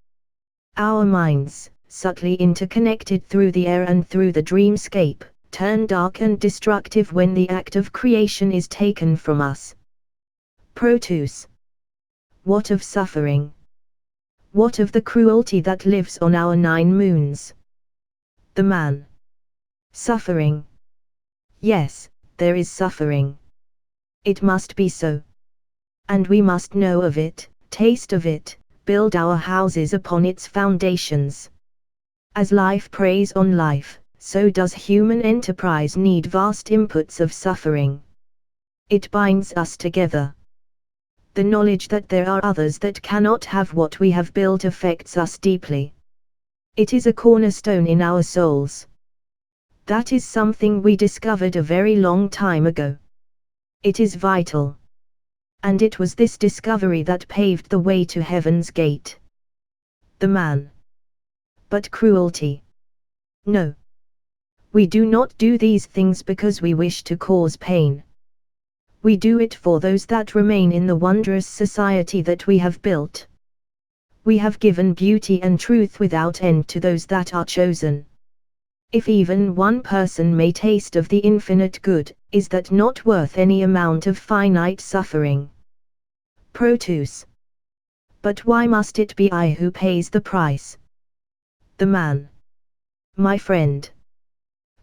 Our minds, subtly interconnected through the air and through the dreamscape, turn dark and destructive when the act of creation is taken from us. Proteus. What of suffering? What of the cruelty that lives on our 9 moons? The man. Suffering. Yes, there is suffering. It must be so. And we must know of it, taste of it, build our houses upon its foundations. As life preys on life, so does human enterprise need vast inputs of suffering. It binds us together. The knowledge that there are others that cannot have what we have built affects us deeply. It is a cornerstone in our souls. That is something we discovered a very long time ago. It is vital. And it was this discovery that paved the way to Heaven's Gate. The man. But cruelty. No. We do not do these things because we wish to cause pain. We do it for those that remain in the wondrous society that we have built. We have given beauty and truth without end to those that are chosen. If even one person may taste of the infinite good, is that not worth any amount of finite suffering? Proteus. But why must it be I who pays the price? The man. My friend.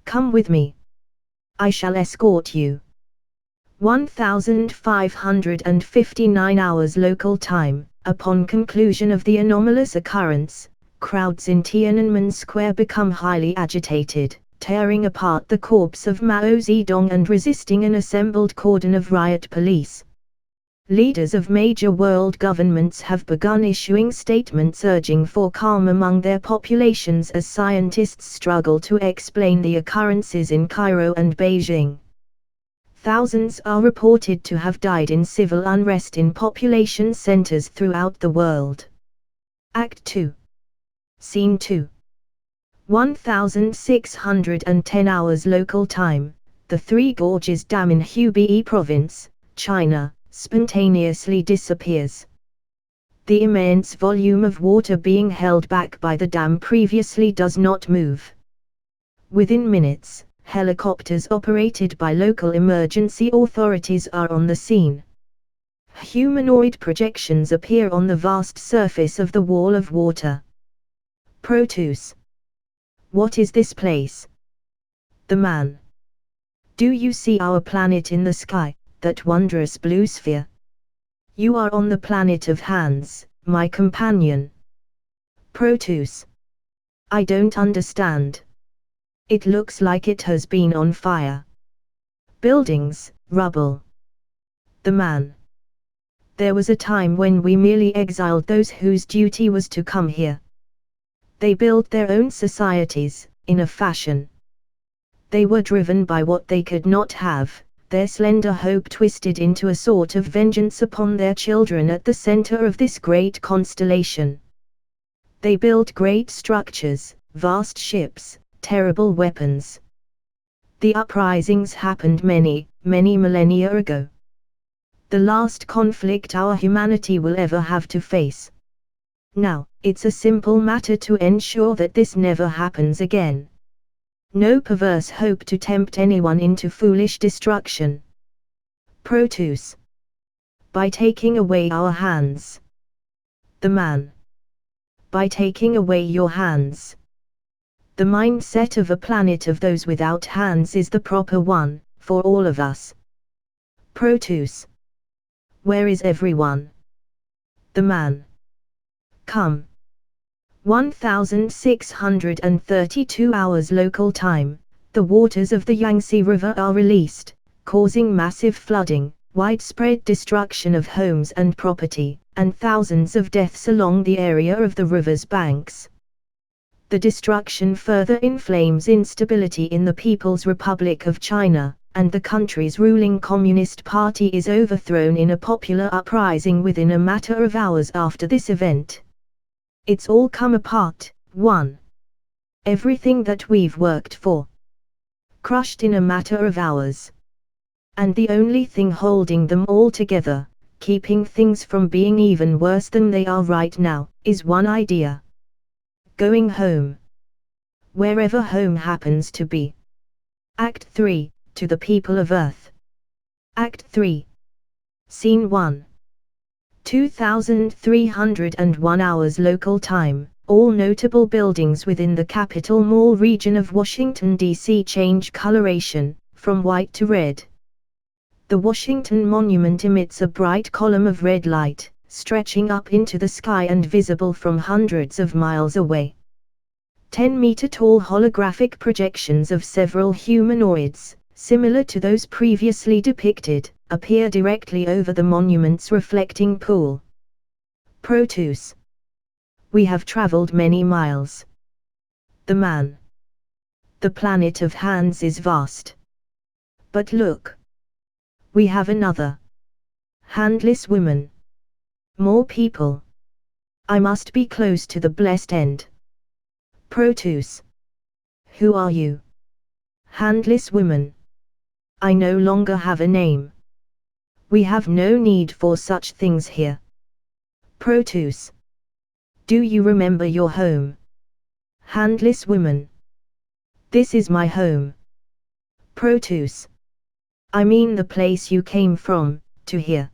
Come with me. I shall escort you. 1559 hours local time. Upon conclusion of the anomalous occurrence, crowds in Tiananmen Square become highly agitated, tearing apart the corpse of Mao Zedong and resisting an assembled cordon of riot police. Leaders of major world governments have begun issuing statements urging for calm among their populations as scientists struggle to explain the occurrences in Cairo and Beijing. Thousands are reported to have died in civil unrest in population centers throughout the world. Act 2. Scene 2. 1610 hours local time. The Three Gorges Dam in Hubei Province, China, spontaneously disappears. The immense volume of water being held back by the dam previously does not move. Within minutes, helicopters operated by local emergency authorities are on the scene. Humanoid projections appear on the vast surface of the wall of water. Proteus. What is this place? The man. Do you see our planet in the sky, that wondrous blue sphere? You are on the planet of Hans, my companion. Proteus. I don't understand. It looks like it has been on fire. Buildings, rubble. The man. There was a time when we merely exiled those whose duty was to come here. They built their own societies, in a fashion. They were driven by what they could not have, their slender hope twisted into a sort of vengeance upon their children at the center of this great constellation. They built great structures, vast ships, terrible weapons. The uprisings happened many, many millennia ago. The last conflict our humanity will ever have to face. Now, it's a simple matter to ensure that this never happens again. No perverse hope to tempt anyone into foolish destruction. Proteus. By taking away our hands. The man. By taking away your hands. The mindset of a planet of those without hands is the proper one, for all of us. Proteus. Where is everyone? The man. Come. 1632 hours local time, the waters of the Yangtze River are released, causing massive flooding, widespread destruction of homes and property, and thousands of deaths along the area of the river's banks. The destruction further inflames instability in the People's Republic of China, and the country's ruling Communist Party is overthrown in a popular uprising within a matter of hours after this event. It's all come apart. 1. Everything that we've worked for. Crushed in a matter of hours. And the only thing holding them all together, keeping things from being even worse than they are right now, is one idea. Going home. Wherever home happens to be. Act 3, to the people of Earth. Act 3. Scene 1. 2301 hours local time. All notable buildings within the Capitol Mall region of Washington, D.C. change coloration, from white to red. The Washington Monument emits a bright column of red light, stretching up into the sky and visible from hundreds of miles away. 10-meter-tall holographic projections of several humanoids, similar to those previously depicted, appear directly over the monument's reflecting pool. Proteus. We have traveled many miles. The man. The planet of Hans is vast. But look. We have another. Handless woman. More people. I must be close to the blessed end. Proteus. Who are you? Handless woman. I no longer have a name. We have no need for such things here. Proteus. Do you remember your home? Handless woman. This is my home. Proteus. I mean the place you came from, to here.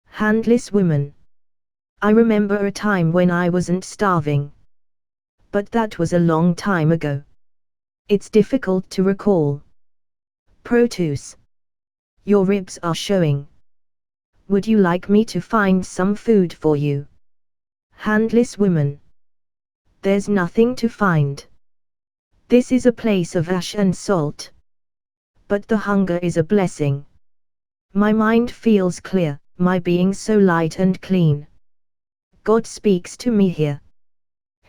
Handless woman. I remember a time when I wasn't starving. But that was a long time ago. It's difficult to recall. Proteus. Your ribs are showing. Would you like me to find some food for you? Handless woman. There's nothing to find. This is a place of ash and salt. But the hunger is a blessing. My mind feels clear, my being so light and clean. God speaks to me here.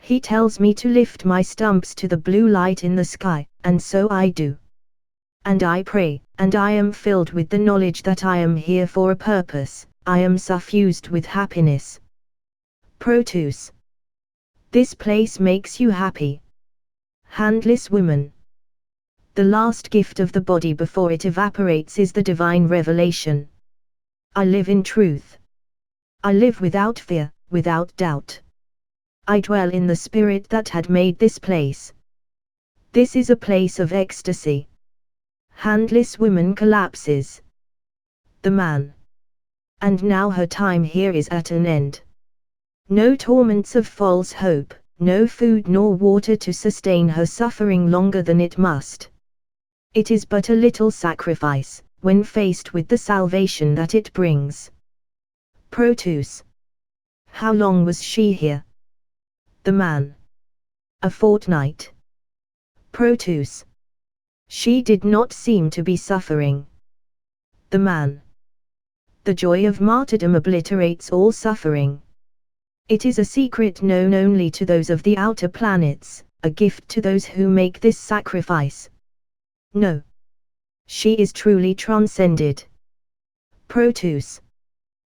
He tells me to lift my stumps to the blue light in the sky, and so I do. And I pray, and I am filled with the knowledge that I am here for a purpose. I am suffused with happiness. Proteus. This place makes you happy. Handless woman. The last gift of the body before it evaporates is the divine revelation. I live in truth. I live without fear, without doubt. I dwell in the spirit that had made this place. This is a place of ecstasy. Handless woman collapses. The man. And now her time here is at an end. No torments of false hope, no food nor water to sustain her suffering longer than it must. It is but a little sacrifice, when faced with the salvation that it brings. Proteus. How long was she here? The man. A fortnight. Proteus. She did not seem to be suffering. The man. The joy of martyrdom obliterates all suffering. It is a secret known only to those of the outer planets, a gift to those who make this sacrifice. No. She is truly transcended. Proteus.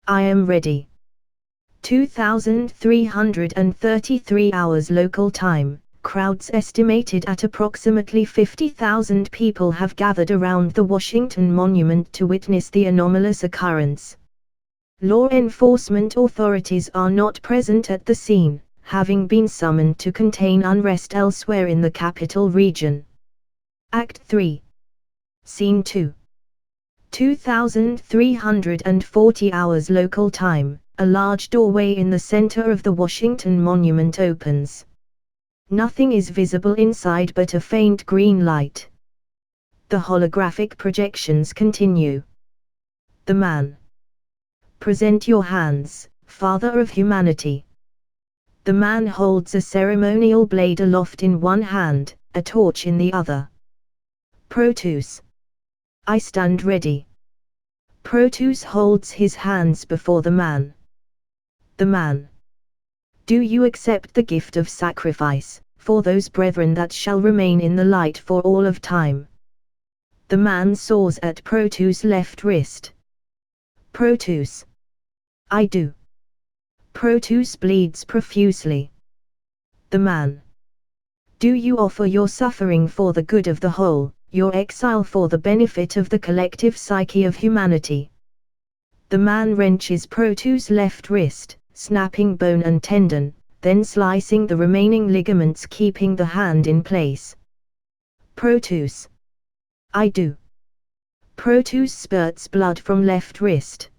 I am ready. 2333 hours local time. Crowds estimated at approximately 50,000 people have gathered around the Washington Monument to witness the anomalous occurrence. Law enforcement authorities are not present at the scene, having been summoned to contain unrest elsewhere in the capital region. Act 3. Scene 2. 2340 hours local time. A large doorway in the center of the Washington Monument opens. Nothing is visible inside but a faint green light. The holographic projections continue. The man. Present your hands, Father of Humanity. The man holds a ceremonial blade aloft in one hand, a torch in the other. Proteus. I stand ready. Proteus holds his hands before the man. The man. Do you accept the gift of sacrifice, for those brethren that shall remain in the light for all of time? The man saws at Proteus' left wrist. Proteus. I do. Proteus bleeds profusely. The man. Do you offer your suffering for the good of the whole, your exile for the benefit of the collective psyche of humanity? The man wrenches Proteus' left wrist, snapping bone and tendon, then slicing the remaining ligaments, keeping the hand in place. Proteus. I do. Proteus spurts blood from left wrist.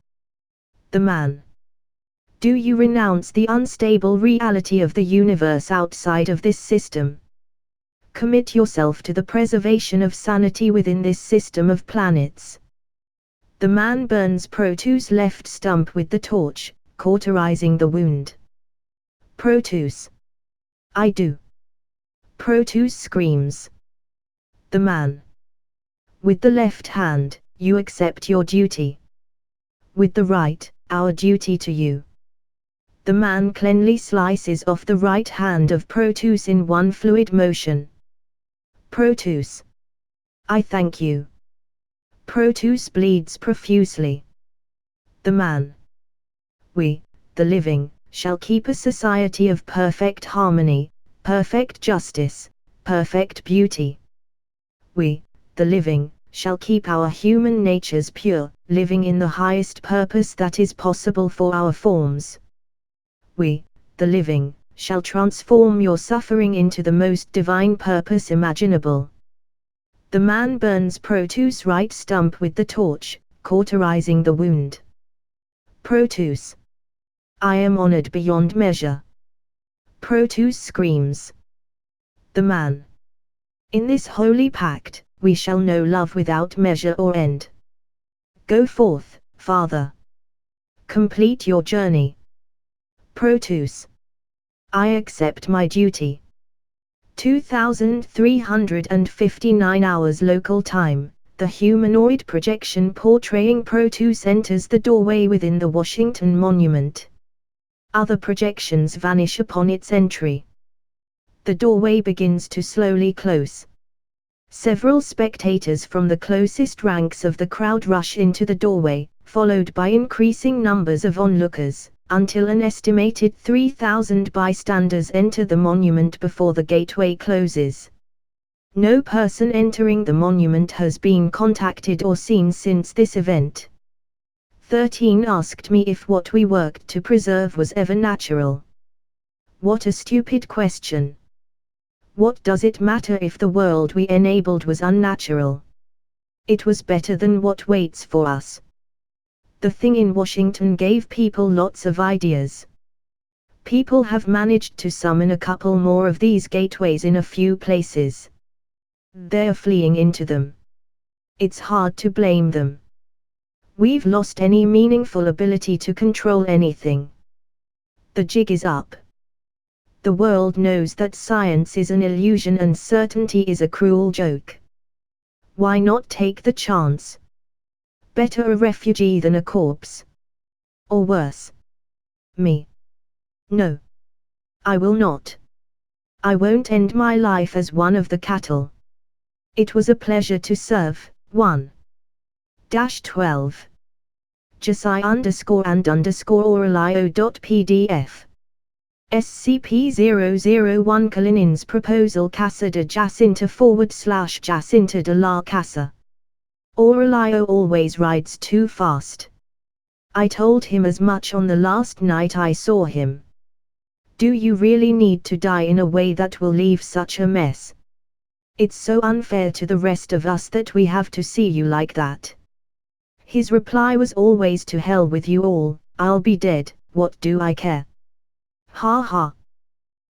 The man. Do you renounce the unstable reality of the universe outside of this system? Commit yourself to the preservation of sanity within this system of planets. The man burns Proteus' left stump with the torch, cauterizing the wound. Proteus. I do. Proteus screams. The man. With the left hand, you accept your duty. With the right, our duty to you. The man cleanly slices off the right hand of Proteus in one fluid motion. Proteus. I thank you. Proteus bleeds profusely. The man. We, the living, shall keep a society of perfect harmony, perfect justice, perfect beauty. We, the living, shall keep our human natures pure, living in the highest purpose that is possible for our forms. We, the living, shall transform your suffering into the most divine purpose imaginable. The man burns Proteus' right stump with the torch, cauterizing the wound. Proteus. I am honored beyond measure. Proteus screams. The man. In this holy pact, we shall know love without measure or end. Go forth, Father. Complete your journey. Proteus. I accept my duty. 2359 hours local time. The humanoid projection portraying Proteus enters the doorway within the Washington Monument. Other projections vanish upon its entry. The doorway begins to slowly close. Several spectators from the closest ranks of the crowd rush into the doorway, followed by increasing numbers of onlookers, until an estimated 3,000 bystanders enter the monument before the gateway closes. No person entering the monument has been contacted or seen since this event. 13 asked me if what we worked to preserve was ever natural. What a stupid question. What does it matter if the world we enabled was unnatural? It was better than what waits for us. The thing in Washington gave people lots of ideas. People have managed to summon a couple more of these gateways in a few places. They're fleeing into them. It's hard to blame them. We've lost any meaningful ability to control anything. The jig is up. The world knows that science is an illusion and certainty is a cruel joke. Why not take the chance? Better a refugee than a corpse. Or worse. Me. No. I will not. I won't end my life as one of the cattle. It was a pleasure to serve. 1-12. Jasi_and_oralio.pdf SCP-001 Kalinin's proposal Casa de Jacinta / Jacinta de la Casa. Oralio always rides too fast. I told him as much on the last night I saw him. Do you really need to die in a way that will leave such a mess? It's so unfair to the rest of us that we have to see you like that. His reply was always to hell with you all, I'll be dead, what do I care? Ha ha.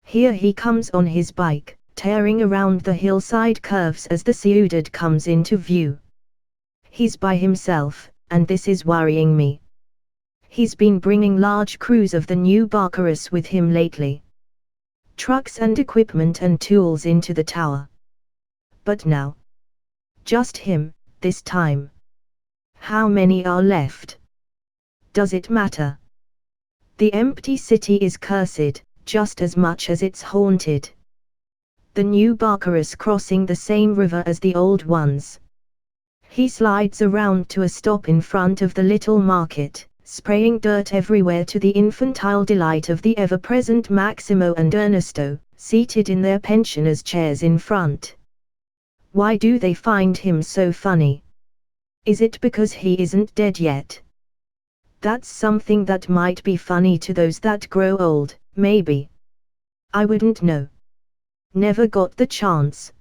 Here he comes on his bike, tearing around the hillside curves as the Ciudad comes into view. He's by himself, and this is worrying me. He's been bringing large crews of the new Barcarus with him lately. Trucks and equipment and tools into the tower. But now. Just him, this time. How many are left? Does it matter? The empty city is cursed, just as much as it's haunted. The new Barcarus crossing the same river as the old ones. He slides around to a stop in front of the little market, spraying dirt everywhere to the infantile delight of the ever-present Maximo and Ernesto, seated in their pensioners' chairs in front. Why do they find him so funny? Is it because he isn't dead yet? That's something that might be funny to those that grow old, maybe. I wouldn't know. Never got the chance.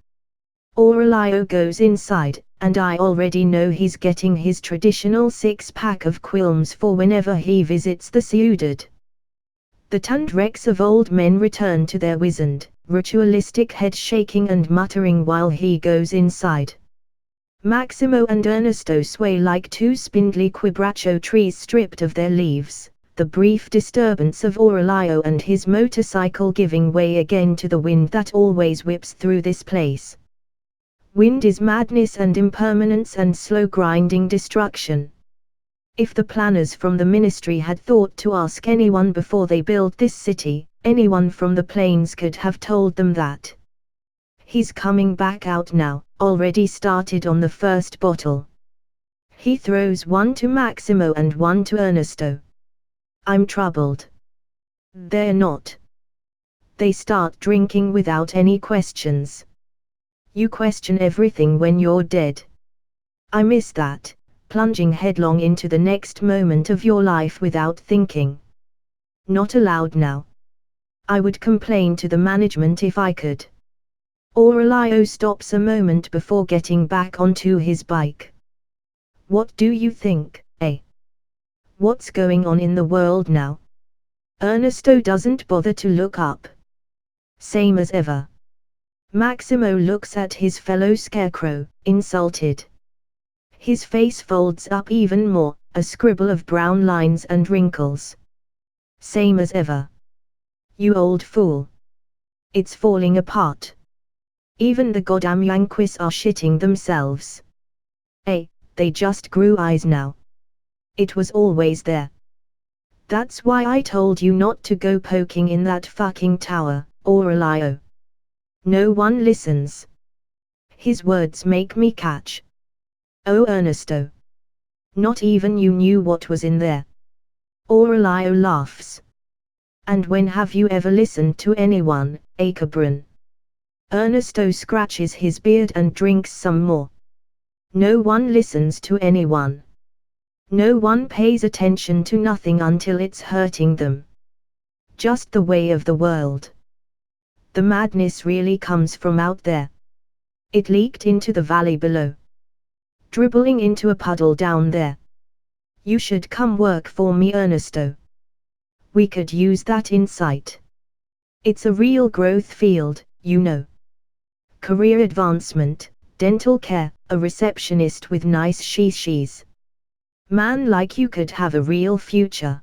Oralio goes inside, and I already know he's getting his traditional 6-pack of quilms for whenever he visits the Ciudad. The tanned wrecks of old men return to their wizened, ritualistic head shaking and muttering while he goes inside. Maximo and Ernesto sway like two spindly quebracho trees stripped of their leaves, the brief disturbance of Oralio and his motorcycle giving way again to the wind that always whips through this place. Wind is madness and impermanence and slow grinding destruction. If the planners from the ministry had thought to ask anyone before they built this city, anyone from the plains could have told them that. He's coming back out now, already started on the first bottle. He throws one to Maximo and one to Ernesto. I'm troubled. They're not. They start drinking without any questions. You question everything when you're dead. I miss that, plunging headlong into the next moment of your life without thinking. Not allowed now. I would complain to the management if I could. Oralio stops a moment before getting back onto his bike. What do you think, eh? What's going on in the world now? Ernesto doesn't bother to look up. Same as ever. Maximo looks at his fellow scarecrow, insulted. His face folds up even more, a scribble of brown lines and wrinkles. Same as ever. You old fool. It's falling apart. Even the goddamn Yankees are shitting themselves. They just grew eyes now. It was always there. That's why I told you not to go poking in that fucking tower, Oralio. No one listens. His words make me catch. Oh Ernesto. Not even you knew what was in there. Aurelio laughs. And when have you ever listened to anyone, Cabron? Ernesto scratches his beard and drinks some more. No one listens to anyone. No one pays attention to nothing until it's hurting them. Just the way of the world. The madness really comes from out there. It leaked into the valley below. Dribbling into a puddle down there. You should come work for me, Ernesto. We could use that insight. It's a real growth field, you know. Career advancement, dental care, a receptionist with nice she's. Man like you could have a real future.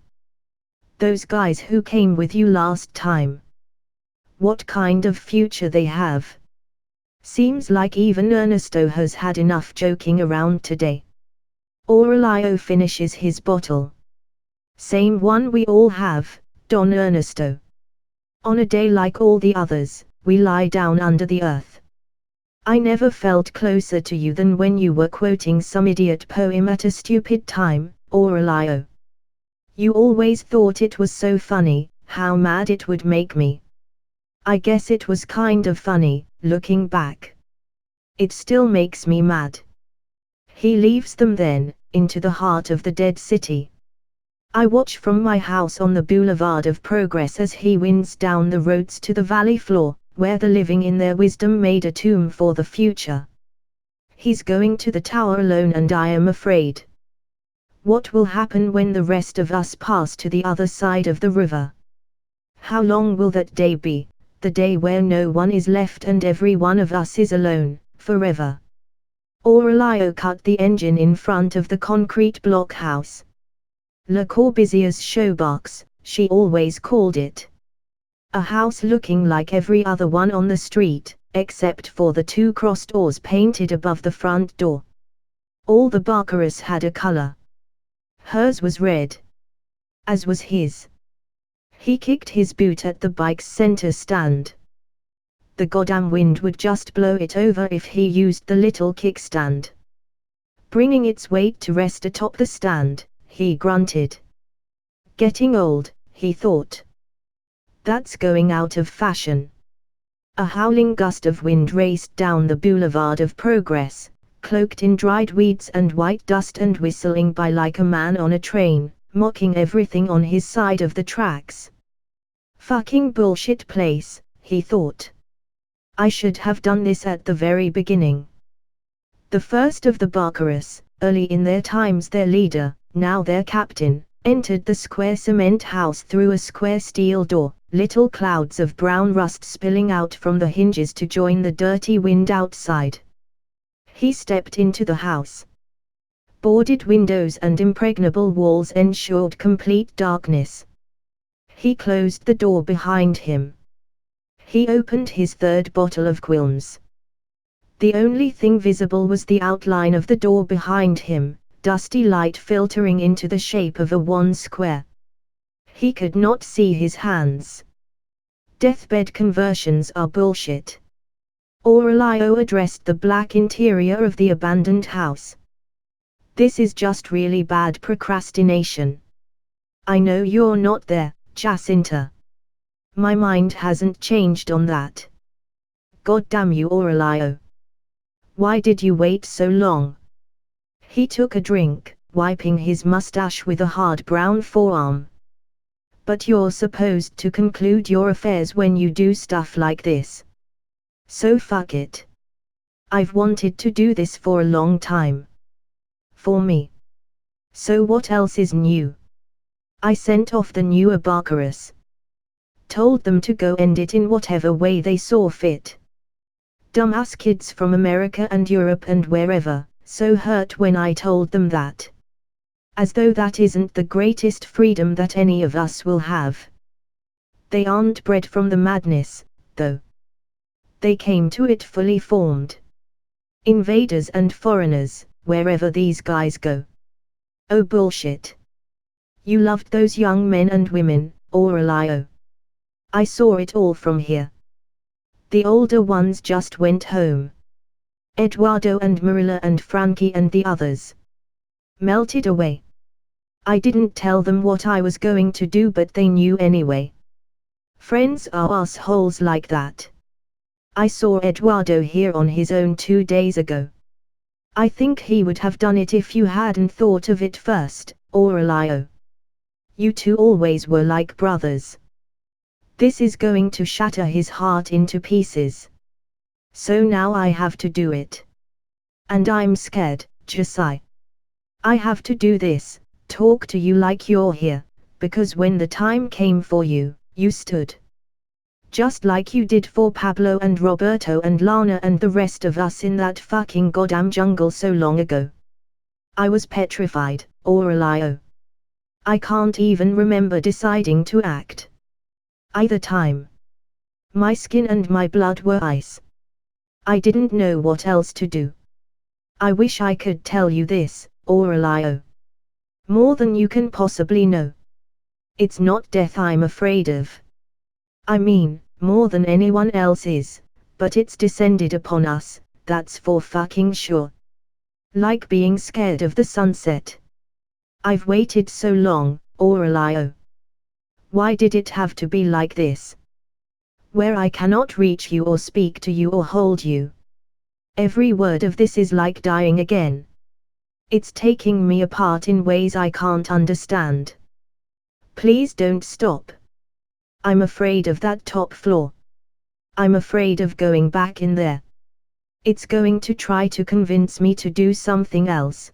Those guys who came with you last time. What kind of future they have? Seems like even Ernesto has had enough joking around today. Aurelio finishes his bottle. Same one we all have, Don Ernesto. On a day like all the others, we lie down under the earth. I never felt closer to you than when you were quoting some idiot poem at a stupid time, Aurelio. You always thought it was so funny, how mad it would make me. I guess it was kind of funny, looking back. It still makes me mad. He leaves them then, into the heart of the dead city. I watch from my house on the Boulevard of Progress as he winds down the roads to the valley floor, where the living in their wisdom made a tomb for the future. He's going to the tower alone and I am afraid. What will happen when the rest of us pass to the other side of the river? How long will that day be, the day where no one is left and every one of us is alone, forever? Aurelio cut the engine in front of the concrete block house. Le Corbusier's showbox, she always called it. A house looking like every other one on the street, except for the two cross doors painted above the front door. All the Barcaras had a color. Hers was red. As was his. He kicked his boot at the bike's center stand. The goddamn wind would just blow it over if he used the little kickstand. Bringing its weight to rest atop the stand, he grunted. Getting old, he thought. That's going out of fashion. A howling gust of wind raced down the Boulevard of Progress, cloaked in dried weeds and white dust and whistling by like a man on a train, mocking everything on his side of the tracks. Fucking bullshit place, he thought. I should have done this at the very beginning. The first of the Barcaras, early in their times their leader, now their captain, entered the square cement house through a square steel door, little clouds of brown rust spilling out from the hinges to join the dirty wind outside. He stepped into the house. Boarded windows and impregnable walls ensured complete darkness. He closed the door behind him. He opened his third bottle of Quilmes. The only thing visible was the outline of the door behind him, dusty light filtering into the shape of a one square. He could not see his hands. Deathbed conversions are bullshit. Aurelio addressed the black interior of the abandoned house. This is just really bad procrastination. I know you're not there, Jacinta. My mind hasn't changed on that. God damn you, Aurelio. Why did you wait so long? He took a drink, wiping his mustache with a hard brown forearm. But you're supposed to conclude your affairs when you do stuff like this. So fuck it. I've wanted to do this for a long time. For me. So what else is new? I sent off the newer Barcaras. Told them to go end it in whatever way they saw fit. Dumbass kids from America and Europe and wherever, so hurt when I told them that. As though that isn't the greatest freedom that any of us will have. They aren't bred from the madness, though. They came to it fully formed. Invaders and foreigners, wherever these guys go. Oh bullshit. You loved those young men and women, Aurelio. I saw it all from here. The older ones just went home. Eduardo and Marilla and Frankie and the others melted away. I didn't tell them what I was going to do, but they knew anyway. Friends are assholes like that. I saw Eduardo here on his own 2 days ago. I think he would have done it if you hadn't thought of it first, Aurelio. You two always were like brothers. This is going to shatter his heart into pieces. So now I have to do it. And I'm scared, Josiah. I have to do this, talk to you like you're here, because when the time came for you, you stood. Just like you did for Pablo and Roberto and Lana and the rest of us in that fucking goddamn jungle so long ago. I was petrified, Aurelio. I can't even remember deciding to act. Either time. My skin and my blood were ice. I didn't know what else to do. I wish I could tell you this, Aurelio. More than you can possibly know. It's not death I'm afraid of. I mean, more than anyone else is, but it's descended upon us, that's for fucking sure. Like being scared of the sunset. I've waited so long, Aurelio. Why did it have to be like this? Where I cannot reach you or speak to you or hold you. Every word of this is like dying again. It's taking me apart in ways I can't understand. Please don't stop. I'm afraid of that top floor. I'm afraid of going back in there. It's going to try to convince me to do something else.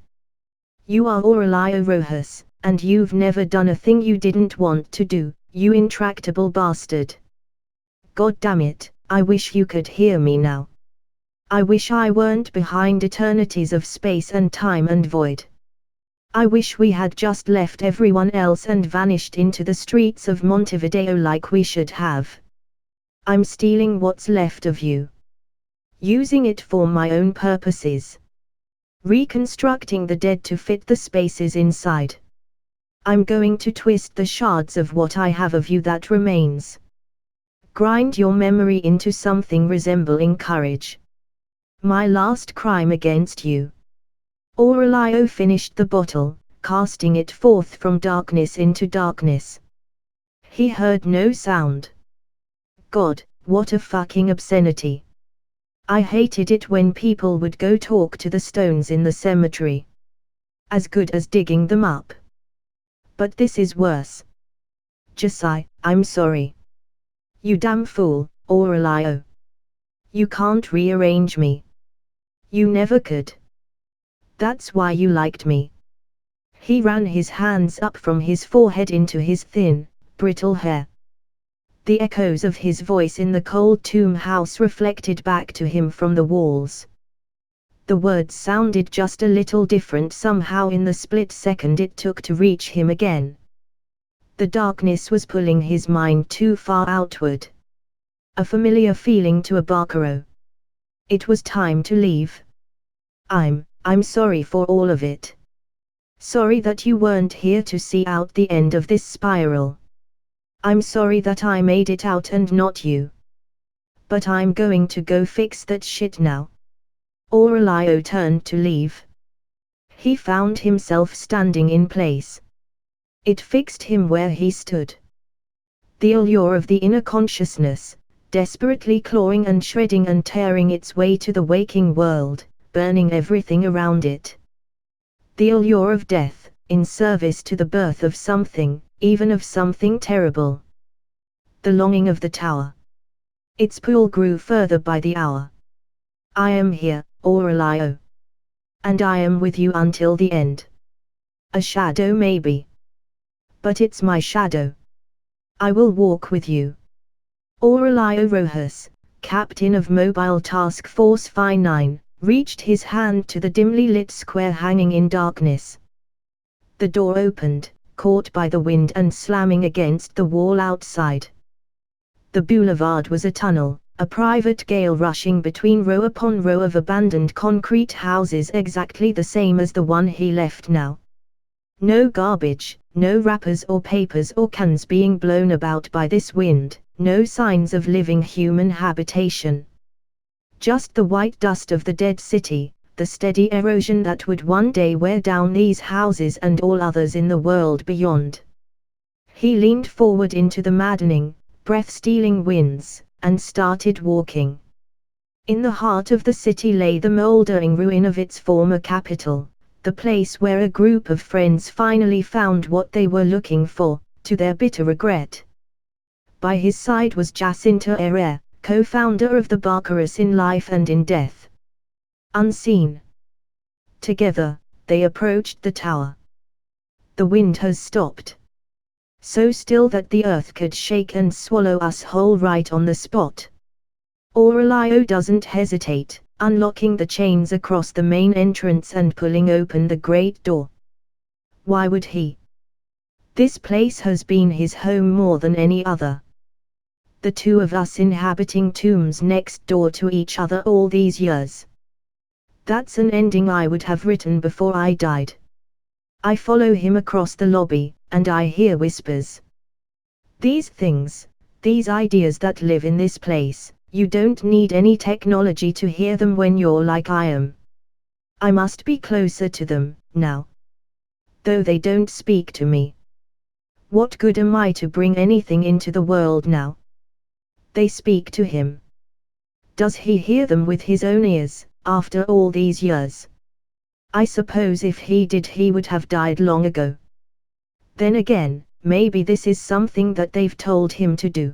You are Aurelio Rojas, and you've never done a thing you didn't want to do, you intractable bastard. God damn it, I wish you could hear me now. I wish I weren't behind eternities of space and time and void. I wish we had just left everyone else and vanished into the streets of Montevideo like we should have. I'm stealing what's left of you. Using it for my own purposes. Reconstructing the dead to fit the spaces inside. I'm going to twist the shards of what I have of you that remains. Grind your memory into something resembling courage. My last crime against you. Aurelio finished the bottle, casting it forth from darkness into darkness. He heard no sound. God, what a fucking obscenity. I hated it when people would go talk to the stones in the cemetery. As good as digging them up. But this is worse. Josiah, I'm sorry. You damn fool, Aurelio. You can't rearrange me. You never could. That's why you liked me. He ran his hands up from his forehead into his thin, brittle hair. The echoes of his voice in the cold tomb house reflected back to him from the walls. The words sounded just a little different somehow in the split second it took to reach him again. The darkness was pulling his mind too far outward. A familiar feeling to a Bacaro. It was time to leave. I'm sorry for all of it. Sorry that you weren't here to see out the end of this spiral. I'm sorry that I made it out and not you. But I'm going to go fix that shit now. Aurelio turned to leave. He found himself standing in place. It fixed him where he stood. The allure of the inner consciousness, desperately clawing and shredding and tearing its way to the waking world, burning everything around it. The allure of death, in service to the birth of something, even of something terrible. The longing of the tower. Its pull grew further by the hour. I am here, Aurelio. And I am with you until the end. A shadow maybe. But it's my shadow. I will walk with you. Aurelio Rojas, captain of Mobile Task Force Phi 9, reached his hand to the dimly lit square hanging in darkness. The door opened, caught by the wind and slamming against the wall outside. The boulevard was a tunnel, a private gale rushing between row upon row of abandoned concrete houses exactly the same as the one he left now. No garbage, no wrappers or papers or cans being blown about by this wind, no signs of living human habitation. Just the white dust of the dead city, the steady erosion that would one day wear down these houses and all others in the world beyond. He leaned forward into the maddening, breath-stealing winds, and started walking. In the heart of the city lay the mouldering ruin of its former capital, the place where a group of friends finally found what they were looking for, to their bitter regret. By his side was Jacinta Herrera, co-founder of the Barcarus in life and in death. Unseen. Together, they approached the tower. The wind has stopped. So still that the earth could shake and swallow us whole right on the spot. Aurelio doesn't hesitate, unlocking the chains across the main entrance and pulling open the great door. Why would he? This place has been his home more than any other. The two of us inhabiting tombs next door to each other all these years. That's an ending I would have written before I died. I follow him across the lobby, and I hear whispers. These things, these ideas that live in this place, you don't need any technology to hear them when you're like I am. I must be closer to them, now. Though they don't speak to me. What good am I to bring anything into the world now? They speak to him. Does he hear them with his own ears, after all these years? I suppose if he did he would have died long ago. Then again, maybe this is something that they've told him to do.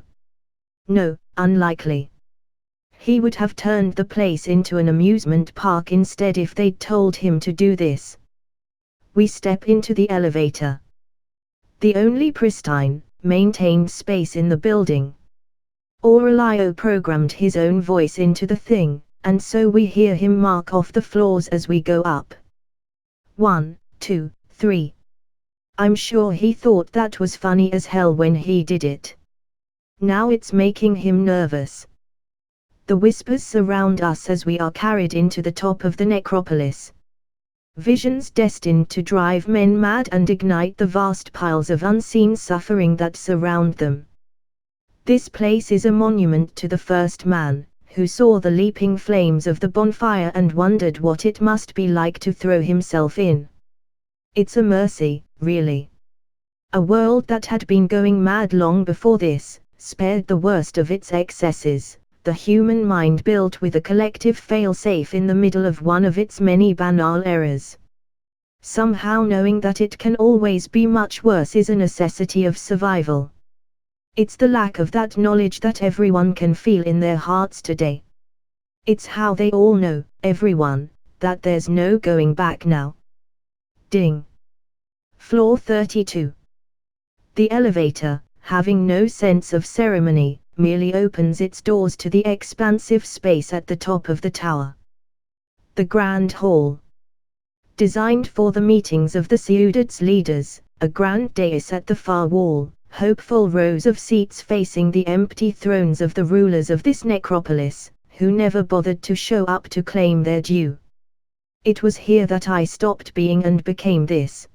No, unlikely. He would have turned the place into an amusement park instead if they'd told him to do this. We step into the elevator. The only pristine, maintained space in the building. Aurelio programmed his own voice into the thing, and so we hear him mark off the floors as we go up. 1, 2, 3. I'm sure he thought that was funny as hell when he did it. Now it's making him nervous. The whispers surround us as we are carried into the top of the necropolis. Visions destined to drive men mad and ignite the vast piles of unseen suffering that surround them. This place is a monument to the first man, who saw the leaping flames of the bonfire and wondered what it must be like to throw himself in. It's a mercy, really. A world that had been going mad long before this, spared the worst of its excesses, the human mind built with a collective fail-safe in the middle of one of its many banal errors. Somehow knowing that it can always be much worse is a necessity of survival. It's the lack of that knowledge that everyone can feel in their hearts today. It's how they all know, everyone, that there's no going back now. Ding. Floor 32. The elevator, having no sense of ceremony, merely opens its doors to the expansive space at the top of the tower. The Grand Hall. Designed for the meetings of the ciudad's leaders, a grand dais at the far wall, hopeful rows of seats facing the empty thrones of the rulers of this necropolis, who never bothered to show up to claim their due. It was here that I stopped being and became this.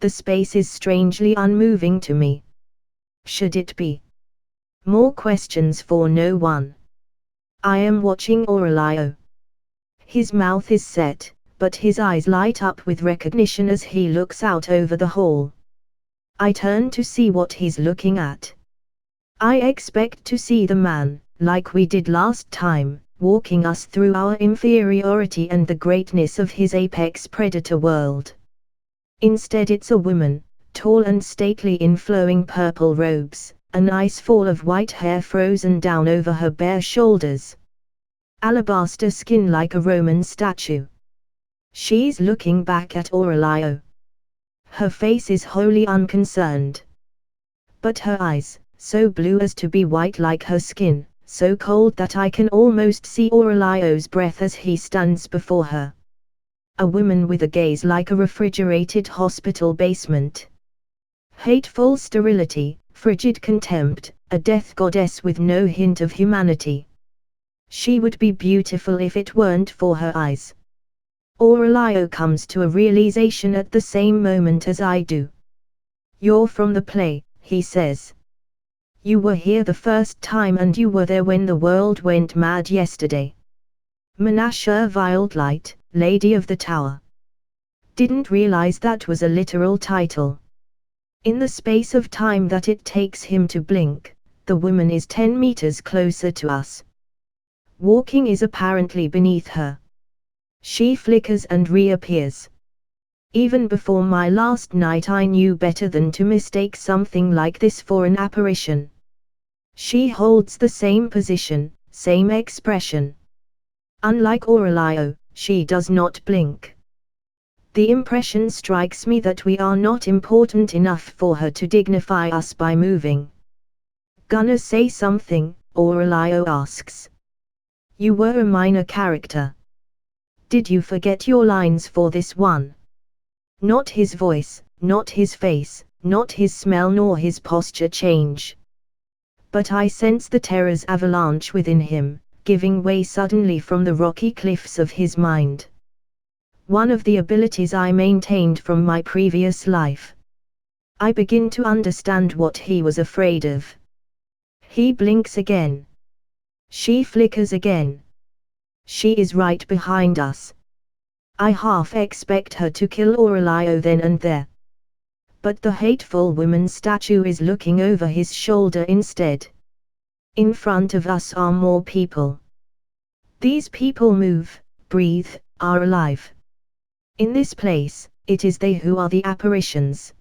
The space is strangely unmoving to me. Should it be? More questions for no one. I am watching Aurelio. His mouth is set, but his eyes light up with recognition as he looks out over the hall. I turn to see what he's looking at. I expect to see the man, like we did last time, walking us through our inferiority and the greatness of his apex predator world. Instead it's a woman, tall and stately in flowing purple robes, a nice fall of white hair frozen down over her bare shoulders. Alabaster skin like a Roman statue. She's looking back at Aurelio. Her face is wholly unconcerned. But her eyes, so blue as to be white like her skin, so cold that I can almost see Aurelio's breath as he stands before her. A woman with a gaze like a refrigerated hospital basement. Hateful sterility, frigid contempt, a death goddess with no hint of humanity. She would be beautiful if it weren't for her eyes. Aurelio comes to a realization at the same moment as I do. You're from the play, he says. You were here the first time and you were there when the world went mad yesterday. Menashe Wildlight, Lady of the Tower. Didn't realize that was a literal title. In the space of time that it takes him to blink, the woman is 10 meters closer to us. Walking is apparently beneath her. She flickers and reappears. Even before my last night I knew better than to mistake something like this for an apparition. She holds the same position, same expression. Unlike Aurelio, she does not blink. The impression strikes me that we are not important enough for her to dignify us by moving. Gonna say something, Aurelio asks. You were a minor character. Did you forget your lines for this one? Not his voice, not his face, not his smell nor his posture change. But I sense the terror's avalanche within him, giving way suddenly from the rocky cliffs of his mind. One of the abilities I maintained from my previous life. I begin to understand what he was afraid of. He blinks again. She flickers again. She is right behind us. I half expect her to kill Aurelio then and there. But the hateful woman's statue is looking over his shoulder instead. In front of us are more people. These people move, breathe, are alive. In this place, it is they who are the apparitions.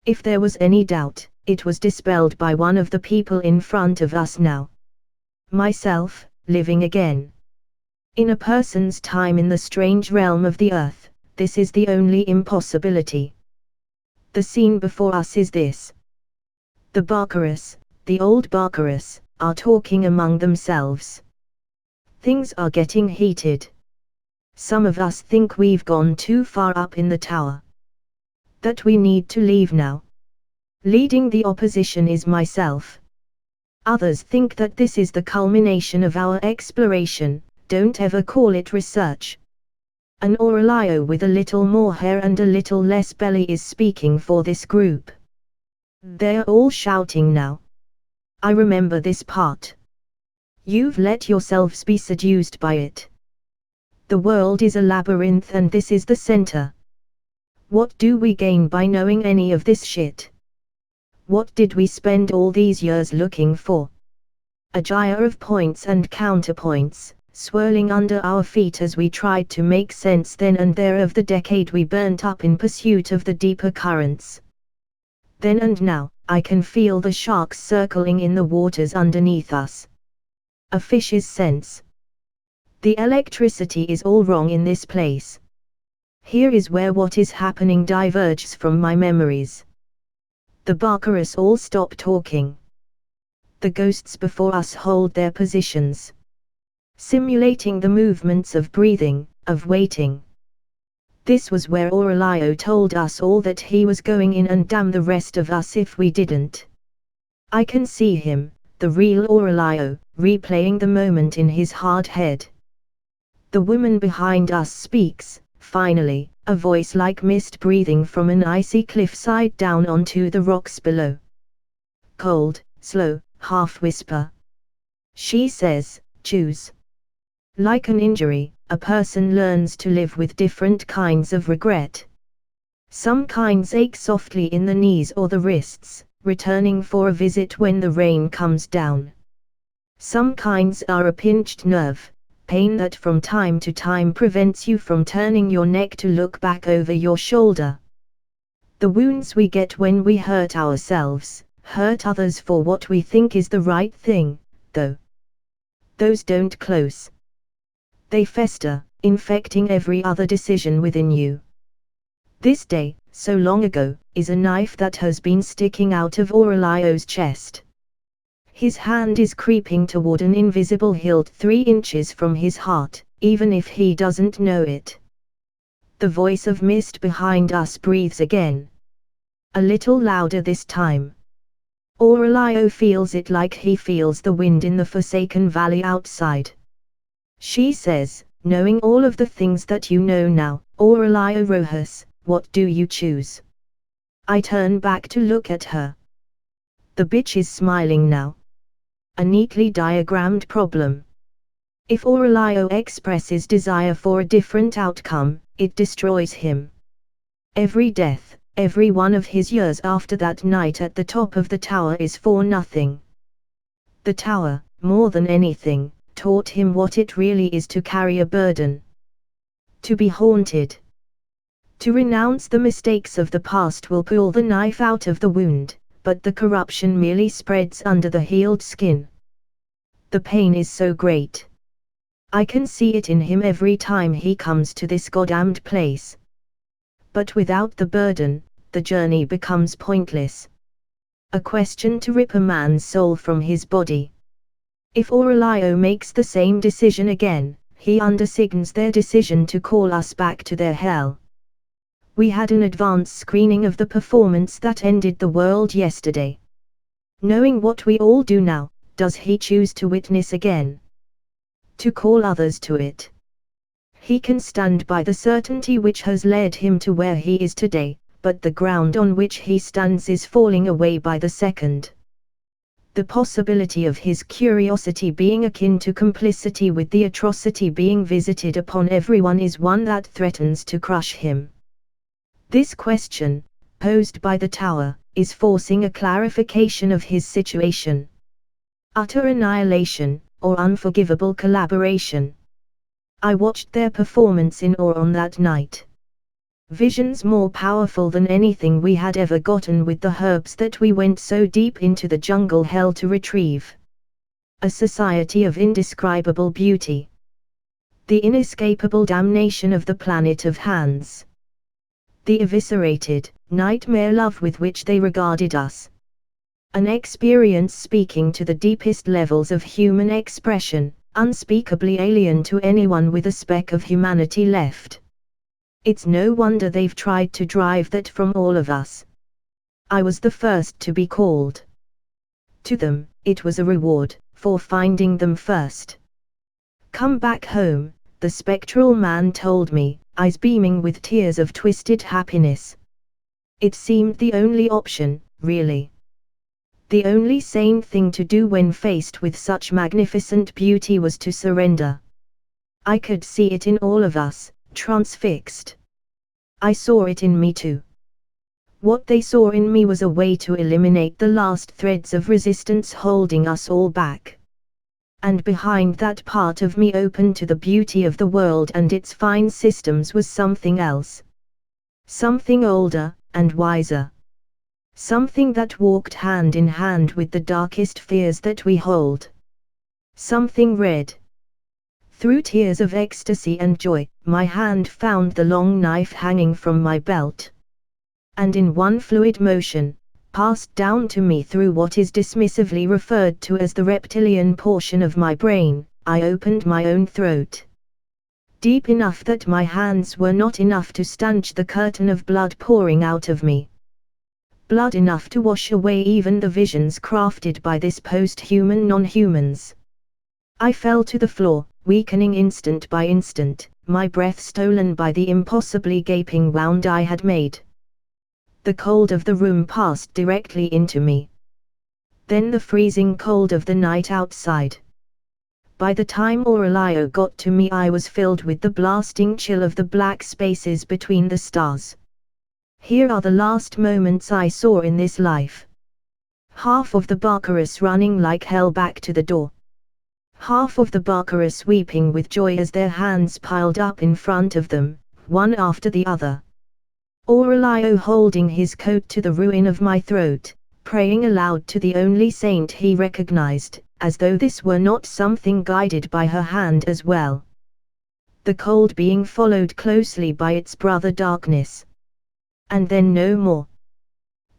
If there was any doubt, it was dispelled by one of the people in front of us now. Myself, living again. In a person's time in the strange realm of the earth, this is the only impossibility. The scene before us is this. The Barcarus, the old Barcarus, are talking among themselves. Things are getting heated. Some of us think we've gone too far up in the tower. That we need to leave now. Leading the opposition is myself. Others think that this is the culmination of our exploration. Don't ever call it research. An Aurelio with a little more hair and a little less belly is speaking for this group. They're all shouting now. I remember this part. You've let yourselves be seduced by it. The world is a labyrinth and this is the center. What do we gain by knowing any of this shit? What did we spend all these years looking for? A gyre of points and counterpoints, swirling under our feet as we tried to make sense then and there of the decade we burnt up in pursuit of the deeper currents. Then and now, I can feel the sharks circling in the waters underneath us. A fish's sense. The electricity is all wrong in this place. Here is where what is happening diverges from my memories. The Barcarus all stop talking. The ghosts before us hold their positions. Simulating the movements of breathing, of waiting. This was where Aurelio told us all that he was going in and damn the rest of us if we didn't. I can see him, the real Aurelio, replaying the moment in his hard head. The woman behind us speaks, finally, a voice like mist breathing from an icy cliffside down onto the rocks below. Cold, slow, half-whisper. She says, choose. Like an injury, a person learns to live with different kinds of regret. Some kinds ache softly in the knees or the wrists, returning for a visit when the rain comes down. Some kinds are a pinched nerve, pain that from time to time prevents you from turning your neck to look back over your shoulder. The wounds we get when we hurt ourselves, hurt others for what we think is the right thing, though. Those don't close. They fester, infecting every other decision within you. This day, so long ago, is a knife that has been sticking out of Aurelio's chest. His hand is creeping toward an invisible hilt 3 inches from his heart, even if he doesn't know it. The voice of mist behind us breathes again. A little louder this time. Aurelio feels it like he feels the wind in the forsaken valley outside. She says, knowing all of the things that you know now, Aurelio Rojas, what do you choose? I turn back to look at her. The bitch is smiling now. A neatly diagrammed problem. If Aurelio expresses desire for a different outcome, it destroys him. Every death, every one of his years after that night at the top of the tower is for nothing. The tower, more than anything, taught him what it really is to carry a burden. To be haunted. To renounce the mistakes of the past will pull the knife out of the wound, but the corruption merely spreads under the healed skin. The pain is so great. I can see it in him every time he comes to this goddamned place. But without the burden, the journey becomes pointless. A question to rip a man's soul from his body. If Aurelio makes the same decision again, he undersigns their decision to call us back to their hell. We had an advance screening of the performance that ended the world yesterday. Knowing what we all do now, does he choose to witness again? To call others to it? He can stand by the certainty which has led him to where he is today, but the ground on which he stands is falling away by the second. The possibility of his curiosity being akin to complicity with the atrocity being visited upon everyone is one that threatens to crush him. This question, posed by the tower, is forcing a clarification of his situation. Utter annihilation, or unforgivable collaboration. I watched their performance in awe on that night. Visions more powerful than anything we had ever gotten with the herbs that we went so deep into the jungle hell to retrieve. A society of indescribable beauty. The inescapable damnation of the planet of hands. The eviscerated, nightmare love with which they regarded us. An experience speaking to the deepest levels of human expression, unspeakably alien to anyone with a speck of humanity left. It's no wonder they've tried to drive that from all of us. I was the first to be called. To them, it was a reward, for finding them first. Come back home, the spectral man told me, eyes beaming with tears of twisted happiness. It seemed the only option, really. The only sane thing to do when faced with such magnificent beauty was to surrender. I could see it in all of us, transfixed. I saw it in me too. What they saw in me was a way to eliminate the last threads of resistance holding us all back. And behind that part of me open to the beauty of the world and its fine systems was something else. Something older, and wiser. Something that walked hand in hand with the darkest fears that we hold. Something red. Through tears of ecstasy and joy, my hand found the long knife hanging from my belt. And in one fluid motion, passed down to me through what is dismissively referred to as the reptilian portion of my brain, I opened my own throat. Deep enough that my hands were not enough to stanch the curtain of blood pouring out of me. Blood enough to wash away even the visions crafted by this post-human non-humans. I fell to the floor, weakening instant by instant, my breath stolen by the impossibly gaping wound I had made. The cold of the room passed directly into me. Then the freezing cold of the night outside. By the time Aurelio got to me I was filled with the blasting chill of the black spaces between the stars. Here are the last moments I saw in this life. Half of the Barcarus running like hell back to the door. Half of the Barcarus weeping with joy as their hands piled up in front of them, one after the other. Aurelio holding his coat to the ruin of my throat, praying aloud to the only saint he recognized, as though this were not something guided by her hand as well. The cold being followed closely by its brother darkness. And then no more.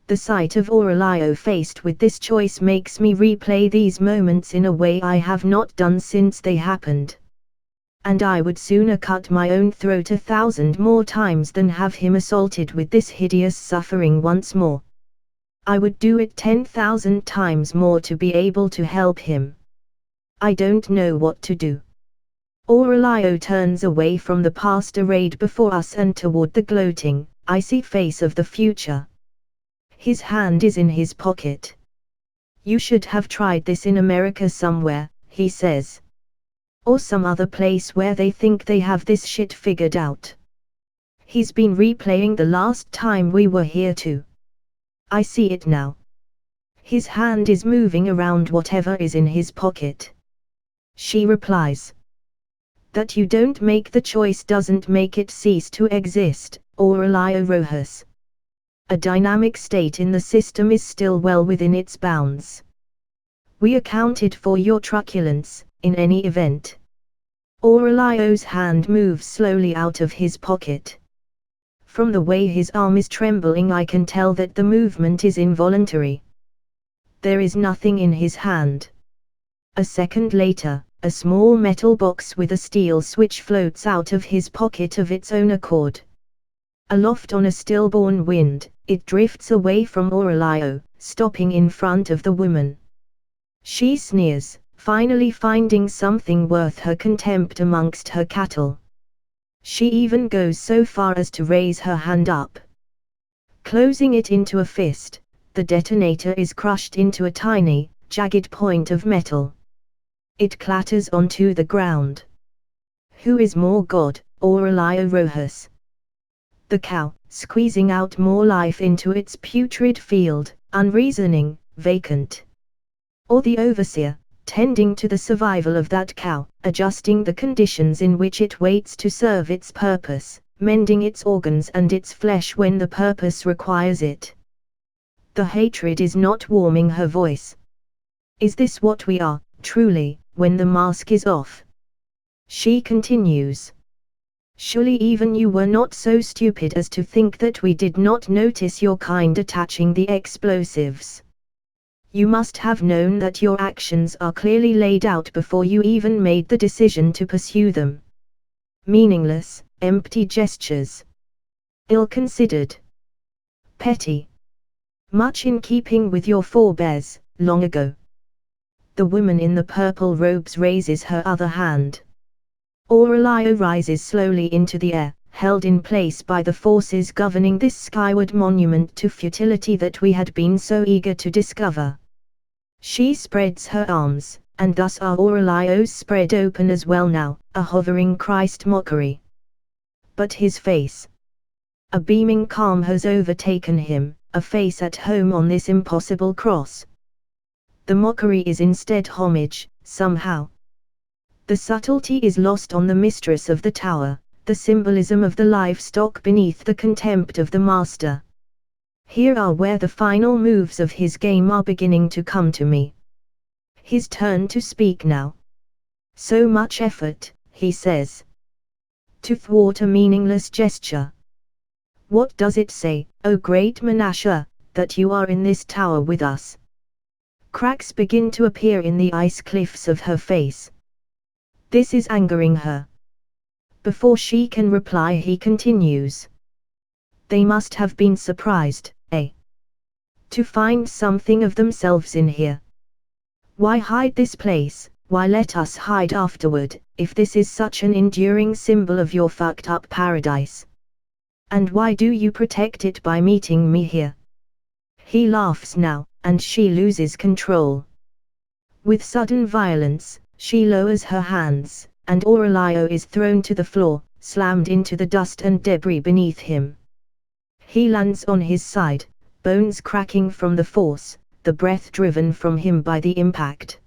The sight of Aurelio faced with this choice makes me replay these moments in a way I have not done since they happened. And I would sooner cut my own throat 1,000 more times than have him assaulted with this hideous suffering once more. I would do it 10,000 times more to be able to help him. I don't know what to do. Aurelio turns away from the past arrayed before us and toward the gloating, icy face of the future. His hand is in his pocket. You should have tried this in America somewhere, he says. Or some other place where they think they have this shit figured out. He's been replaying the last time we were here too. I see it now. His hand is moving around whatever is in his pocket. She replies. That you don't make the choice doesn't make it cease to exist, Aurelio Rojas. A dynamic state in the system is still well within its bounds. We accounted for your truculence, in any event. Aurelio's hand moves slowly out of his pocket. From the way his arm is trembling, I can tell that the movement is involuntary. There is nothing in his hand. A second later, a small metal box with a steel switch floats out of his pocket of its own accord. Aloft on a stillborn wind, it drifts away from Aurelio, stopping in front of the woman. She sneers, finally finding something worth her contempt amongst her cattle. She even goes so far as to raise her hand up. Closing it into a fist, the detonator is crushed into a tiny, jagged point of metal. It clatters onto the ground. Who is more God, Aurelio Rojas? The cow, squeezing out more life into its putrid field, unreasoning, vacant. Or the overseer, tending to the survival of that cow, adjusting the conditions in which it waits to serve its purpose, mending its organs and its flesh when the purpose requires it. The hatred is not warming her voice. Is this what we are, truly, when the mask is off? She continues. Surely even you were not so stupid as to think that we did not notice your kind attaching the explosives. You must have known that your actions are clearly laid out before you even made the decision to pursue them. Meaningless, empty gestures. Ill-considered. Petty. Much in keeping with your forebears, long ago. The woman in the purple robes raises her other hand. Aurelio rises slowly into the air, held in place by the forces governing this skyward monument to futility that we had been so eager to discover. She spreads her arms, and thus are Aurelio's spread open as well now, a hovering Christ mockery. But his face. A beaming calm has overtaken him, a face at home on this impossible cross. The mockery is instead homage, somehow. The subtlety is lost on the mistress of the tower, the symbolism of the livestock beneath the contempt of the master. Here are where the final moves of his game are beginning to come to me. His turn to speak now. So much effort, he says. To thwart a meaningless gesture. What does it say, O great Menashe, that you are in this tower with us? Cracks begin to appear in the ice cliffs of her face. This is angering her. Before she can reply, he continues. They must have been surprised, eh? To find something of themselves in here. Why hide this place, why let us hide afterward, if this is such an enduring symbol of your fucked up paradise? And why do you protect it by meeting me here? He laughs now, and she loses control. With sudden violence, she lowers her hands, and Aurelio is thrown to the floor, slammed into the dust and debris beneath him. He lands on his side, bones cracking from the force, the breath driven from him by the impact.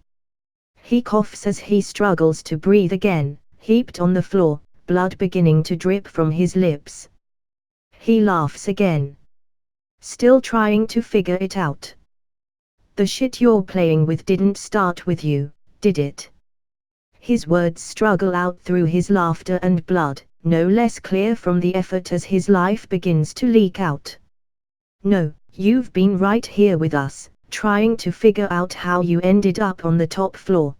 He coughs as he struggles to breathe again, heaped on the floor, blood beginning to drip from his lips. He laughs again. Still trying to figure it out. The shit you're playing with didn't start with you, did it? His words struggle out through his laughter and blood, no less clear from the effort as his life begins to leak out. No, you've been right here with us, trying to figure out how you ended up on the top floor.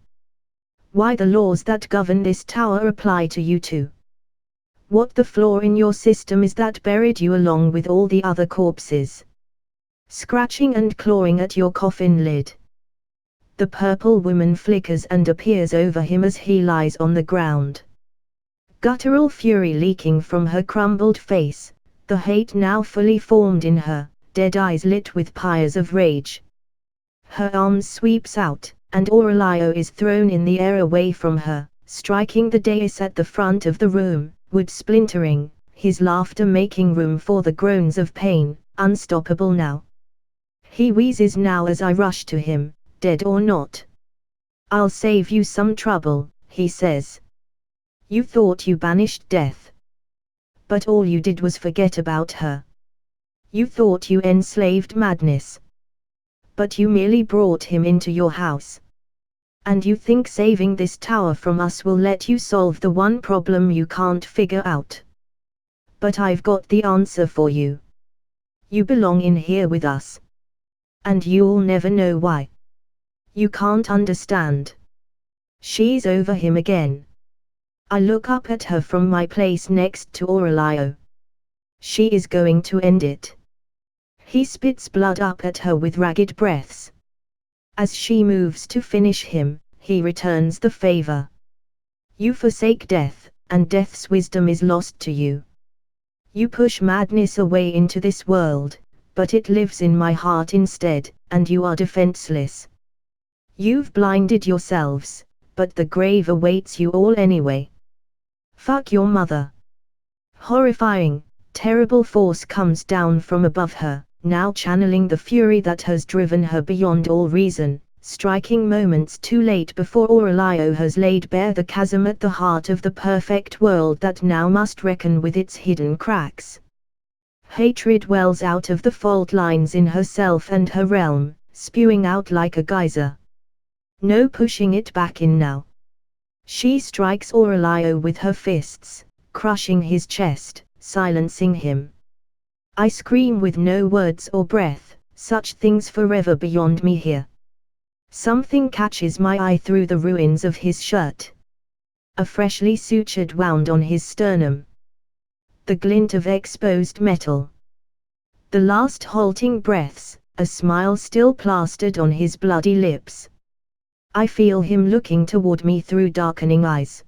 Why the laws that govern this tower apply to you too. What the flaw in your system is that buried you along with all the other corpses. Scratching and clawing at your coffin lid. The purple woman flickers and appears over him as he lies on the ground. Guttural fury leaking from her crumbled face, the hate now fully formed in her, dead eyes lit with pyres of rage. Her arms sweeps out, and Aurelio is thrown in the air away from her, striking the dais at the front of the room, wood splintering, his laughter making room for the groans of pain, unstoppable now. He wheezes now as I rush to him, dead or not. "I'll save you some trouble," he says. "You thought you banished death. But all you did was forget about her. You thought you enslaved madness. But you merely brought him into your house. And you think saving this tower from us will let you solve the one problem you can't figure out. But I've got the answer for you. You belong in here with us. And you'll never know why. You can't understand." She's over him again. I look up at her from my place next to Aurelio. She is going to end it. He spits blood up at her with ragged breaths. As she moves to finish him, he returns the favor. "You forsake death, and death's wisdom is lost to you. You push madness away into this world, but it lives in my heart instead, and you are defenseless. You've blinded yourselves, but the grave awaits you all anyway. Fuck your mother." Horrifying, terrible force comes down from above her, now channeling the fury that has driven her beyond all reason, striking moments too late before Aurelio has laid bare the chasm at the heart of the perfect world that now must reckon with its hidden cracks. Hatred wells out of the fault lines in herself and her realm, spewing out like a geyser. No pushing it back in now. She strikes Aurelio with her fists, crushing his chest, silencing him. I scream with no words or breath, such things forever beyond me here. Something catches my eye through the ruins of his shirt. A freshly sutured wound on his sternum. The glint of exposed metal. The last halting breaths, a smile still plastered on his bloody lips. I feel him looking toward me through darkening eyes.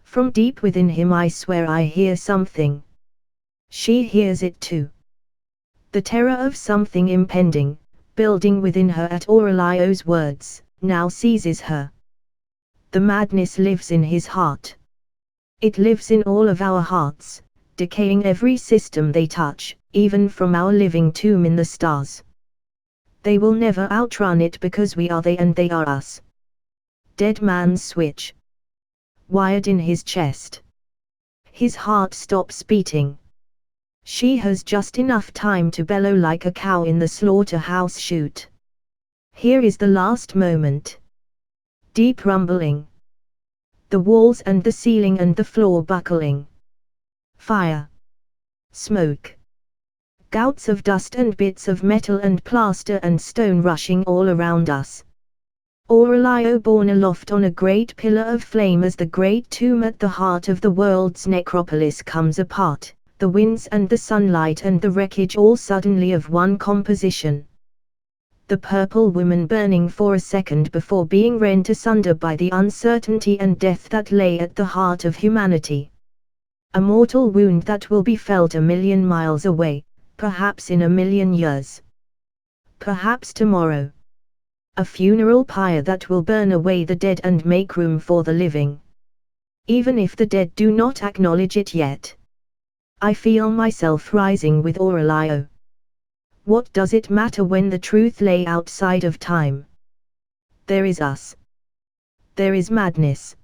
From deep within him I swear I hear something. She hears it too. The terror of something impending, building within her at Aurelio's words, now seizes her. The madness lives in his heart. It lives in all of our hearts, decaying every system they touch, even from our living tomb in the stars. They will never outrun it because we are they and they are us. Dead man's switch. Wired in his chest. His heart stops beating. She has just enough time to bellow like a cow in the slaughterhouse chute. Here is the last moment. Deep rumbling. The walls and the ceiling and the floor buckling. Fire. Smoke. Gouts of dust and bits of metal and plaster and stone rushing all around us. Aurelio borne aloft on a great pillar of flame as the great tomb at the heart of the world's necropolis comes apart. The winds and the sunlight and the wreckage all suddenly of one composition. The purple woman burning for a second before being rent asunder by the uncertainty and death that lay at the heart of humanity. A mortal wound that will be felt 1,000,000 miles away, perhaps in 1,000,000 years. Perhaps tomorrow. A funeral pyre that will burn away the dead and make room for the living. Even if the dead do not acknowledge it yet. I feel myself rising with Aurelio. What does it matter when the truth lay outside of time? There is us. There is madness.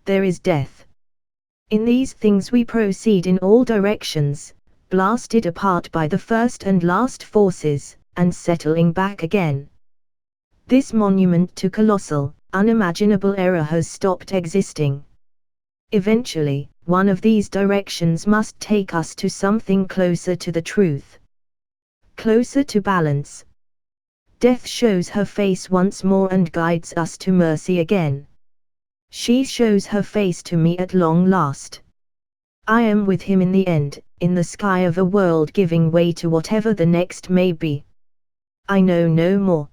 There is death. In these things we proceed in all directions, blasted apart by the first and last forces, and settling back again. This monument to colossal, unimaginable error has stopped existing. Eventually, one of these directions must take us to something closer to the truth. Closer to balance. Death shows her face once more and guides us to mercy again. She shows her face to me at long last. I am with him in the end, in the sky of a world giving way to whatever the next may be. I know no more.